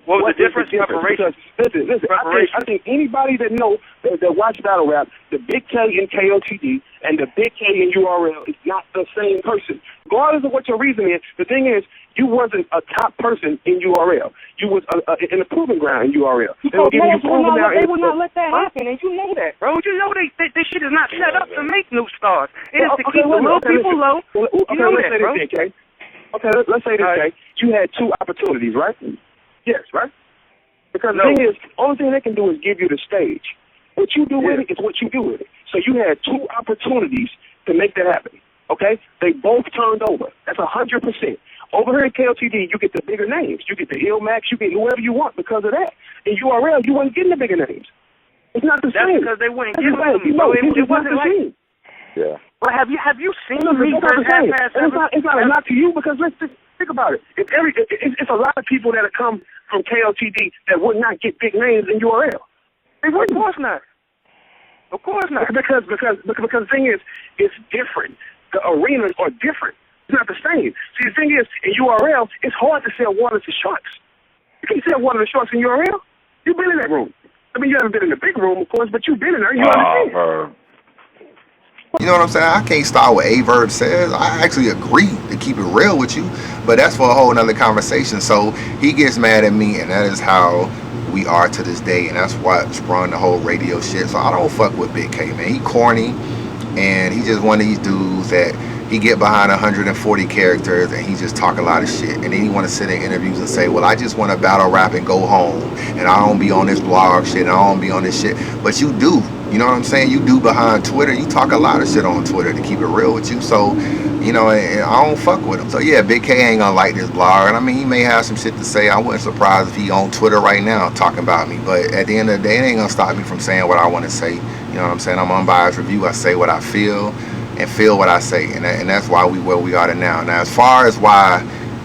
What was the difference? Preparation. Because, listen. I think anybody that know that watch battle rap, the Big K in KOTD and the Big K in URL is not the same person. Regardless of what your reason is, the thing is, you wasn't a top person in URL. You was in a proving ground in URL. They would not let that happen, and you know that, bro. You know they shit is not set up to make new stars. It is to keep the little people low. You know that, bro. Okay, let's say this, Jay. You had 2 opportunities, right? Yes, right? Because the thing is, only thing they can do is give you the stage. What you do with it is what you do with it. So you had 2 opportunities to make that happen. Okay? They both turned over. That's 100%. Over here in KLTD, you get the bigger names. You get the Ilmax, you get whoever you want because of that. In URL, you weren't getting the bigger names. It's not the same. That's because they wouldn't give them to me, bro. It wasn't like... Yeah. Well, have you seen me versus half-past seven? It's not a lot to you because let's just think about it. It's a lot of people that have come from KLTD that would not get big names in URL. They wouldn't. Of course not. Of course not. Because the thing is, it's different. The arenas are different. It's not the same. See, the thing is, in URL, it's hard to sell water to sharks. You can sell water to sharks in URL. You've been in that room. I mean, you haven't been in the big room, of course, but you've been in there. You understand. You know what I'm saying? I can't start what A-Verb says. I actually agree to keep it real with you, but that's for a whole nother conversation. So he gets mad at me, and that is how we are to this day, and that's what sprung the whole radio shit. So I don't fuck with Big K, man. He corny, and he just one of these dudes that he get behind 140 characters and he just talk a lot of shit, and then he want to sit in interviews and say, well, I just want to battle rap and go home, and I don't be on this blog shit, and I don't be on this shit. But you do. You know what I'm saying? You do behind Twitter. You talk a lot of shit on Twitter, to keep it real with you. So, you know, I don't fuck with him. So yeah, Big K ain't gonna like this blog. And I mean, he may have some shit to say. I wouldn't surprise if he on Twitter right now talking about me. But at the end of the day, it ain't gonna stop me from saying what I want to say. You know what I'm saying? I'm Unbiased Review. I say what I feel and feel what I say. And that's why we where we are now. Now, as far as why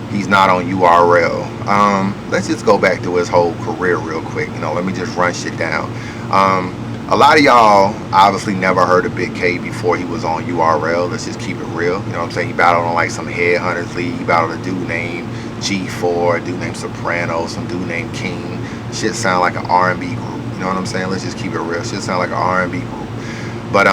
he's not on URL, let's just go back to his whole career real quick. You know, let me just run shit down. A lot of y'all obviously never heard of Big K before he was on URL. Let's just keep it real. You know what I'm saying? He battled on like some Headhunters League. He battled a dude named G4, a dude named Soprano, some dude named King. Shit sound like an R&B group. You know what I'm saying? Let's just keep it real. Shit sound like an R&B group. But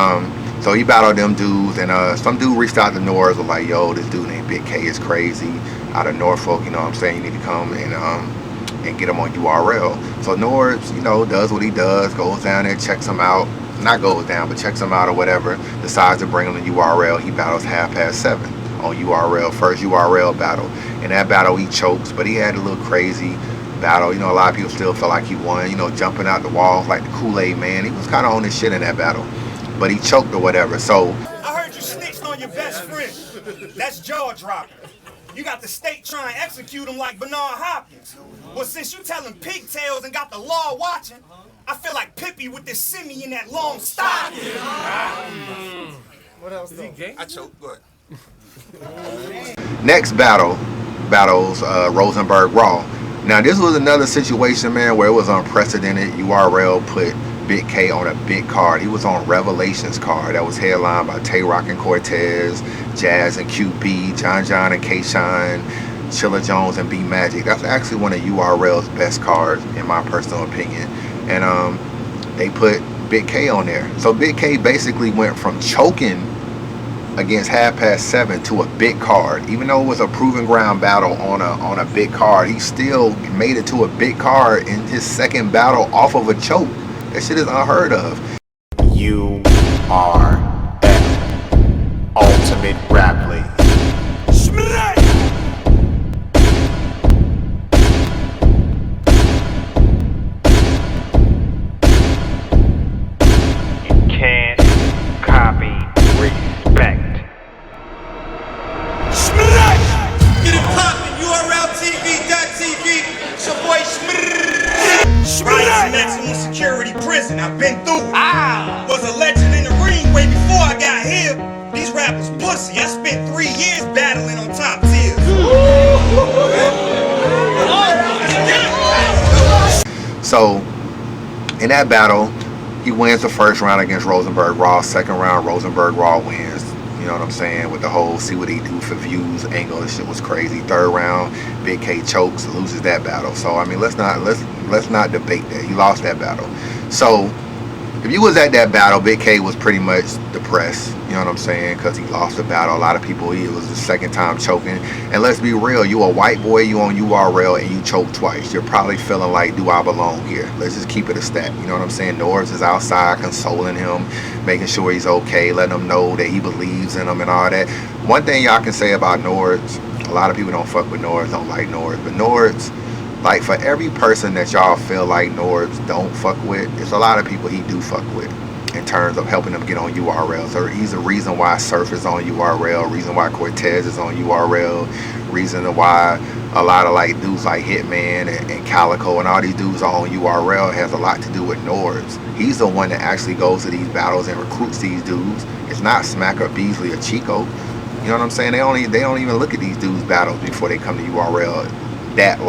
so he battled them dudes, and some dude reached out to Norris, was like, yo, this dude named Big K is crazy, out of Norfolk. You know what I'm saying? You need to come and get him on URL. So Norris, you know, does what he does, goes down there, checks him out. Not goes down, but checks him out or whatever. Decides to bring him to URL. He battles 7:30 on URL, first URL battle. In that battle, he chokes, but he had a little crazy battle. You know, a lot of people still felt like he won, you know, jumping out the walls like the Kool-Aid man. He was kind of on his shit in that battle, but he choked or whatever. So I heard you snitched on your best friend. That's jaw-dropping. You got the state trying to execute him like Bernard Hopkins. Well, since you telling pigtails and got the law watching, I feel like Pippi with this simi in that long stocking. What else? Is he gay? I choked. Good. Next battles Rosenberg Raw. Now this was another situation, man, where it was unprecedented. URL put Big K on a big card. He was on Revelations card that was headlined by Tay Rock and Cortez, Jazz and QB, John and K-Shine, Chilla Jones and B Magic. That's actually one of URL's best cards in my personal opinion. And they put Big K on there. So Big K basically went from choking against 7:30 to a big card. Even though it was a proven ground battle on a big card, he still made it to a big card in his second battle off of a choke. That shit is unheard of. You are Ultimate Rap League. You can't copy respect. Get it poppin', URLTV.tv. It's your boy Right, maximum security prison. I've been through it. Was a legend in the ring way before I got here. These rappers pussy. I spent 3 years battling on top tiers. So in that battle, He wins the first round against Rosenberg Raw. Second round, Rosenberg Raw wins. You know what I'm saying? With the whole see what he do for views angle, this shit was crazy. Third round, Big K chokes, loses that battle. So I mean, let's not debate that. He lost that battle. So if you was at that battle, Big K was pretty much depressed. You know what I'm saying? Because he lost the battle. A lot of people, it was the second time choking. And let's be real, you a white boy, you on URL, and you choke twice. You're probably feeling like, do I belong here? Let's just keep it a stat. You know what I'm saying? Norbs is outside consoling him, making sure he's okay, letting him know that he believes in him and all that. One thing y'all can say about Norbs, a lot of people don't fuck with Norbs, don't like Norbs, but Norbs, like for every person that y'all feel like Norbs don't fuck with, there's a lot of people he do fuck with in terms of helping them get on URLs. Or he's the reason why Surf is on URL, reason why Cortez is on URL, reason why a lot of like dudes like Hitman and Calico and all these dudes are on URL has a lot to do with Norbs. He's the one that actually goes to these battles and recruits these dudes. It's not Smack or Beasley or Chico. You know what I'm saying? They don't even look at these dudes' battles before they come to URL. That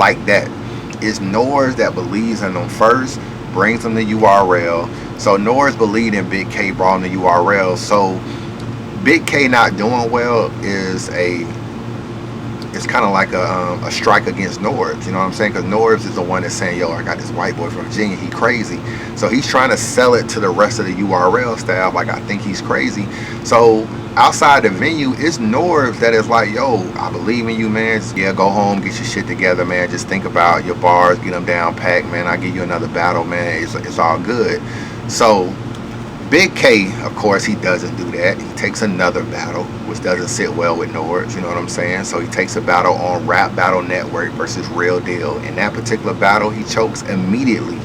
it's Norbs that believes in them first, brings them to URL. So Norbs believed in Big K, brought him to URL. So Big K not doing well is it's kind of like a strike against Norbs. You know what I'm saying? Because Norbs is the one that's saying, yo, I got this white boy from Virginia, he crazy. So he's trying to sell it to the rest of the URL staff like, I think he's crazy. So outside the venue, it's Norbs that is like, yo, I believe in you, man. Just, yeah, go home, get your shit together, man. Just think about your bars, get them down packed, man. I'll give you another battle, man. It's all good. So Big K, of course, he doesn't do that. He takes another battle, which doesn't sit well with Norbs, you know what I'm saying? So he takes a battle on Rap Battle Network versus Real Deal. In that particular battle, he chokes immediately.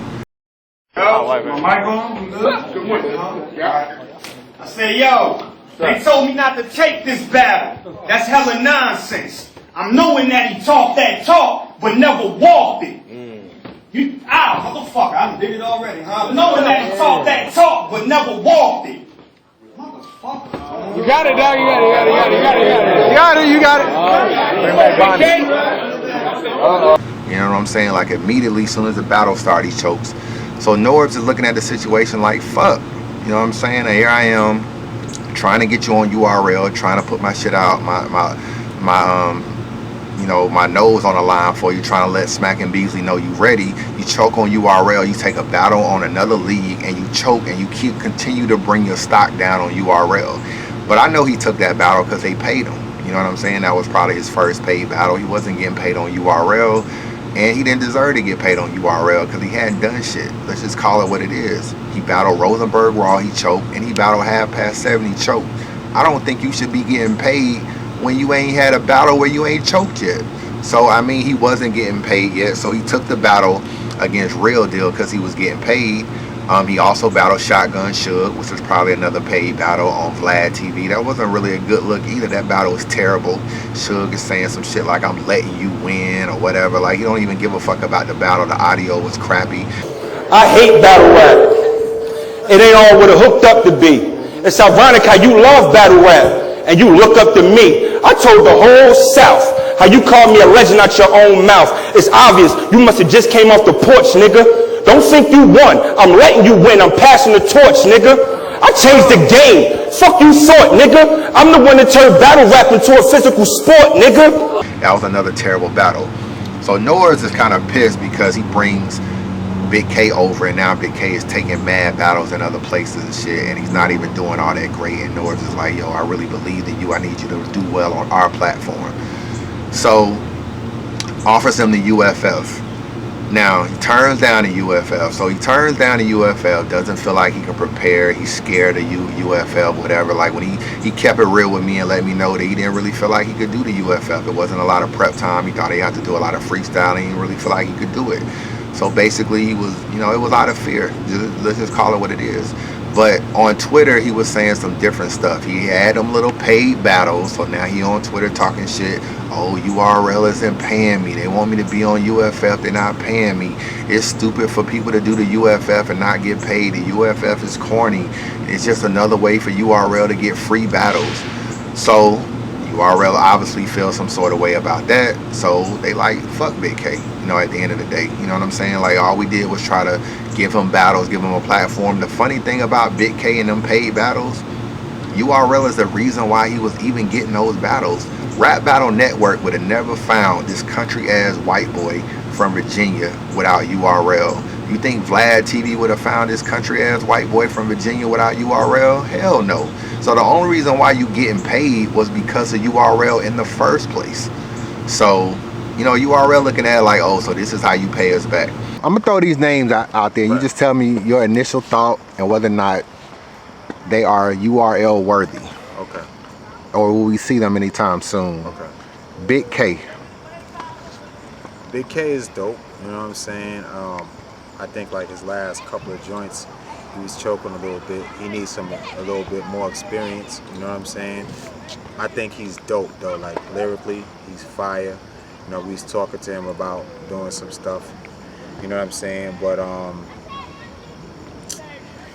My mic on? We good? Good morning. I said, yo, they told me not to take this battle. That's hella nonsense. I'm knowing that he talked that talk, but never walked it. Motherfucker, I did it already, huh? Knowing that he talked that talk, but never walked it. Motherfucker. You got it, dog. You got it. You know what I'm saying? Like immediately, as soon as the battle started, he chokes. So Norbs is looking at the situation like, fuck. You know what I'm saying? And here I am, trying to get you on URL, trying to put my shit out, my nose on the line for you, trying to let Smack and Beasley know you ready. You choke on URL, you take a battle on another league, and you choke, and you continue to bring your stock down on URL. But I know he took that battle because they paid him. You know what I'm saying? That was probably his first paid battle. He wasn't getting paid on URL, and he didn't deserve to get paid on URL because he hadn't done shit. Let's just call it what it is. He battled Rosenberg Raw, he choked, and he battled Half Past 7, he choked. I don't think you should be getting paid when you ain't had a battle where you ain't choked yet. So I mean, he wasn't getting paid yet, so he took the battle against Real Deal because he was getting paid. He also battled Shotgun Suge, which was probably another paid battle on Vlad TV. That wasn't really a good look either. That battle was terrible. Suge is saying some shit like, I'm letting you win or whatever. Like, he don't even give a fuck about the battle. The audio was crappy. I hate battle rap. It ain't all what it hooked up to be. It's ironic how you love battle rap and you look up to me. I told the whole South how you called me a legend out your own mouth. It's obvious you must have just came off the porch, nigga. Don't think you won. I'm letting you win. I'm passing the torch, nigga. I changed the game. Fuck you thought, nigga. I'm the one that turned battle rap into a physical sport, nigga. That was another terrible battle. So Norbs is kind of pissed because he brings Big K over, and now Big K is taking mad battles in other places and shit, and he's not even doing all that great. And Norbs is like, yo, I really believe in you. I need you to do well on our platform. So offers him the UFF. Now he turns down the UFF. So he turns down the UFF, doesn't feel like he can prepare. He's scared of UFF, whatever. Like when he kept it real with me and let me know that he didn't really feel like he could do the UFF. It wasn't a lot of prep time. He thought he had to do a lot of freestyling. He didn't really feel like he could do it. So basically he was, it was out of fear. Let's just call it what it is. But on Twitter, he was saying some different stuff. He had them little paid battles. So now he on Twitter talking shit. Oh, URL isn't paying me. They want me to be on UFF. They're not paying me. It's stupid for people to do the UFF and not get paid. The UFF is corny. It's just another way for URL to get free battles. So URL obviously feels some sort of way about that, so they like, fuck Big K, you know, at the end of the day. You know what I'm saying? Like, all we did was try to give him battles, give him a platform. The funny thing about Big K and them paid battles, URL is the reason why he was even getting those battles. Rap Battle Network would have never found this country-ass white boy from Virginia without URL. You think Vlad TV would have found this country-ass white boy from Virginia without URL? Hell no. So the only reason why you getting paid was because of URL in the first place. So, you know, URL looking at it like, oh, so this is how you pay us back. I'm gonna throw these names out there. You just tell me your initial thought and whether or not they are URL worthy. Okay. Or will we see them anytime soon? Okay. Big K. Big K is dope, you know what I'm saying? I think like his last couple of joints, he was choking a little bit. He needs a little bit more experience, you know what I'm saying? I think he's dope though, like lyrically, he's fire. You know, we was talking to him about doing some stuff, you know what I'm saying? But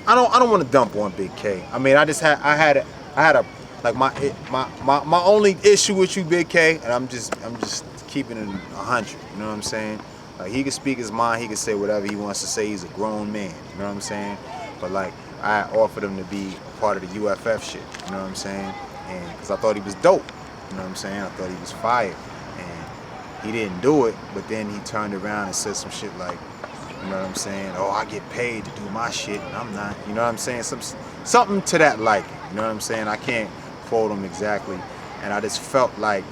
I don't want to dump on Big K. I mean, I had a like my only issue with you, Big K, and I'm just keeping it 100. You know what I'm saying? Like, he can speak his mind, he can say whatever he wants to say. He's a grown man. You know what I'm saying? But like, I offered him to be part of the UFF shit. You know what I'm saying? And because I thought he was dope. You know what I'm saying? I thought he was fire. And he didn't do it. But then he turned around and said some shit like, you know what I'm saying? Oh, I get paid to do my shit, and I'm not. You know what I'm saying? Something to that like. You know what I'm saying? I can't quote him exactly. And I just felt like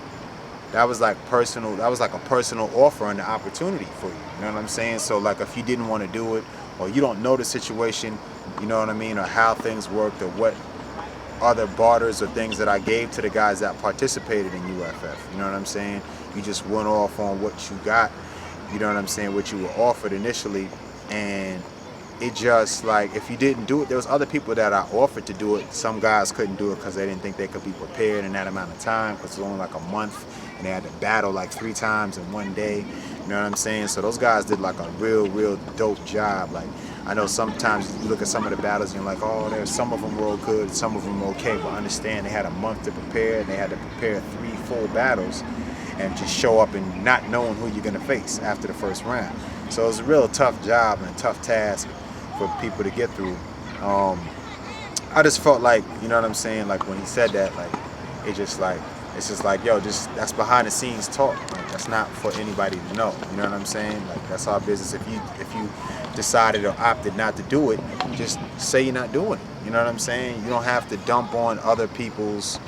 that was like personal. That was like a personal offer and the opportunity for you. You know what I'm saying? So like, if you didn't want to do it, or you don't know the situation, you know what I mean, or how things worked, or what other barters or things that I gave to the guys that participated in UFF. You know what I'm saying? You just went off on what you got. You know what I'm saying? What you were offered initially, and it just like, if you didn't do it, there was other people that I offered to do it. Some guys couldn't do it because they didn't think they could be prepared in that amount of time, because it was only like a month, and they had to battle like 3 times in one day. You know what I'm saying? So those guys did like a real dope job. Like, I know sometimes you look at some of the battles and you're like, oh, there's some of them were good, some of them were okay, but understand they had a month to prepare, and they had to prepare 3 full battles and just show up and not knowing who you're gonna face after the first round. So it was a real tough job and a tough task for people to get through. I just felt like, you know what I'm saying, like when he said that, like it's just like, yo, that's behind the scenes talk. Like, that's not for anybody to know. You know what I'm saying? Like, that's our business. If you decided or opted not to do it, just say you're not doing it. You know what I'm saying? You don't have to dump on other people's,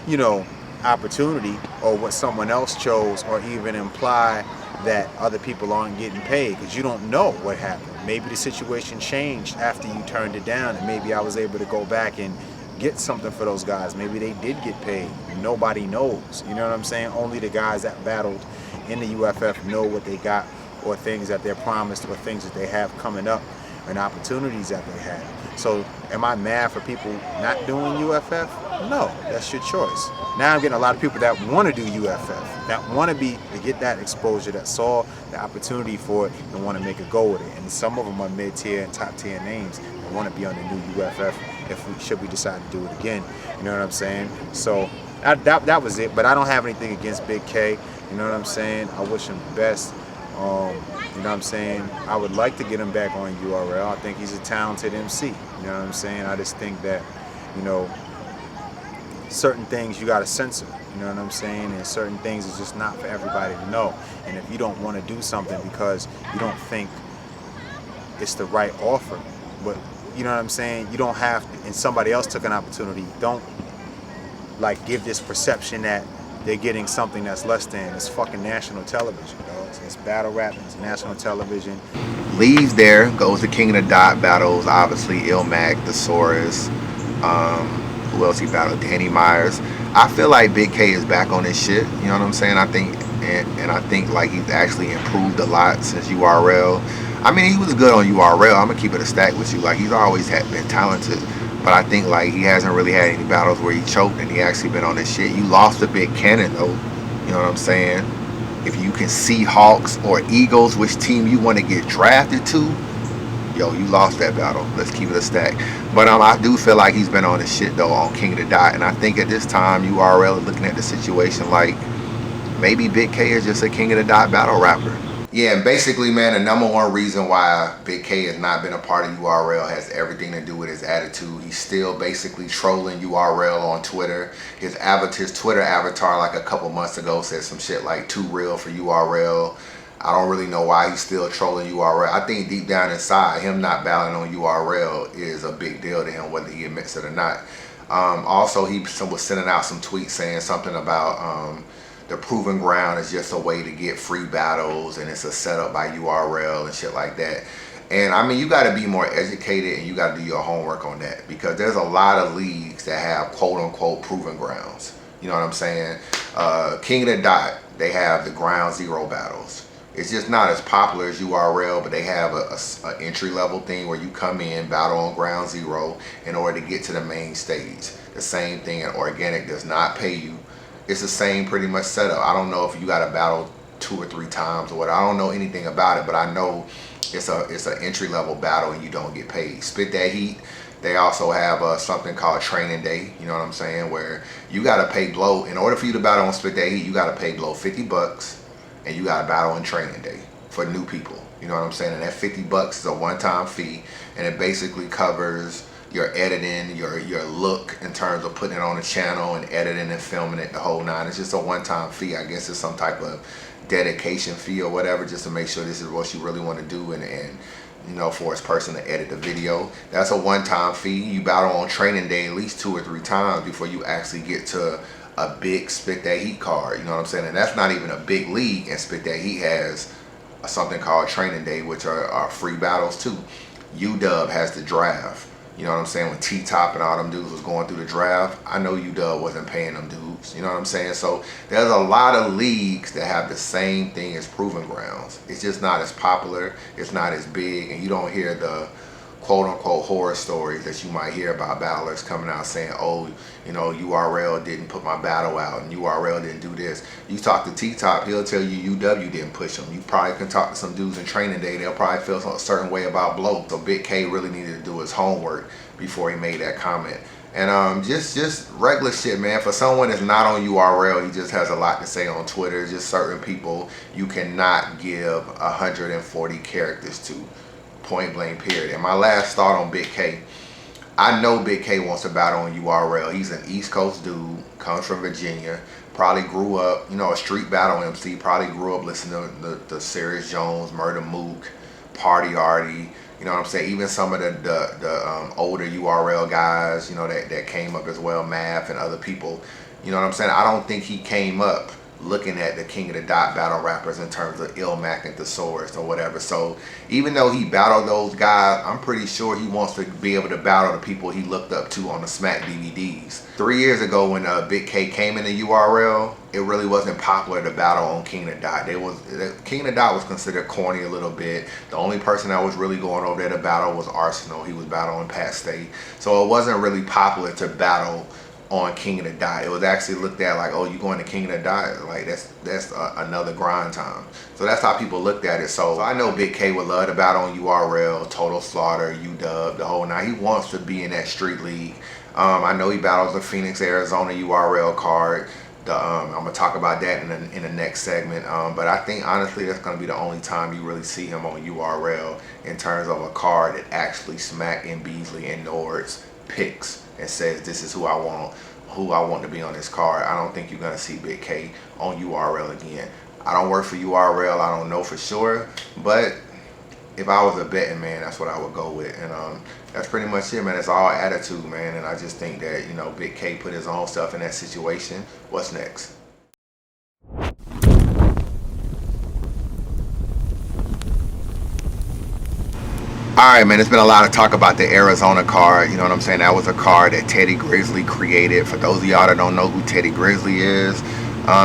you know, opportunity or what someone else chose, or even imply that other people aren't getting paid, because you don't know what happened. Maybe the situation changed after you turned it down, and maybe I was able to go back and get something for those guys. Maybe they did get paid. Nobody knows. You know what I'm saying? Only the guys that battled in the UFF know what they got, or things that they're promised, or things that they have coming up, and opportunities that they have. So am I mad for people not doing UFF? No, that's your choice. Now I'm getting a lot of people that want to do UFF, that want to get that exposure, that saw the opportunity for it and want to make a go with it. And some of them are mid-tier and top-tier names that want to be on the new UFF should we decide to do it again. You know what I'm saying? So that was it. But I don't have anything against Big K. You know what I'm saying? I wish him the best. You know what I'm saying? I would like to get him back on URL. I think he's a talented MC. You know what I'm saying? I just think that, you know, certain things you gotta censor, you know what I'm saying? And certain things is just not for everybody to know. And if you don't want to do something because you don't think it's the right offer, but you know what I'm saying, you don't have to, and somebody else took an opportunity, don't like give this perception that they're getting something that's less than. It's fucking national television, dog. It's battle rap, it's national television. Leaves there, goes to King of the Dot battles, obviously Ilmac, Thesaurus, who else he battled? Danny Myers. I feel like Big K is back on this shit. You know what I'm saying? I think, and I think like he's actually improved a lot since URL. I mean, he was good on URL. I'm gonna keep it a stack with you. Like, he's always been talented, but I think like he hasn't really had any battles where he choked and he actually been on this shit. You lost a big cannon though. You know what I'm saying? If you can see Hawks or Eagles, which team you want to get drafted to, yo, you lost that battle. Let's keep it a stack. But I do feel like he's been on his shit though on King of the Dot, and I think at this time URL is looking at the situation like maybe Big K is just a King of the Dot battle rapper. Yeah, and basically, man, the #1 reason why Big K has not been a part of URL has everything to do with his attitude. He's still basically trolling URL on Twitter. His Twitter avatar like a couple months ago said some shit like too real for URL. I don't really know why he's still trolling URL. I think deep down inside, him not battling on URL is a big deal to him, whether he admits it or not. Also, he was sending out some tweets saying something about the proving ground is just a way to get free battles and it's a setup by URL and shit like that. And I mean, you got to be more educated and you got to do your homework on that, because there's a lot of leagues that have quote unquote proving grounds. You know what I'm saying? King of the Dot, they have the ground zero battles. It's just not as popular as URL, but they have a entry level thing where you come in, battle on ground zero in order to get to the main stage. The same thing at Organic does not pay you. It's the same pretty much setup. I don't know if you got to battle 2 or 3 times or what. I don't know anything about it, but I know it's an entry level battle and you don't get paid. Spit That Heat, they also have something called Training Day. You know what I'm saying? Where you got to pay Blow. In order for you to battle on Spit That Heat, you got to pay Blow $50 and you got to battle in Training Day for new people. You know what I'm saying? And that $50 is a one-time fee, and it basically covers your editing, your look in terms of putting it on the channel and editing and filming it, the whole nine. It's just a one-time fee. I guess it's some type of dedication fee or whatever, just to make sure this is what you really want to do, and you know, for his person to edit the video. That's a one-time fee. You battle on Training Day at least 2 or 3 times before you actually get to a big Spit That Heat card. You know what I'm saying? And that's not even a big league, and Spit That Heat has something called Training Day, which are free battles too. UW has the draft. You know what I'm saying? When T-Top and all them dudes was going through the draft, I know UW wasn't paying them dudes. You know what I'm saying? So there's a lot of leagues that have the same thing as Proving Grounds. It's just not as popular. It's not as big. And you don't hear the quote-unquote horror stories that you might hear about battlers coming out saying, oh, you know, URL didn't put my battle out and URL didn't do this. You talk to T-Top, he'll tell you UW didn't push him. You probably can talk to some dudes in Training Day, they'll probably feel a certain way about Blow. So Big K really needed to do his homework before he made that comment. And just regular shit, man. For someone that's not on URL, he just has a lot to say on Twitter. Just certain people you cannot give 140 characters to. Point blank period. And my last thought on Big K, I know Big K wants to battle on URL. He's an East Coast dude, comes from Virginia, probably grew up, you know, a street battle MC, probably grew up listening to the Serious Jones, Murder Mook, Party Artie, you know what I'm saying? Even some of the older URL guys, you know, that came up as well, Math and other people, you know what I'm saying? I don't think he came up looking at the King of the Dot battle rappers in terms of Ilmac and Thesaurus or whatever. So even though he battled those guys, I'm pretty sure he wants to be able to battle the people he looked up to on the Smack DVDs. 3 years ago when Big K came into URL, it really wasn't popular to battle on King of the Dot. King of the Dot was considered corny a little bit. The only person that was really going over there to battle was Arsenal. He was battling Pat State. So it wasn't really popular to battle on King of the Dot. It was actually looked at like, oh, you going to King of the Dot? Like that's another grind time. So that's how people looked at it. So I know Big K would love to battle on URL, Total Slaughter, UW, the whole nine. He wants to be in that street league. I know he battles the Phoenix, Arizona URL card. I'm gonna talk about that in the next segment. But I think honestly that's gonna be the only time you really see him on URL in terms of a card that actually Smack and Beasley and Nords picks and says this is who I want to be on this card. I don't think you're gonna see Big K on URL again. I don't work for URL, I don't know for sure, but if I was a betting man, that's what I would go with. And that's pretty much it, man. It's all attitude, man. And I just think that, you know, Big K put his own stuff in that situation. What's next? Alright, man, there's been a lot of talk about the Arizona card. You know what I'm saying? That was a card that Teddy Grizzly created. For those of y'all that don't know who Teddy Grizzly is,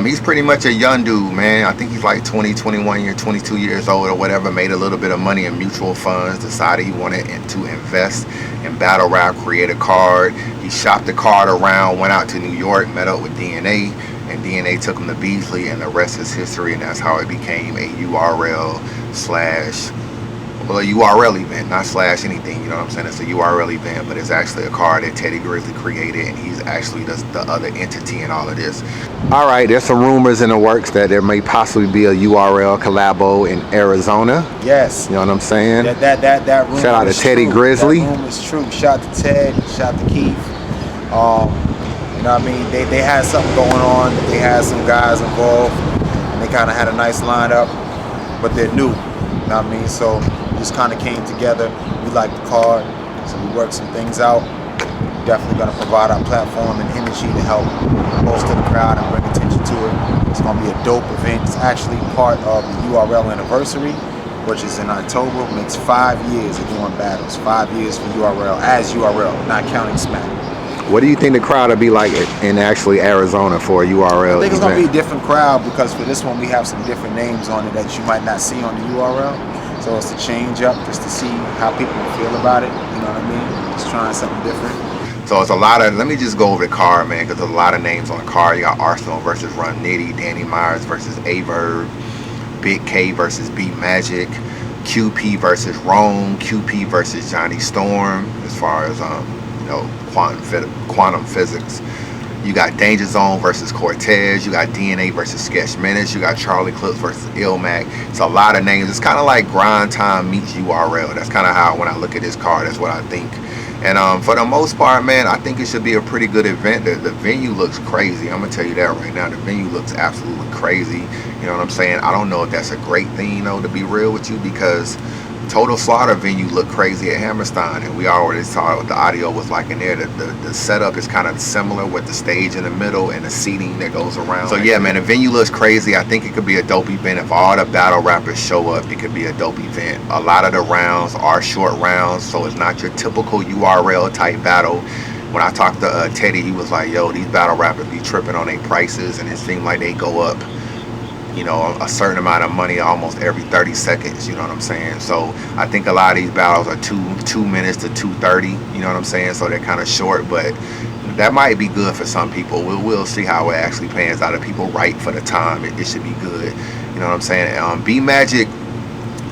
he's pretty much a young dude, man. I think he's like 20, 21 years, 22 years old or whatever. Made a little bit of money in mutual funds. Decided he wanted to invest in battle rap, create a card. He shopped the card around, went out to New York, met up with DNA. And DNA took him to Beasley, and the rest is history. And that's how it became a URL / well, a URL event, not slash anything, you know what I'm saying? It's a URL event, but it's actually a card that Teddy Grizzly created, and he's actually the other entity in all of this. All right, there's some rumors in the works that there may possibly be a URL collabo in Arizona. Yes. You know what I'm saying? That rumor shout out to is Teddy true. Grizzly. That rumor is true. Shout out to Ted, shout out to Keith. You know what I mean? They had something going on. They had some guys involved, and they kind of had a nice lineup, but they're new. You know what I mean? So we just kind of came together. We liked the card, so we worked some things out. We're definitely going to provide our platform and energy to help bolster the crowd and bring attention to it. It's going to be a dope event. It's actually part of the URL anniversary, which is in October. Makes 5 years of doing battles. 5 years for URL, as URL, not counting Smack. What do you think the crowd will be like in actually Arizona for a URL I think it's event? going to be a different crowd because for this one we have some different names on it that you might not see on the URL. So it's a change up just to see how people feel about it. You know what I mean? Just trying something different. So it's a lot of, let me just go over the card, man, because there's a lot of names on the card. You got Arsenal versus Run Nitty, Danny Myers versus Averb, Big K versus B Magic, QP versus Rome, QP versus Johnny Storm, as far as you know, quantum physics. You got Danger Zone versus Cortez. You got DNA versus Sketch Menace. You got Charlie Clips versus Ilmac. It's a lot of names. It's kind of like Grind Time meets URL. That's kind of how, when I look at this card, that's what I think. And for the most part, man, I think it should be a pretty good event. The venue looks crazy. I'm gonna tell you that right now. The venue looks absolutely crazy. You know what I'm saying? I don't know if that's a great thing, though, to be real with you, because Total Slaughter venue looked crazy at Hammerstein, and we already saw what the audio was like in there. The setup is kind of similar with the stage in the middle and the seating that goes around. So yeah, man, the venue looks crazy. I think it could be a dope event. If all the battle rappers show up, it could be a dope event. A lot of the rounds are short rounds, so it's not your typical URL type battle. When I talked to Teddy, he was like, yo, these battle rappers be tripping on their prices, and it seemed like they go up, you know, a certain amount of money almost every 30 seconds, you know what I'm saying? So I think a lot of these battles are two minutes to 2:30, you know what I'm saying? So they're kind of short, but that might be good for some people. We'll see how it actually pans out. If people write for the time, it should be good, you know what I'm saying? B Magic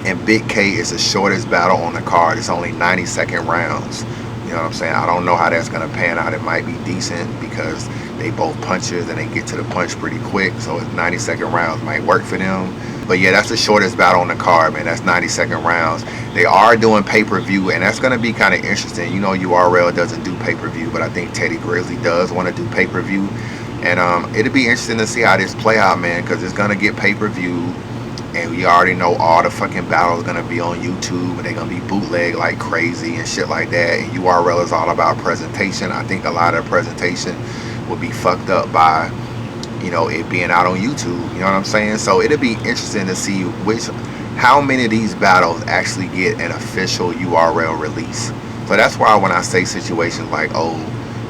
and Big K is the shortest battle on the card. It's only 90-second rounds. You know what I'm saying? I don't know how that's gonna pan out. It might be decent because they both punchers and they get to the punch pretty quick. So 90-second rounds might work for them. But yeah, that's the shortest battle on the card, man. That's 90-second rounds. They are doing pay-per-view, and that's gonna be kind of interesting. You know, URL doesn't do pay-per-view, but I think Teddy Grizzly does want to do pay-per-view. And it'll be interesting to see how this play out, man, because it's gonna get pay-per-view. And we already know all the fucking battles gonna be on YouTube, and they're gonna be bootleg like crazy and shit like that. And URL is all about presentation. I think a lot of presentation will be fucked up by, you know, it being out on YouTube. You know what I'm saying? So it'll be interesting to see how many of these battles actually get an official URL release. So that's why when I say situations like, oh,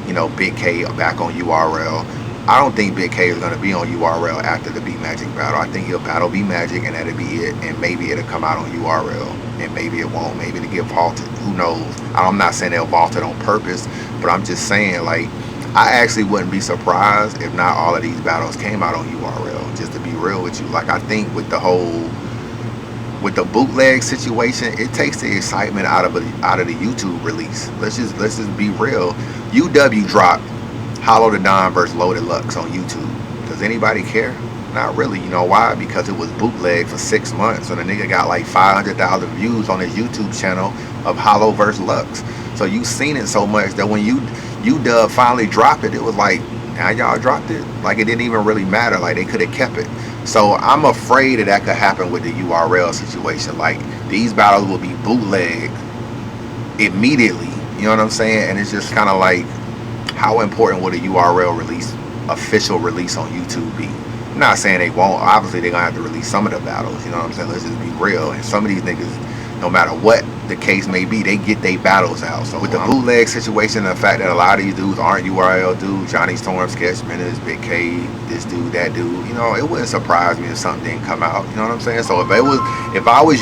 you know, Big K back on URL, I don't think Big K is going to be on URL after the B Magic battle. I think he'll battle B Magic and that'll be it. And maybe it'll come out on URL. And maybe it won't. Maybe it'll get vaulted. Who knows? I'm not saying they'll vault it on purpose. But I'm just saying, like, I actually wouldn't be surprised if not all of these battles came out on URL. Just to be real with you. Like, I think with the bootleg situation, it takes the excitement out of the YouTube release. Let's just be real. UW dropped Hollow the Don versus Loaded Lux on YouTube. Does anybody care? Not really. You know why? Because it was bootleg for 6 months, and the nigga got like 500,000 views on his YouTube channel of Hollow versus Lux. So you seen it so much that when UW finally dropped it, it was like, now y'all dropped it? Like, it didn't even really matter. Like, they could have kept it. So I'm afraid that could happen with the URL situation. Like, these battles will be bootleg immediately. You know what I'm saying? And it's just kind of like, how important would a URL release, official release on YouTube be? I'm not saying they won't. Obviously, they're going to have to release some of the battles. You know what I'm saying? Let's just be real. And some of these niggas, no matter what the case may be, they get their battles out. So with the bootleg situation, the fact that a lot of these dudes aren't URL dudes, Johnny Storm, Sketch Menace, Big K, this dude, that dude, you know, it wouldn't surprise me if something didn't come out. You know what I'm saying? So if I was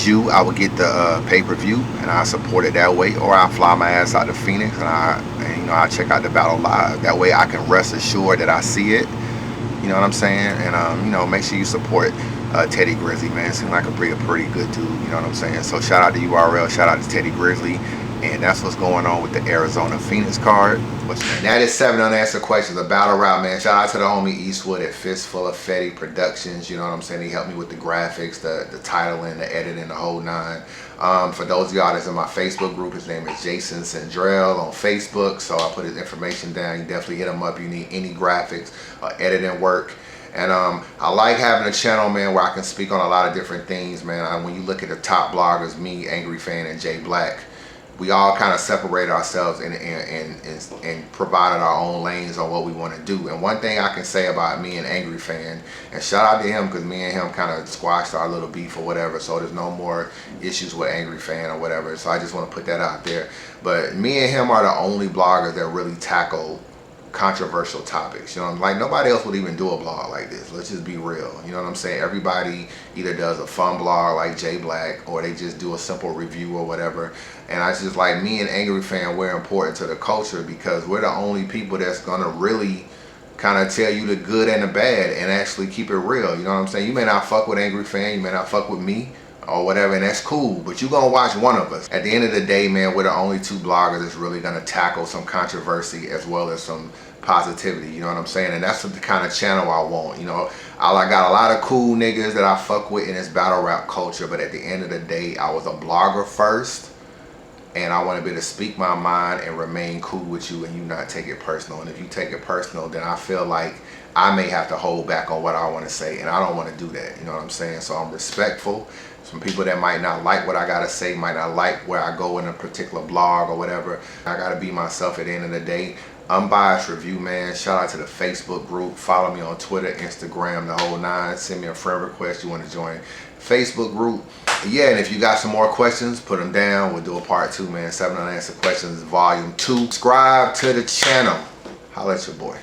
you, I would get the pay-per-view and I support it that way, or I fly my ass out to Phoenix and I check out the battle live. That way I can rest assured that I see it. You know what I'm saying? And you know, make sure you support Teddy Grizzly, man. Seemed like a pretty good dude, you know what I'm saying? So shout out to URL, shout out to Teddy Grizzly. And that's what's going on with the Arizona Phoenix card. And that is 7 unanswered questions, a battle rap, man. Shout out to the homie Eastwood at Fistful of Fetty Productions. You know what I'm saying? He helped me with the graphics, the titling, the editing, the whole nine. For those of y'all that's in my Facebook group, his name is Jason Sandrell on Facebook. So I put his information down. You definitely hit him up. You need any graphics or editing work. And I like having a channel, man, where I can speak on a lot of different things, man. When you look at the top bloggers, me, Angry Fan, and Jay Black, we all kind of separate ourselves and provided our own lanes on what we want to do. And one thing I can say about me and Angry Fan, and shout out to him because me and him kind of squashed our little beef or whatever, so there's no more issues with Angry Fan or whatever. So I just want to put that out there. But me and him are the only bloggers that really tackle controversial topics. You know, like nobody else would even do a blog like this. Let's just be real. You know what I'm saying? Everybody either does a fun blog like Jay Black, or they just do a simple review or whatever. And I just like, me and Angry Fan, we're important to the culture because we're the only people that's gonna really kind of tell you the good and the bad and actually keep it real. You know what I'm saying? You may not fuck with Angry Fan, you may not fuck with me or whatever, and that's cool, but you're gonna watch one of us. At the end of the day, man, we're the only two bloggers that's really gonna tackle some controversy as well as some positivity, you know what I'm saying? And that's the kind of channel I want. You know, I got a lot of cool niggas that I fuck with in this battle rap culture, but at the end of the day, I was a blogger first, and I want to be able to speak my mind and remain cool with you and you not take it personal. And if you take it personal, then I feel like I may have to hold back on what I want to say, and I don't want to do that, you know what I'm saying? So I'm respectful. Some people that might not like what I gotta say, might not like where I go in a particular blog or whatever. I gotta be myself at the end of the day. Unbiased review, man. Shout out to the Facebook group. Follow me on Twitter, Instagram, the whole nine. Send me a friend request you want to join Facebook group. Yeah, and if you got some more questions, put them down. We'll do a part 2, man. 7 unanswered questions, volume 2. Subscribe to the channel. Holla at your boy.